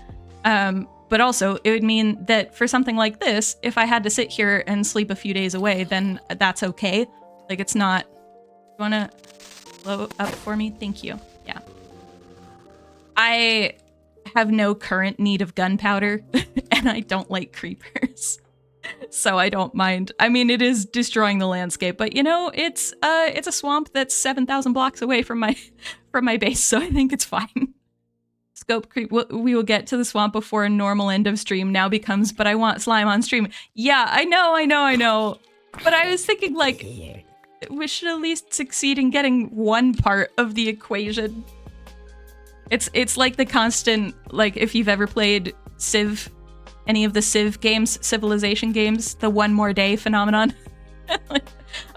But also, it would mean that for something like this, if I had to sit here and sleep a few days away, then that's okay. Like, it's not... You wanna blow up for me? Thank you. Yeah. I have no current need of gunpowder, and I don't like creepers. So I don't mind. I mean, it is destroying the landscape, but you know, it's a swamp that's 7,000 blocks away from my base, so I think it's fine. Scope creep. We will get to the swamp before a normal end of stream now becomes, but I want slime on stream. Yeah, I know. But I was thinking, like, we should at least succeed in getting one part of the equation. It's like the constant, like, if you've ever played Civ, any of the Civ games, Civilization games, the one more day phenomenon.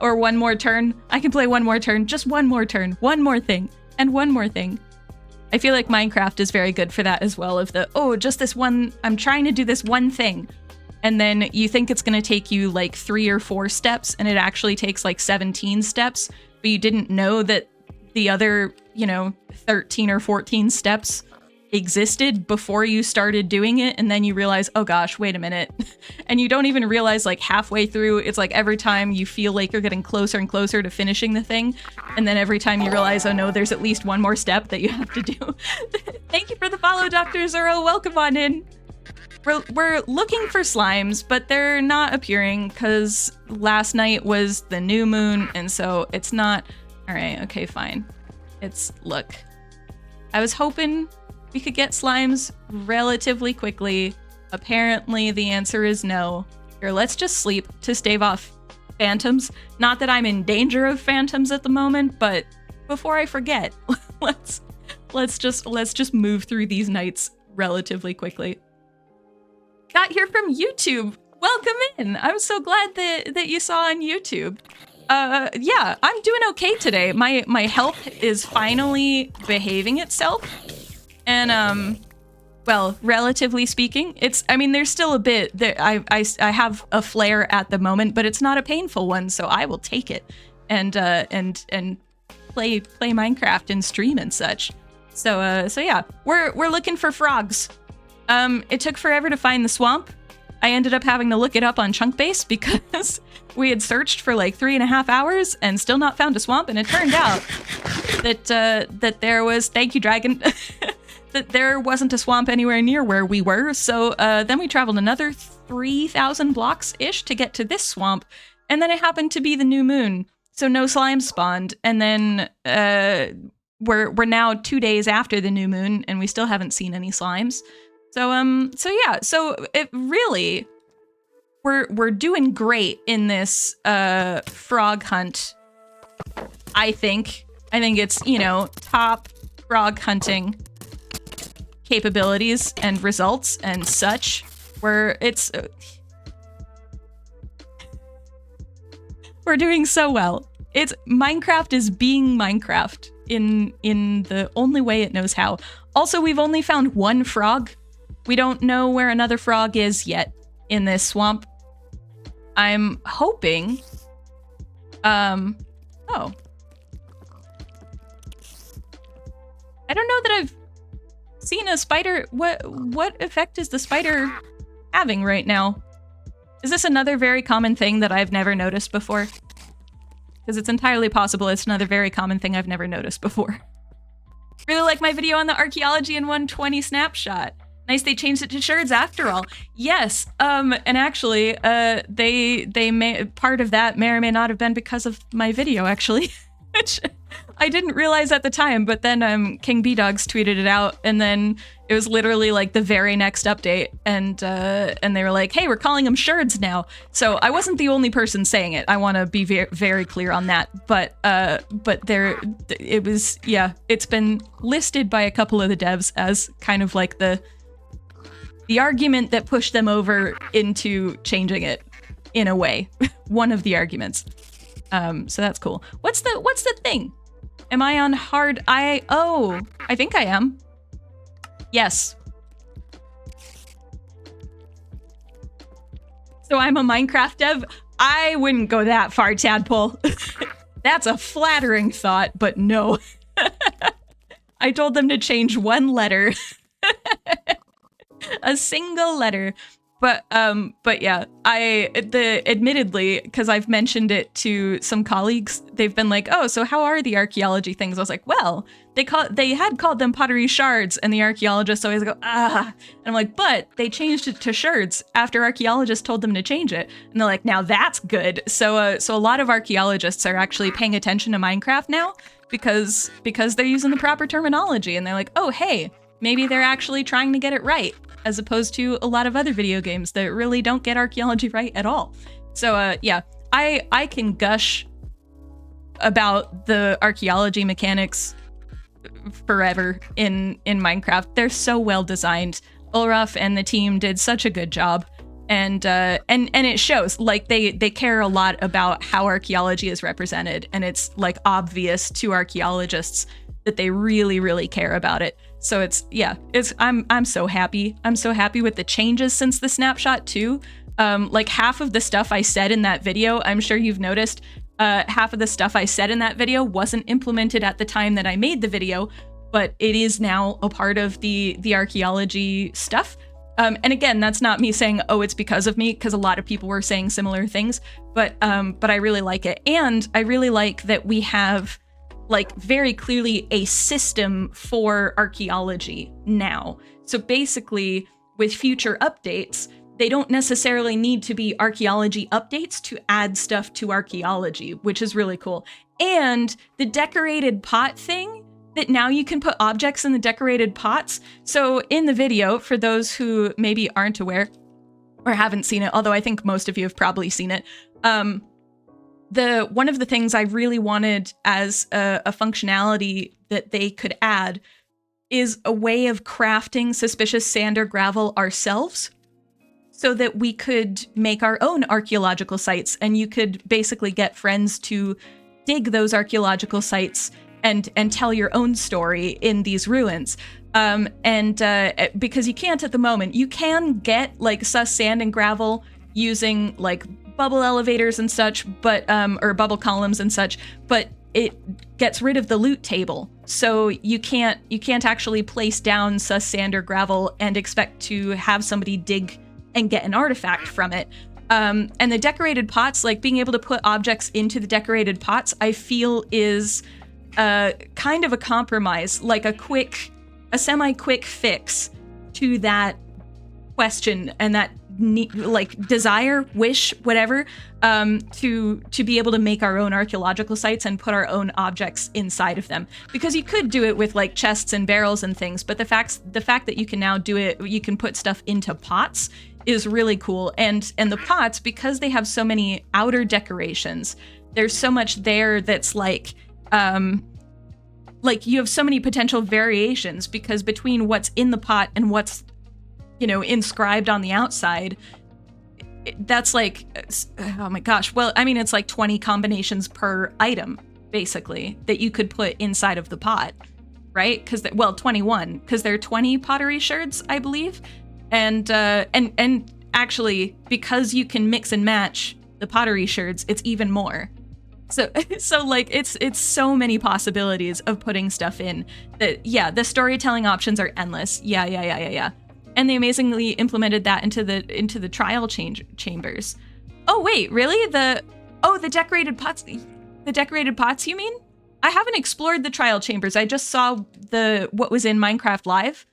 Or one more turn. I can play one more turn, just one more turn, one more thing, and one more thing. I feel like Minecraft is very good for that as well, of the, oh, just this one, I'm trying to do this one thing. And then you think it's going to take you like 3 or 4 steps, and it actually takes like 17 steps, but you didn't know that the other, 13 or 14 steps existed before you started doing it, and then you realize, oh gosh, wait a minute. And you don't even realize, like, halfway through, it's like every time you feel like you're getting closer and closer to finishing the thing, and then every time you realize, oh no, there's at least one more step that you have to do. Thank you for the follow, Dr. Zero. Welcome on in. We're looking for slimes, but they're not appearing because last night was the new moon, and so it's not... All right, okay, fine. Look. I was hoping we could get slimes relatively quickly. Apparently, the answer is no. Here, let's just sleep to stave off phantoms. Not that I'm in danger of phantoms at the moment, but before I forget, let's just move through these nights relatively quickly. Got here from YouTube. Welcome in. I'm so glad that you saw on YouTube. Yeah, I'm doing okay today. My health is finally behaving itself. And, well, relatively speaking, there's still a bit that I have a flare at the moment, but it's not a painful one, so I will take it and play Minecraft and stream and such. So yeah, we're looking for frogs. It took forever to find the swamp. I ended up having to look it up on Chunkbase because we had searched for like 3.5 hours and still not found a swamp, and it turned out that there was, thank you, Dragon, that there wasn't a swamp anywhere near where we were. So then we traveled another 3,000 blocks-ish to get to this swamp, and then it happened to be the new moon, so no slimes spawned. And then we're now 2 days after the new moon, and we still haven't seen any slimes. So yeah, so it really, we're doing great in this frog hunt. I think it's, top frog hunting capabilities and results and such, where it's we're doing so well. It's Minecraft is being Minecraft in the only way it knows how. Also, we've only found one frog. We don't know where another frog is yet in this swamp. I'm hoping... Oh. I don't know that I've seen a spider... What effect is the spider having right now? Is this another very common thing that I've never noticed before? Because it's entirely possible it's another very common thing I've never noticed before. Really like my video on the archaeology in 120 snapshot. Nice, they changed it to sherds after all. Yes, and actually, they may, part of that may or may not have been because of my video, actually, which I didn't realize at the time, but then King B-Dogs tweeted it out, and then it was literally like the very next update, and they were like, hey, we're calling them sherds now. So I wasn't the only person saying it. I want to be very clear on that, but there, it was, yeah, it's been listed by a couple of the devs as kind of like the argument that pushed them over into changing it, in a way. One of the arguments. So that's cool. What's the thing? Am I on hard? Oh, I think I am. Yes. So I'm a Minecraft dev? I wouldn't go that far, Tadpole. That's a flattering thought, but no. I told them to change one letter. A single letter. But yeah, admittedly, because I've mentioned it to some colleagues, they've been like, oh, so how are the archaeology things? I was like, well, they had called them pottery shards, and the archaeologists always go, ah. And I'm like, but they changed it to shards after archaeologists told them to change it. And they're like, now that's good. So a lot of archaeologists are actually paying attention to Minecraft now because they're using the proper terminology, and they're like, oh, hey, maybe they're actually trying to get it right, as opposed to a lot of other video games that really don't get archaeology right at all. So yeah, I can gush about the archaeology mechanics forever in Minecraft. They're so well designed. Ulraf and the team did such a good job, and it shows. Like they care a lot about how archaeology is represented, and it's like obvious to archaeologists that they really care about it. So I'm so happy. I'm so happy with the changes since the snapshot too. Like half of the stuff I said in that video, I'm sure you've noticed, half of the stuff I said in that video wasn't implemented at the time that I made the video, but it is now a part of the archaeology stuff. And again, that's not me saying, oh, it's because of me, because a lot of people were saying similar things, but I really like it. And I really like that we have like very clearly a system for archaeology now. So basically with future updates, they don't necessarily need to be archaeology updates to add stuff to archaeology, which is really cool. And the decorated pot thing, that now you can put objects in the decorated pots. So in the video, for those who maybe aren't aware or haven't seen it, although I think most of you have probably seen it, one of the things I really wanted as a functionality that they could add is a way of crafting suspicious sand or gravel ourselves so that we could make our own archaeological sites, and you could basically get friends to dig those archaeological sites and tell your own story in these ruins. Because you can't at the moment, you can get like sus sand and gravel using like bubble elevators and such, but or bubble columns and such, but it gets rid of the loot table. So you can't actually place down sus sand or gravel and expect to have somebody dig and get an artifact from it. And the decorated pots, like being able to put objects into the decorated pots, I feel is kind of a compromise, like a semi-quick fix to that question and that like desire, wish, whatever, to be able to make our own archaeological sites and put our own objects inside of them. Because you could do it with like chests and barrels and things, but the fact that you can now do it, you can put stuff into pots, is really cool. And the pots, because they have so many outer decorations, there's so much there that's like you have so many potential variations, because between what's in the pot and what's, inscribed on the outside, that's like, oh my gosh. Well, I mean, it's like 20 combinations per item, basically, that you could put inside of the pot, right? 21, because there are 20 pottery shards, I believe. And actually, because you can mix and match the pottery shards, it's even more. So like it's so many possibilities of putting stuff in that, yeah, the storytelling options are endless. Yeah. And they amazingly implemented that into the trial chambers. Oh wait, really? The decorated pots. The decorated pots, you mean? I haven't explored the trial chambers. I just saw what was in Minecraft Live.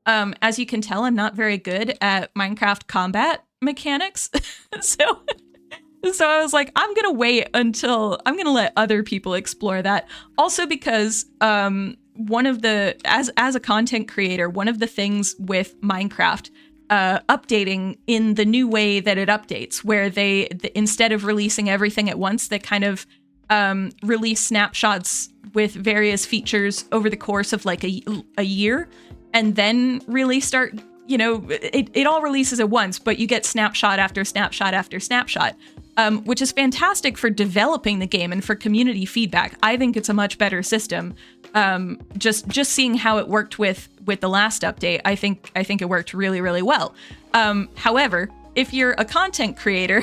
As you can tell, I'm not very good at Minecraft combat mechanics. So I was like, I'm gonna let other people explore that. Also because as a content creator, one of the things with Minecraft updating in the new way that it updates, where they instead of releasing everything at once, they kind of release snapshots with various features over the course of like a year, and then really start, it all releases at once, but you get snapshot after snapshot after snapshot, which is fantastic for developing the game and for community feedback. I think it's a much better system. Just seeing how it worked with the last update, I think it worked really, really well. However, if you're a content creator,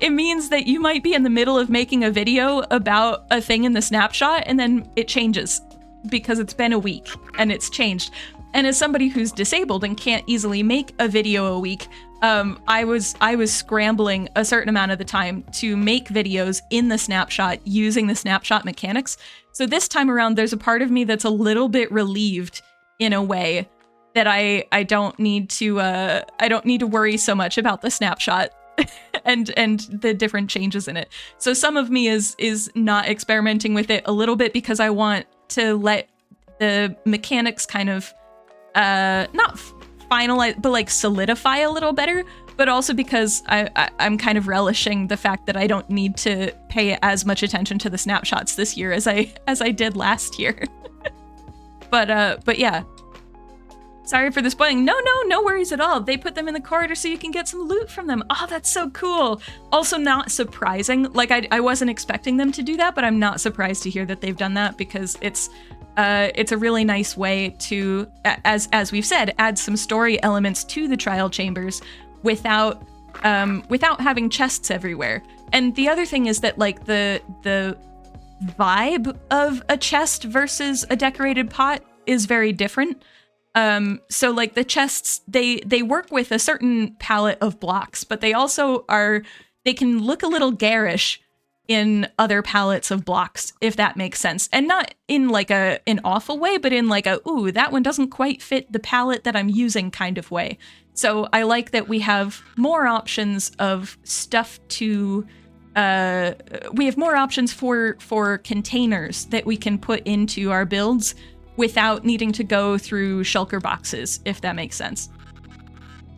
it means that you might be in the middle of making a video about a thing in the snapshot, and then it changes. because it's been a week and it's changed. And as somebody who's disabled and can't easily make a video a week, I was scrambling a certain amount of the time to make videos in the snapshot using the snapshot mechanics. So this time around, there's a part of me that's a little bit relieved in a way that I don't need to worry so much about the snapshot and the different changes in it. So some of me is not experimenting with it a little bit because I want to let the mechanics kind of not finalize, but like solidify a little better, but also because I'm kind of relishing the fact that I don't need to pay as much attention to the snapshots this year as I did last year. But yeah. Sorry for the spoiling. No worries at all. They put them in the corridor so you can get some loot from them. Oh, that's so cool. Also not surprising. Like I wasn't expecting them to do that, but I'm not surprised to hear that they've done that because it's a really nice way to, as we've said, add some story elements to the trial chambers without having chests everywhere. And the other thing is that like the vibe of a chest versus a decorated pot is very different. So like the chests, they work with a certain palette of blocks, but they also they can look a little garish in other palettes of blocks, if that makes sense. And not in like an awful way, but in like ooh, that one doesn't quite fit the palette that I'm using kind of way. So I like that we have more options of stuff to, we have more options for containers that we can put into our builds without needing to go through shulker boxes, if that makes sense.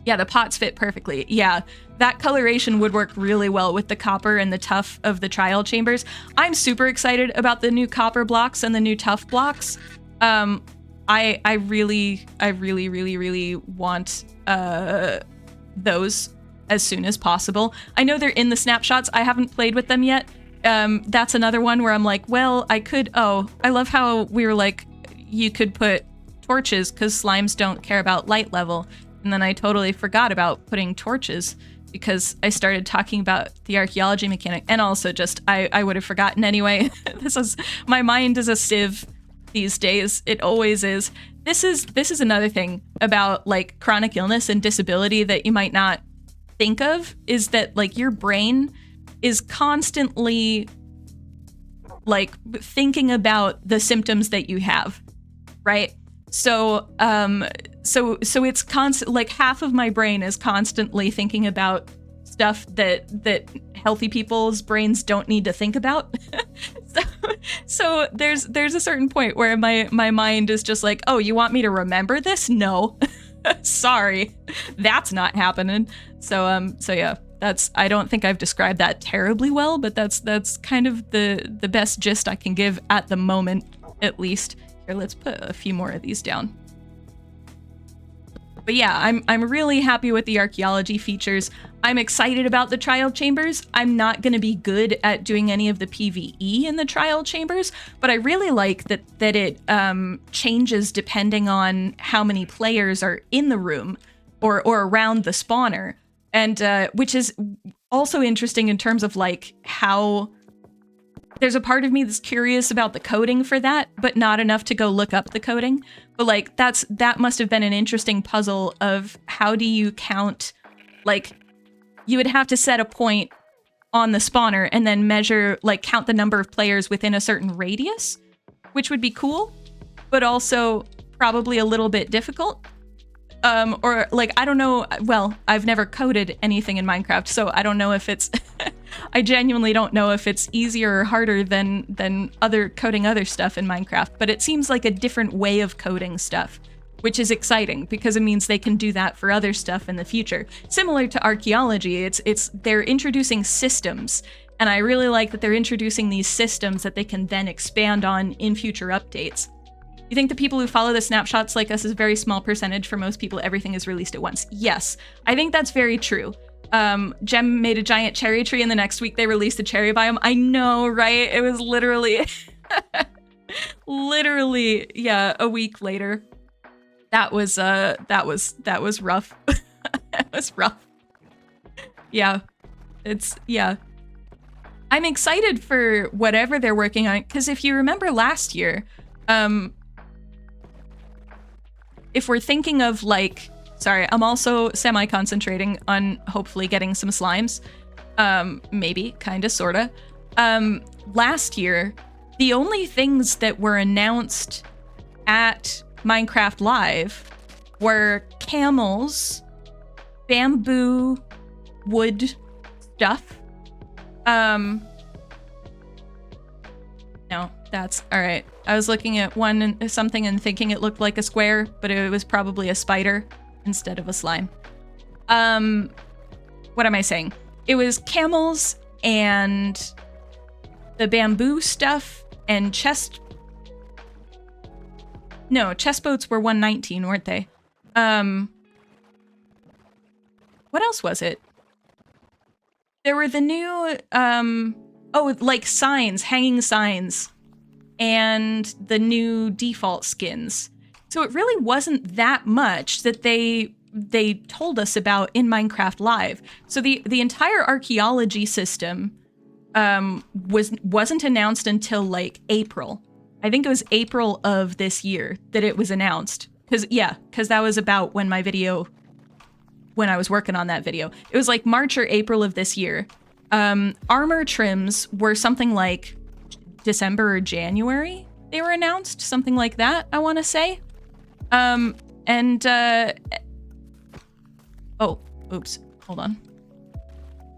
Yeah, the pots fit perfectly. Yeah, that coloration would work really well with the copper and the tuff of the trial chambers. I'm super excited about the new copper blocks and the new tuff blocks. I really want those as soon as possible. I know they're in the snapshots. I haven't played with them yet. That's another one where I'm like, well, I could. Oh, I love how we were like, you could put torches because slimes don't care about light level. And then I totally forgot about putting torches because I started talking about the archaeology mechanic, and also just I would have forgotten anyway. My mind is a sieve these days. It always is. This is another thing about like chronic illness and disability that you might not think of, is that like your brain is constantly like thinking about the symptoms that you have, right? So it's constant, like half of my brain is constantly thinking about stuff that healthy people's brains don't need to think about. so there's a certain point where my mind is just like, oh, you want me to remember this? No, sorry, that's not happening. So yeah, I don't think I've described that terribly well, but that's kind of the best gist I can give at the moment, at least. Here, let's put a few more of these down. But yeah, I'm really happy with the archaeology features. I'm excited about the trial chambers. I'm not going to be good at doing any of the PvE in the trial chambers, but I really like that it changes depending on how many players are in the room or around the spawner, and which is also interesting in terms of like how. There's a part of me that's curious about the coding for that, but not enough to go look up the coding. But like that must have been an interesting puzzle of how do you count, like you would have to set a point on the spawner and then measure, like count the number of players within a certain radius, which would be cool, but also probably a little bit difficult. Or like, I don't know. Well, I've never coded anything in Minecraft, so I don't know if it's, I genuinely don't know if it's easier or harder than coding other stuff in Minecraft, but it seems like a different way of coding stuff, which is exciting because it means they can do that for other stuff in the future. Similar to archaeology, they're introducing systems, and I really like that they're introducing these systems that they can then expand on in future updates. You think the people who follow the snapshots like us is a very small percentage? For most people, everything is released at once. Yes, I think that's very true. Gem made a giant cherry tree and the next week they released a cherry biome. I know, right? It was literally, yeah, a week later. That was rough. That was rough. Yeah, yeah. I'm excited for whatever they're working on, because if you remember last year, If we're thinking of like, sorry, I'm also semi-concentrating on hopefully getting some slimes. Maybe, kinda, sorta. Last year, the only things that were announced at Minecraft Live were camels, bamboo, wood stuff. No, that's all right. I was looking at something and thinking it looked like a square, but it was probably a spider instead of a slime. What am I saying? It was camels and the bamboo stuff and chest boats were 119, weren't they? What else was it? There were the new, like signs, hanging signs, and the new default skins. So it really wasn't that much that they told us about in Minecraft Live. So the entire archaeology system wasn't announced until like April. I think it was April of this year that it was announced. Because that was about when I was working on that video. It was like March or April of this year. Armor trims were something like December or January they were announced, something like that, I want to say. Oh, oops, hold on.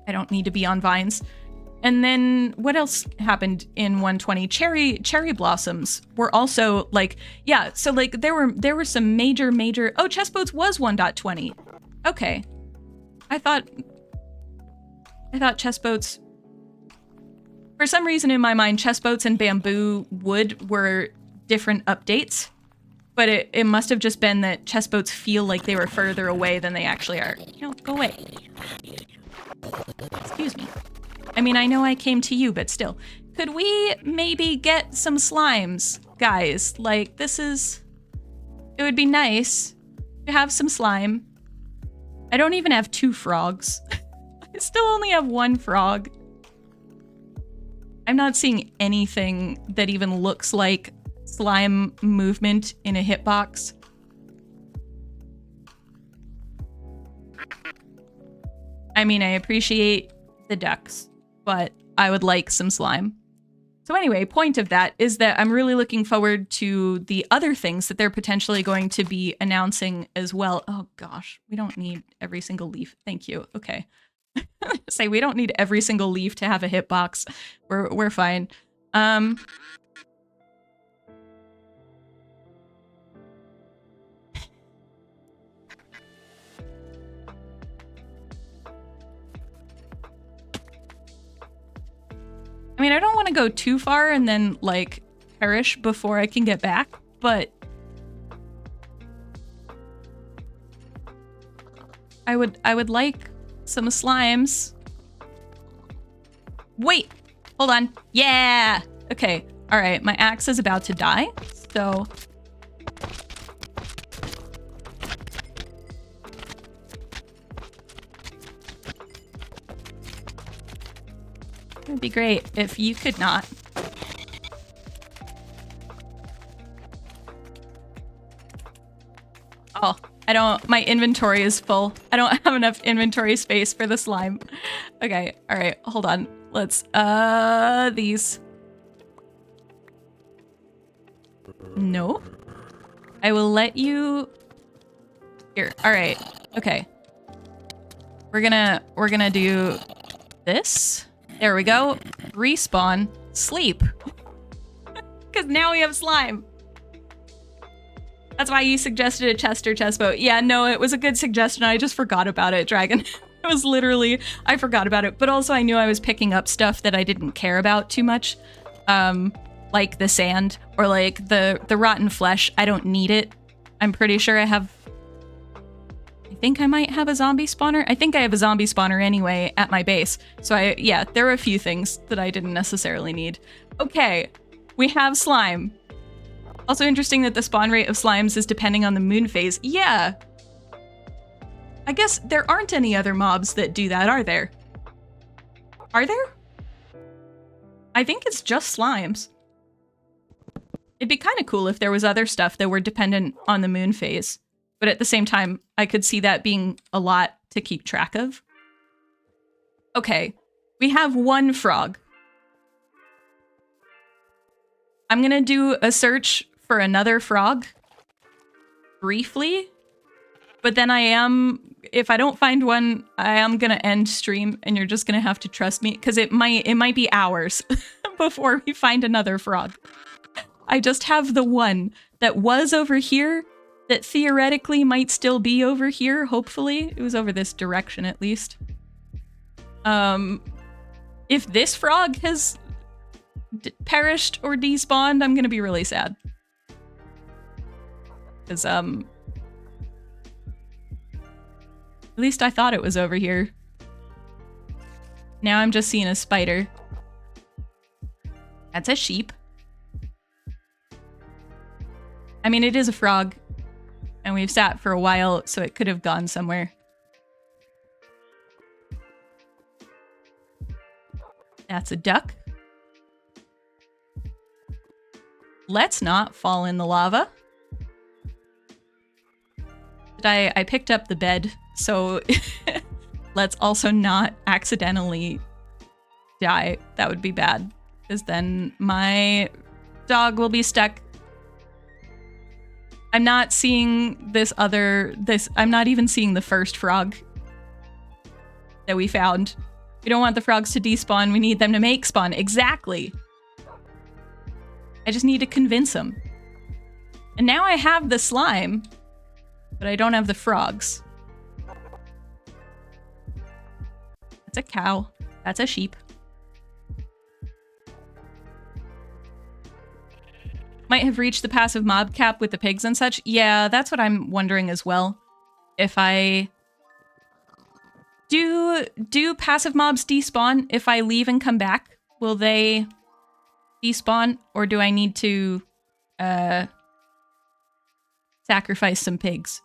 I don't need to be on vines. And then what else happened in 120? Cherry blossoms were also like, yeah, so like there were some major, oh, chest boats was 1.20. Okay. I thought chest boats, for some reason in my mind, chest boats and bamboo wood were different updates, but it must have just been that chest boats feel like they were further away than they actually are. No, go away. Excuse me. I mean, I know I came to you, but still. Could we maybe get some slimes, guys? Like, it would be nice to have some slime. I don't even have 2 frogs. I still only have 1 frog. I'm not seeing anything that even looks like slime movement in a hitbox. I mean, I appreciate the ducks, but I would like some slime. So anyway, point of that is that I'm really looking forward to the other things that they're potentially going to be announcing as well. Oh gosh, we don't need every single leaf. Thank you. Okay. Say we don't need every single leaf to have a hitbox. We're fine. I mean, I don't want to go too far and then, like, perish before I can get back, but I would like some slimes. Wait, hold on. Yeah. Okay. All right. My axe is about to die, so. It'd be great if you could not. Oh, my inventory is full. I don't have enough inventory space for the slime. Okay, all right, hold on. Let's, these. No. I will let you, here, all right, okay. We're gonna do this. There we go. Respawn. Sleep. Because now we have slime. That's why you suggested a chest or chest boat. Yeah, no, it was a good suggestion. I just forgot about it, Dragon. It was literally, I forgot about it. But also I knew I was picking up stuff that I didn't care about too much. Like the sand or like the rotten flesh. I don't need it. I'm pretty sure I think I might have a zombie spawner. I think I have a zombie spawner anyway at my base. So yeah, there are a few things that I didn't necessarily need. Okay, we have slime. Also interesting that the spawn rate of slimes is depending on the moon phase. Yeah. I guess there aren't any other mobs that do that, are there? Are there? I think it's just slimes. It'd be kind of cool if there was other stuff that were dependent on the moon phase. But at the same time, I could see that being a lot to keep track of. Okay, we have one frog. I'm gonna do a search for another frog briefly, but then if I don't find one, I am gonna end stream and you're just gonna have to trust me because it might be hours before we find another frog. I just have the one that was over here that theoretically might still be over here, hopefully. It was over this direction at least. If this frog has perished or despawned, I'm gonna be really sad. Because, at least I thought it was over here. Now I'm just seeing a spider. That's a sheep. I mean, it is a frog. And we've sat for a while, so it could have gone somewhere. That's a duck. Let's not fall in the lava. I picked up the bed, so let's also not accidentally die. That would be bad, because then my dog will be stuck. I'm not seeing I'm not even seeing the first frog that we found. We don't want the frogs to despawn. We need them to make spawn. Exactly. I just need to convince them. And now I have the slime, but I don't have the frogs. That's a cow. That's a sheep. Might have reached the passive mob cap with the pigs and such. Yeah, that's what I'm wondering as well. If I do passive mobs despawn if I leave and come back? Will they despawn, or do I need to sacrifice some pigs?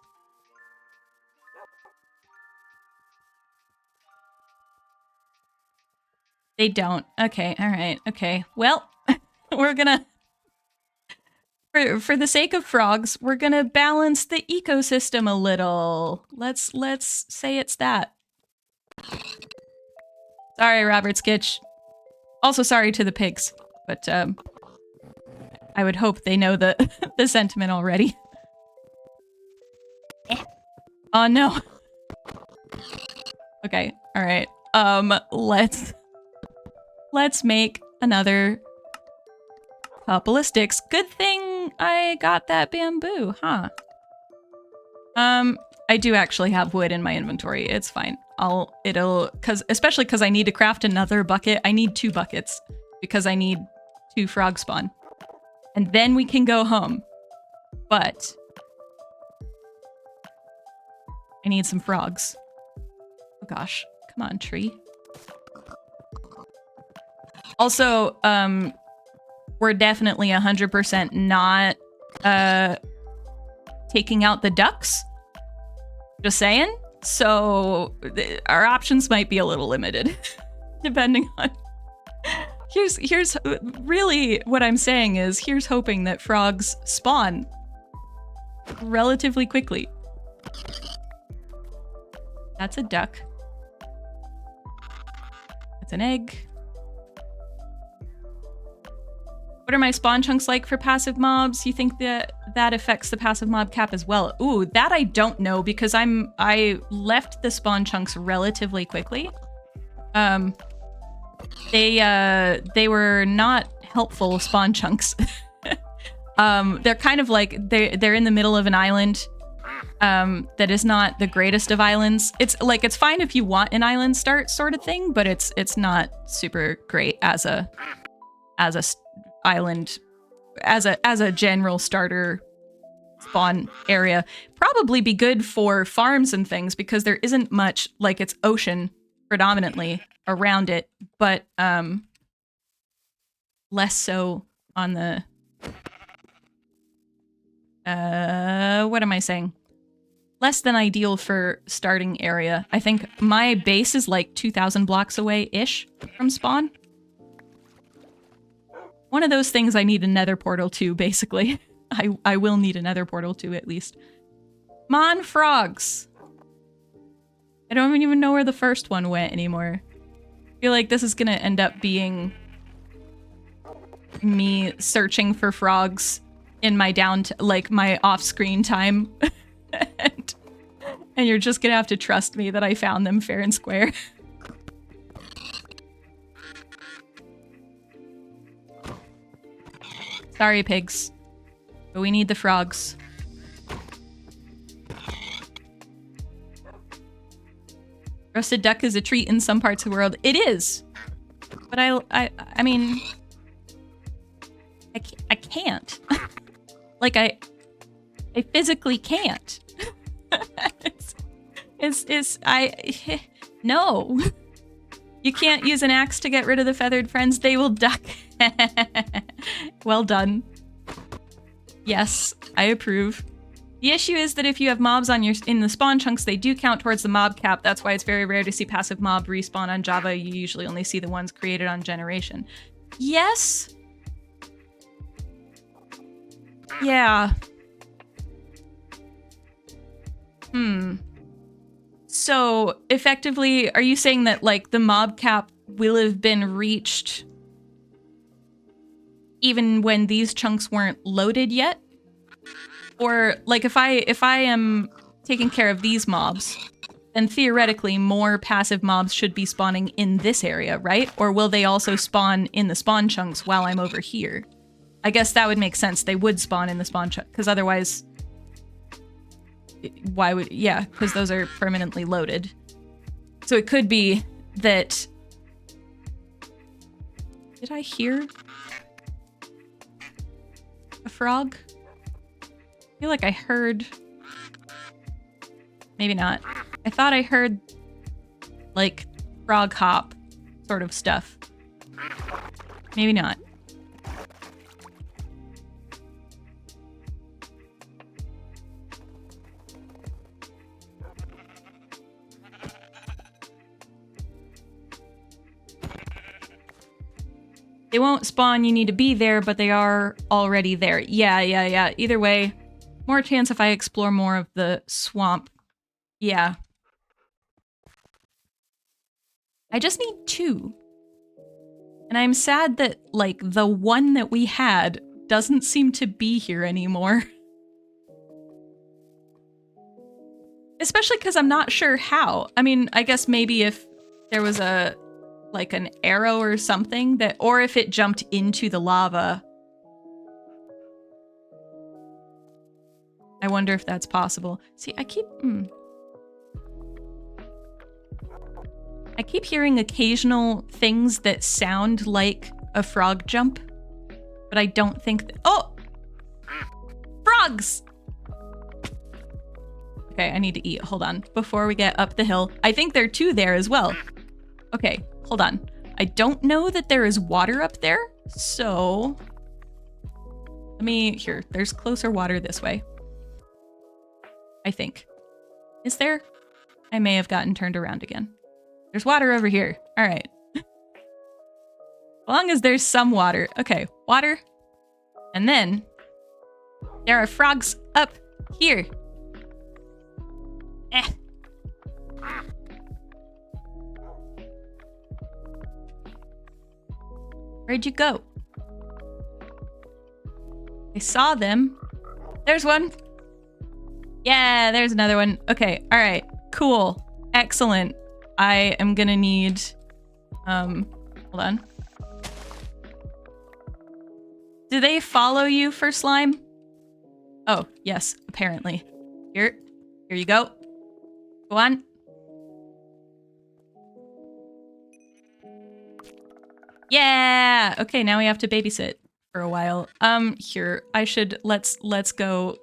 They don't. Okay, all right. Okay. Well, we're gonna for the sake of frogs, we're gonna balance the ecosystem a little. Let's say it's that. Sorry, Robert Skitch. Also sorry to the pigs, but I would hope they know the the sentiment already. Oh no. Okay, all right. Let's make another couple of sticks. Good thing I got that bamboo, huh? I do actually have wood in my inventory. It's fine. Especially because I need to craft another bucket. I need 2 buckets because I need 2 frog spawn. And then we can go home. But I need some frogs. Oh gosh. Come on, tree. Also, we're definitely 100% not taking out the ducks. Just saying. So our options might be a little limited, depending on. Here's really what I'm saying is here's hoping that frogs spawn relatively quickly. That's a duck. That's an egg. What are my spawn chunks like for passive mobs? You think that affects the passive mob cap as well? Ooh, that I don't know because I left the spawn chunks relatively quickly. They were not helpful spawn chunks. They're kind of like they're in the middle of an island that is not the greatest of islands. It's fine if you want an island start sort of thing, but it's not super great as a island, as a general starter spawn area. Probably be good for farms and things because there isn't much, like it's ocean predominantly around it, but less so on the what am I saying? Less than ideal for starting area. I think my base is like 2,000 blocks away ish from spawn. One of those things I need a nether portal to, basically. I will need a nether portal to, at least. Come on, frogs. I don't even know where the first one went anymore. I feel like this is gonna end up being me searching for frogs in my my off-screen time. and you're just gonna have to trust me that I found them fair and square. Sorry, pigs. But we need the frogs. Roasted duck is a treat in some parts of the world. It is! But I mean... I can't. Like, I physically can't. No. You can't use an axe to get rid of the feathered friends. They will duck. Well done. Yes, I approve. The issue is that if you have mobs in the spawn chunks, they do count towards the mob cap. That's why it's very rare to see passive mob respawn on Java. You usually only see the ones created on generation. Yes. Yeah. So, effectively, are you saying that, like, the mob cap will have been reached even when these chunks weren't loaded yet? Or, like, if I am taking care of these mobs, then theoretically more passive mobs should be spawning in this area, right? Or will they also spawn in the spawn chunks while I'm over here? I guess that would make sense. They would spawn in the spawn chunk, because otherwise... Why would... Yeah, because those are permanently loaded. So it could be that... Did I hear a frog? I feel like I heard... Maybe not. I thought I heard, like, frog hop sort of stuff. Maybe not. They won't spawn, you need to be there, but they are already there. Yeah. Either way, more chance if I explore more of the swamp. Yeah. I just need 2. And I'm sad that, like, the one that we had doesn't seem to be here anymore. Especially because I'm not sure how. I mean, I guess maybe if there was a... like an arrow or something that, or if it jumped into the lava. I wonder if that's possible. See, I keep hearing occasional things that sound like a frog jump, but I don't think that, oh! Frogs! Okay, I need to eat, hold on, before we get up the hill. I think there are 2 there as well. Okay, hold on. I don't know that there is water up there, so... Let me... Here, there's closer water this way. I think. Is there? I may have gotten turned around again. There's water over here. Alright. As long as there's some water. Okay, water. And then... there are frogs up here. Where'd you go? I saw them. There's one. Yeah, there's another one. Okay, all right, cool, excellent. I am gonna need, hold on. Do they follow you for slime? Oh, yes, apparently. Here you go. Go on. Yeah! Okay, now we have to babysit for a while. Here, let's go,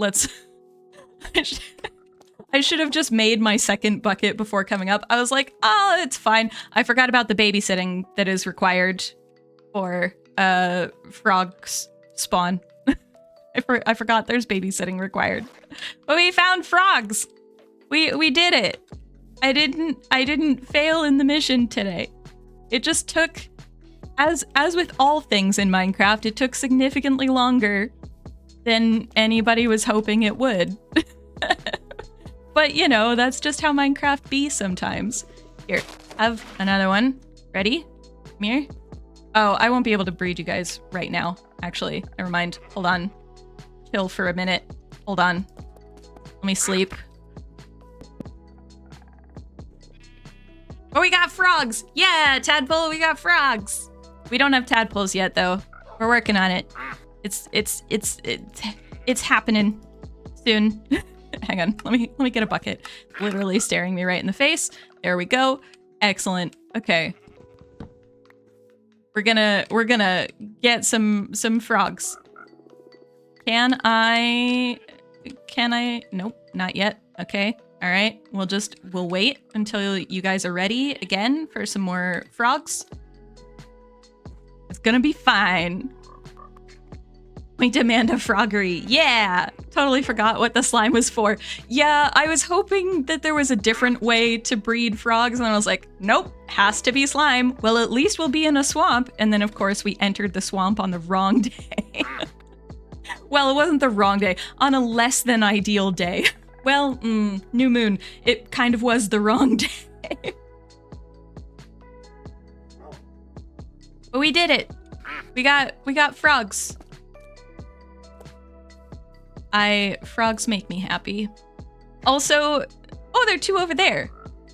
I should have just made my second bucket before coming up. I was like, oh, it's fine. I forgot about the babysitting that is required for, frogs spawn. I forgot there's babysitting required. But we found frogs! We did it! I didn't fail in the mission today. It just took as with all things in Minecraft, it took significantly longer than anybody was hoping it would. But you know, that's just how Minecraft be sometimes. Here, have another one. Ready? Come here. Oh, I won't be able to breed you guys right now, actually. Never mind. Hold on. Chill for a minute. Hold on. Let me sleep. Oh, we got frogs! Yeah, tadpole, we got frogs! We don't have tadpoles yet, though. We're working on it. It's happening soon. Hang on, let me get a bucket. Literally staring me right in the face. There we go. Excellent. Okay. We're gonna get some frogs. Can I? Nope, not yet. Okay. All right. We'll wait until you guys are ready again for some more frogs. It's gonna be fine. We demand a froggery. Yeah! Totally forgot what the slime was for. Yeah, I was hoping that there was a different way to breed frogs, and I was like, nope, has to be slime. Well, at least we'll be in a swamp. And then, of course, we entered the swamp on the wrong day. Well, it wasn't the wrong day. On a less than ideal day. Well, new moon. It kind of was the wrong day. But we did it. We got frogs. Frogs make me happy. Also, oh, there are two over there.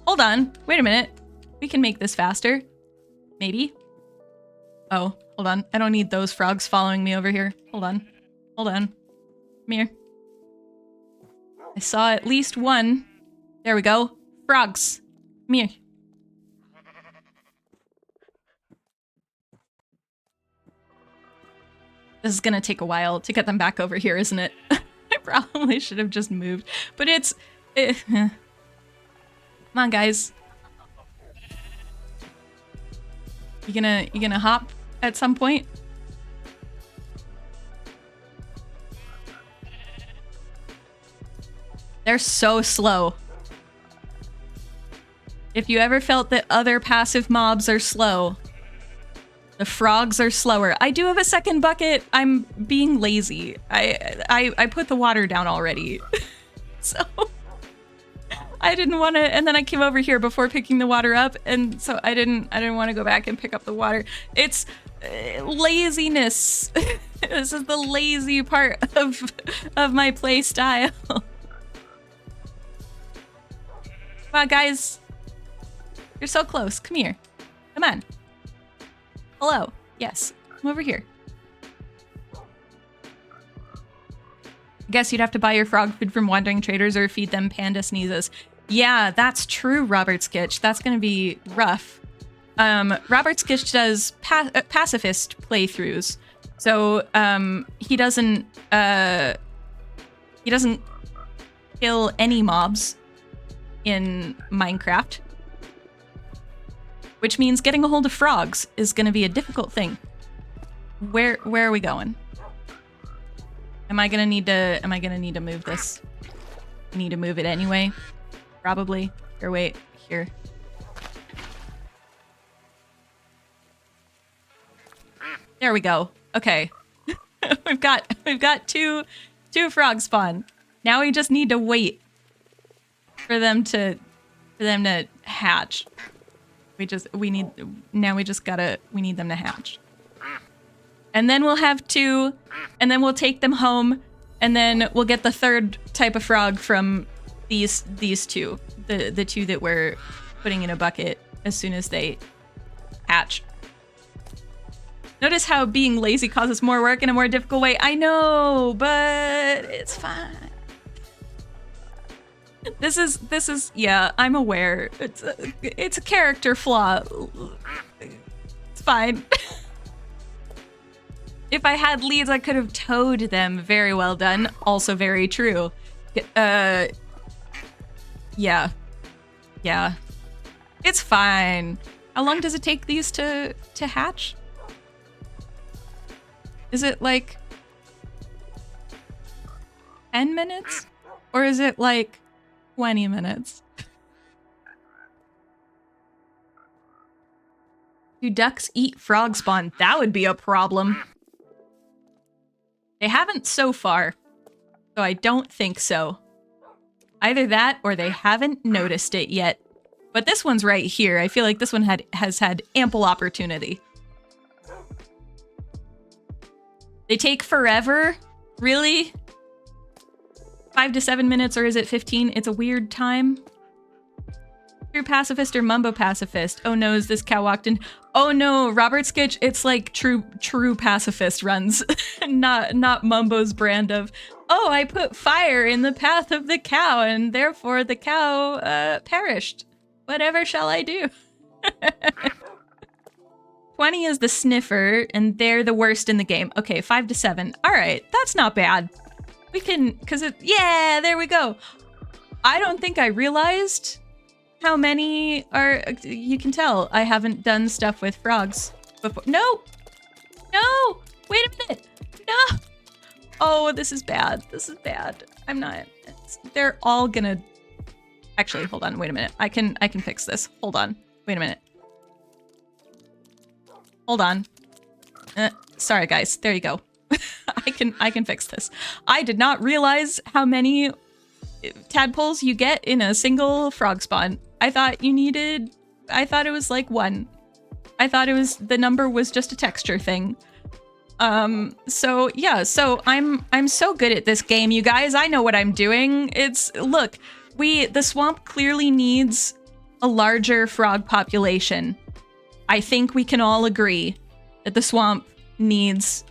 Hold on, wait a minute. We can make this faster. Maybe. Oh, hold on. I don't need those frogs following me over here. Hold on. Hold on. Come here. I saw at least one. There we go. Frogs. Come here. This is gonna take a while to get them back over here, isn't it? I probably should have just moved, but come on, guys. You gonna hop at some point? They're so slow. If you ever felt that other passive mobs are slow, the frogs are slower. I do have a second bucket. I'm being lazy. I put the water down already. So I didn't want to, and then I came over here before picking the water up, and so I didn't want to go back and pick up the water. It's laziness. This is the lazy part of my play style. Come on, guys. You're so close. Come here. Come on. Hello. Yes. Come over here. I guess you'd have to buy your frog food from wandering traders or feed them panda sneezes. Yeah, that's true, Robert Skitch. That's gonna be rough. Robert Skitch does pacifist playthroughs. So, he doesn't kill any mobs in Minecraft. Which means getting a hold of frogs is going to be a difficult thing. Where are we going? Am I going to need to move this? I need to move it anyway. Probably. Here, wait. Here. There we go. Okay. we've got two frogs spawn. Now we just need to wait for them to hatch. We need them to hatch. And then we'll have two, and then we'll take them home, and then we'll get the third type of frog from these two. The two that we're putting in a bucket as soon as they hatch. Notice how being lazy causes more work in a more difficult way. I know, but it's fine. This is yeah, I'm aware. It's a character flaw. It's fine. If I had leads, I could have towed them. Very well done. Also very true. Yeah. Yeah. It's fine. How long does it take these to hatch? Is it like 10 minutes? Or is it like 20 minutes? Do ducks eat frog spawn? That would be a problem. They haven't so far, so I don't think so. Either that or they haven't noticed it yet. But this one's right here. I feel like this one has had ample opportunity. They take forever? Really? 5 to 7 minutes, or is it 15? It's a weird time. True pacifist or mumbo pacifist? Oh no, is this cow walked in? Oh no, Robert Skitch, it's like true pacifist runs. not Mumbo's brand of, oh, I put fire in the path of the cow and therefore the cow perished. Whatever shall I do? 20 is the sniffer and they're the worst in the game. Okay, 5 to 7. All right, that's not bad. We can, yeah, there we go. I don't think I realized how many are, you can tell I haven't done stuff with frogs before. No, wait a minute, no. Oh, this is bad, I'm not, they're all gonna, actually, hold on, wait a minute. I can fix this, hold on, wait a minute. Hold on, sorry guys, there you go. I can fix this. I did not realize how many tadpoles you get in a single frog spawn. I thought it was like 1. I thought the number was just a texture thing. So yeah, so I'm so good at this game, you guys. I know what I'm doing. Look, the swamp clearly needs a larger frog population. I think we can all agree that the swamp needs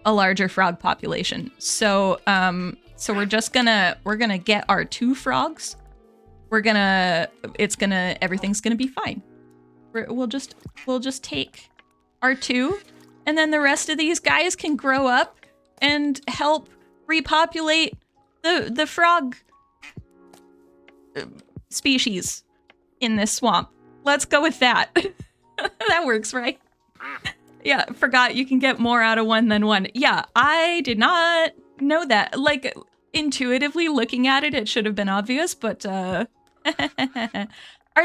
a larger frog population. So so everything's gonna be fine. We'll just take our 2, and then the rest of these guys can grow up and help repopulate the frog species in this swamp. Let's go with that. That works, right? Yeah, forgot you can get more out of 1 than 1. Yeah, I did not know that. Like, intuitively looking at it, it should have been obvious, but are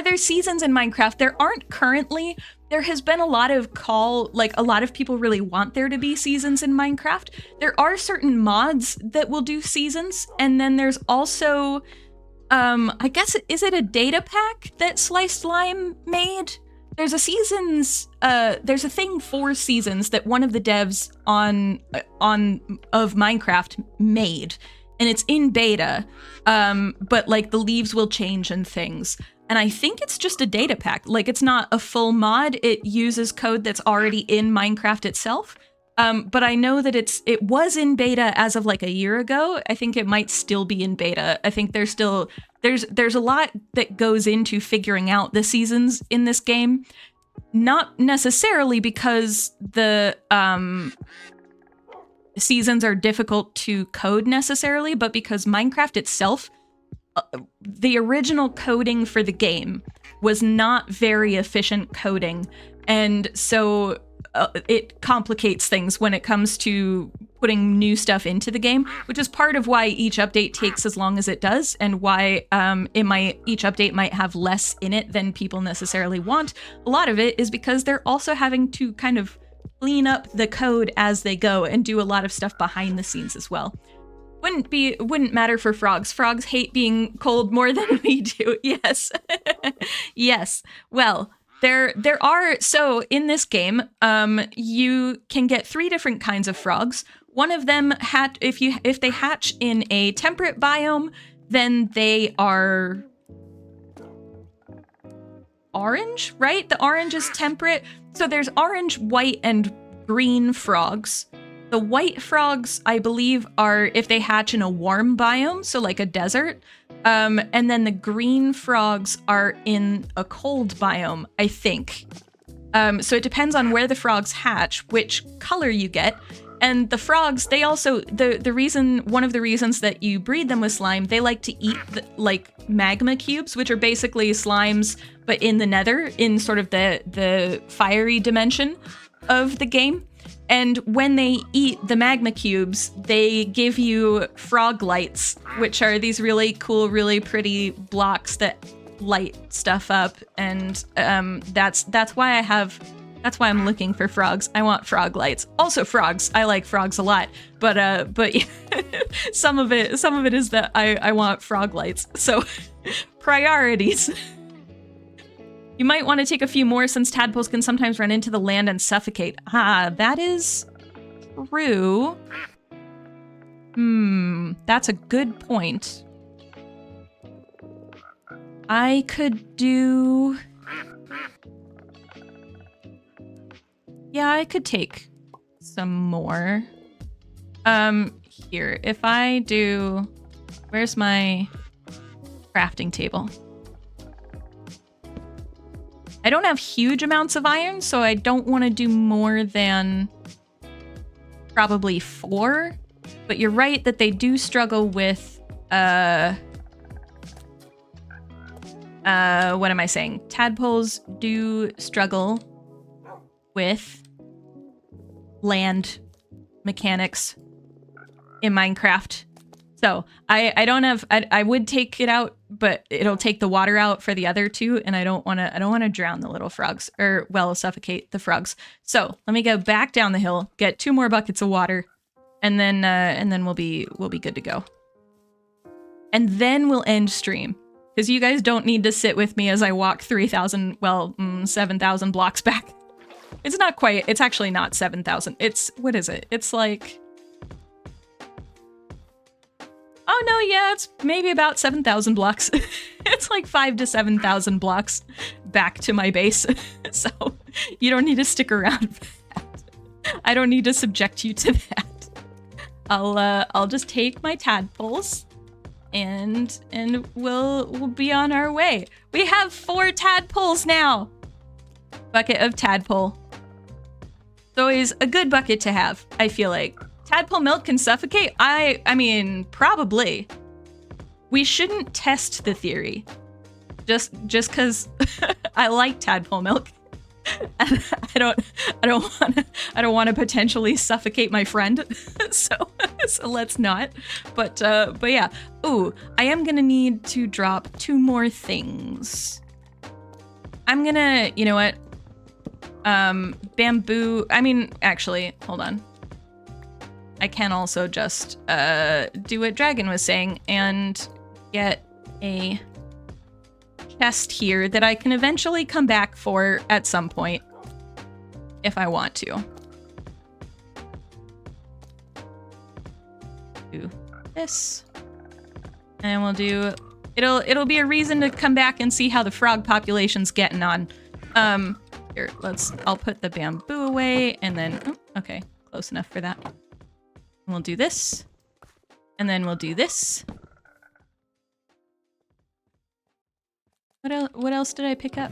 there seasons in Minecraft? There aren't currently. There has been a lot of a lot of people really want there to be seasons in Minecraft. There are certain mods that will do seasons, and then there's also, I guess, is it a data pack that Sliced Lime made? There's a there's a thing for seasons that one of the devs of Minecraft made, and it's in beta, but like the leaves will change and things. And I think it's just a data pack. Like, it's not a full mod. It uses code that's already in Minecraft itself. But I know that it was in beta as of like a year ago. I think it might still be in beta. I think there's a lot that goes into figuring out the seasons in this game. Not necessarily because the seasons are difficult to code necessarily, but because Minecraft itself, the original coding for the game was not very efficient coding. And so it complicates things when it comes to putting new stuff into the game, which is part of why each update takes as long as it does, and why each update might have less in it than people necessarily want. A lot of it is because they're also having to kind of clean up the code as they go and do a lot of stuff behind the scenes as well. Wouldn't matter for frogs. Frogs hate being cold more than we do. Yes. Yes. Well, there are, so in this game, you can get 3 different kinds of frogs. One of them, if they hatch in a temperate biome, then they are orange, right? The orange is temperate. So there's orange, white, and green frogs. The white frogs, I believe, are if they hatch in a warm biome, so like a desert. And then the green frogs are in a cold biome, I think. So it depends on where the frogs hatch, which color you get. And the frogs, they also, one of the reasons that you breed them with slime, they like to eat like magma cubes, which are basically slimes, but in the nether, in sort of the fiery dimension of the game. And when they eat the magma cubes, they give you frog lights, which are these really cool, really pretty blocks that light stuff up, and that's why I'm looking for frogs. I want frog lights. Also frogs. I like frogs a lot, but some of it is that I want frog lights. So priorities. You might want to take a few more since tadpoles can sometimes run into the land and suffocate. Ah, that is true. That's a good point. I could do... Yeah, I could take some more. Here, if I do... Where's my crafting table? I don't have huge amounts of iron, so I don't want to do more than probably 4. But you're right that they do struggle with, what am I saying? Tadpoles do struggle with land mechanics in Minecraft. So I don't have, I would take it out, but it'll take the water out for the other two, and I don't want to drown the little frogs, or well, suffocate the frogs. So let me go back down the hill, get 2 more buckets of water, and then we'll be good to go. And then we'll end stream, because you guys don't need to sit with me as I walk 3,000, well, 7,000 blocks back. It's not quite, it's actually not 7,000. It's, what is it? It's like, oh no, yeah, it's maybe about 7,000 blocks. It's like 5,000 to 7,000 blocks back to my base. So you don't need to stick around for that. I don't need to subject you to that. I'll just take my tadpoles and we'll be on our way. We have 4 tadpoles now. Bucket of tadpole. It's always a good bucket to have, I feel like. Tadpole milk can suffocate? I mean, probably. We shouldn't test the theory. Just because I like tadpole milk. And I don't want to potentially suffocate my friend. so let's not. But yeah. Ooh, I am gonna need to drop 2 more things. I'm gonna, you know what? Bamboo, I mean, actually, hold on. I can also just do what Dragon was saying and get a chest here that I can eventually come back for at some point if I want to. Do this. And we'll do, it'll be a reason to come back and see how the frog population's getting on. Here, I'll put the bamboo away and then, oh, okay, close enough for that. We'll do this, and then we'll do this. What else did I pick up?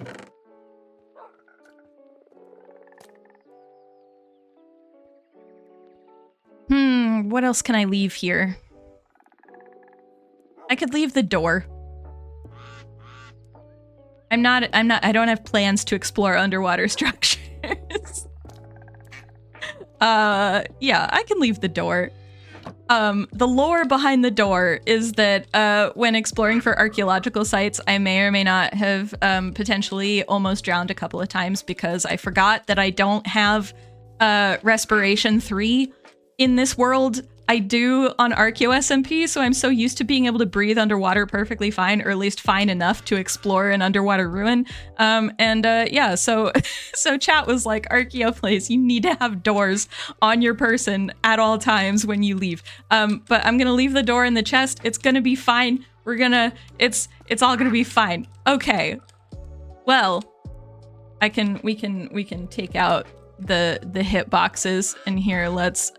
What else can I leave here? I could leave the door. I don't have plans to explore underwater structures. Yeah, I can leave the door. The lore behind the door is that when exploring for archaeological sites, I may or may not have potentially almost drowned a couple of times because I forgot that I don't have respiration 3 in this world. I do on ArchaeoSMP, so I'm so used to being able to breathe underwater perfectly fine, or at least fine enough to explore an underwater ruin. Yeah, so chat was like, ArchaeoPlays, you need to have doors on your person at all times when you leave. But I'm gonna leave the door in the chest. It's gonna be fine. It's all gonna be fine. Okay. Well, we can take out the hit boxes, and here let's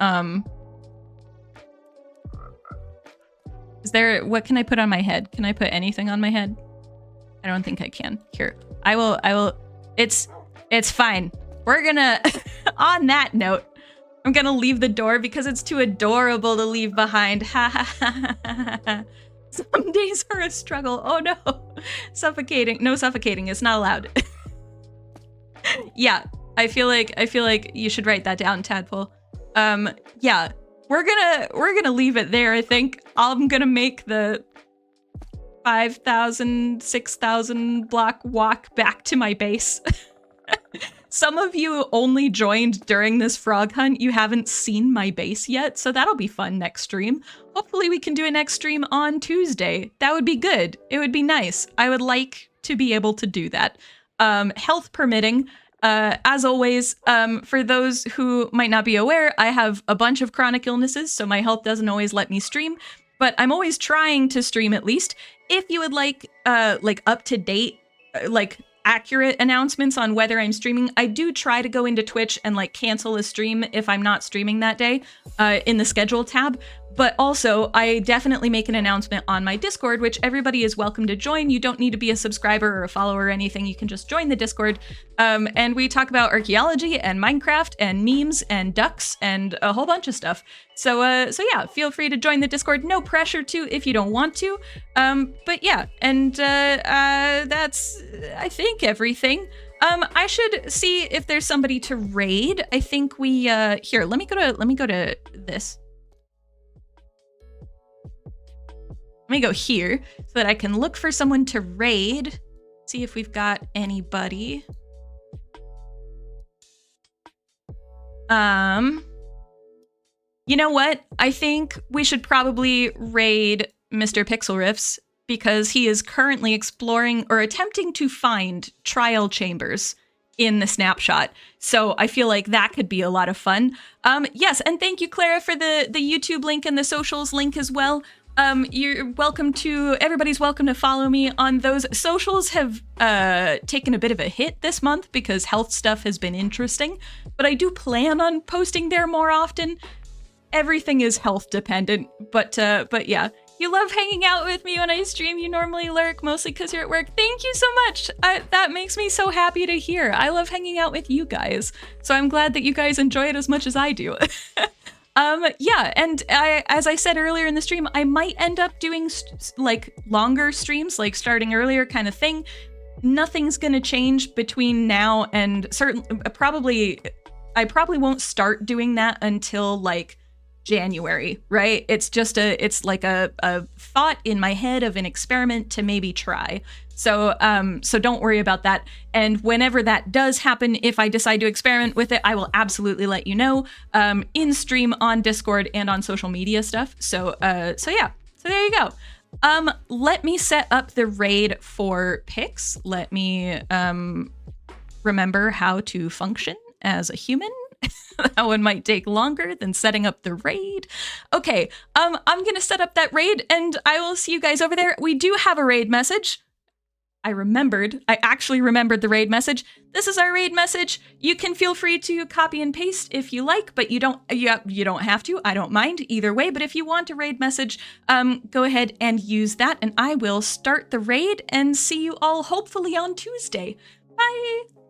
what can I put on my head? Can I put anything on my head? I don't think I can. Here, I will, it's fine. We're gonna, on that note, I'm gonna leave the door because it's too adorable to leave behind. Ha ha ha ha ha. Some days are a struggle. Oh no. Suffocating. No suffocating. It's not allowed. Yeah, I feel like you should write that down, Tadpole. Yeah. We're gonna leave it there, I think. I'm gonna make the 5,000, 6,000 block walk back to my base. Some of you only joined during this frog hunt. You haven't seen my base yet, so that'll be fun next stream. Hopefully we can do a next stream on Tuesday. That would be good. It would be nice. I would like to be able to do that. Health permitting. As always, for those who might not be aware, I have a bunch of chronic illnesses, so my health doesn't always let me stream, but I'm always trying to stream at least. If you would like up-to-date, accurate announcements on whether I'm streaming, I do try to go into Twitch and cancel a stream if I'm not streaming that day in the schedule tab. But also, I definitely make an announcement on my Discord, which everybody is welcome to join. You don't need to be a subscriber or a follower or anything. You can just join the Discord. And we talk about archaeology and Minecraft and memes and ducks and a whole bunch of stuff. So yeah, feel free to join the Discord. No pressure to if you don't want to. But yeah, and that's, I think, everything. I should see if there's somebody to raid. I think we, here, let me go to this. Let me go here so that I can look for someone to raid. See if we've got anybody. You know what? I think we should probably raid Mr. Pixel Riffs because he is currently exploring or attempting to find trial chambers in the snapshot. So I feel like that could be a lot of fun. Yes, and thank you, Clara, for the YouTube link and the socials link as well. You're welcome to, everybody's welcome to follow me on those. Socials have taken a bit of a hit this month because health stuff has been interesting, but I do plan on posting there more often. Everything is health dependent, but yeah. You love hanging out with me when I stream. You normally lurk, mostly because you're at work. Thank you so much. That makes me so happy to hear. I love hanging out with you guys, so I'm glad that you guys enjoy it as much as I do. Yeah, and as I said earlier in the stream, I might end up doing longer streams, starting earlier kind of thing. Nothing's gonna change between now and I probably won't start doing that until January, right? It's just it's like a thought in my head of an experiment to maybe try. So so don't worry about that. And whenever that does happen, if I decide to experiment with it, I will absolutely let you know in stream, on Discord, and on social media stuff. So so yeah, so there you go. Let me set up the raid for Pix. Let me remember how to function as a human. That one might take longer than setting up the raid. Okay, I'm gonna set up that raid and I will see you guys over there. We do have a raid message. I actually remembered the raid message. This is our raid message. You can feel free to copy and paste if you like, but you don't have to. I don't mind either way, but if you want a raid message, go ahead and use that and I will start the raid and see you all hopefully on Tuesday. Bye.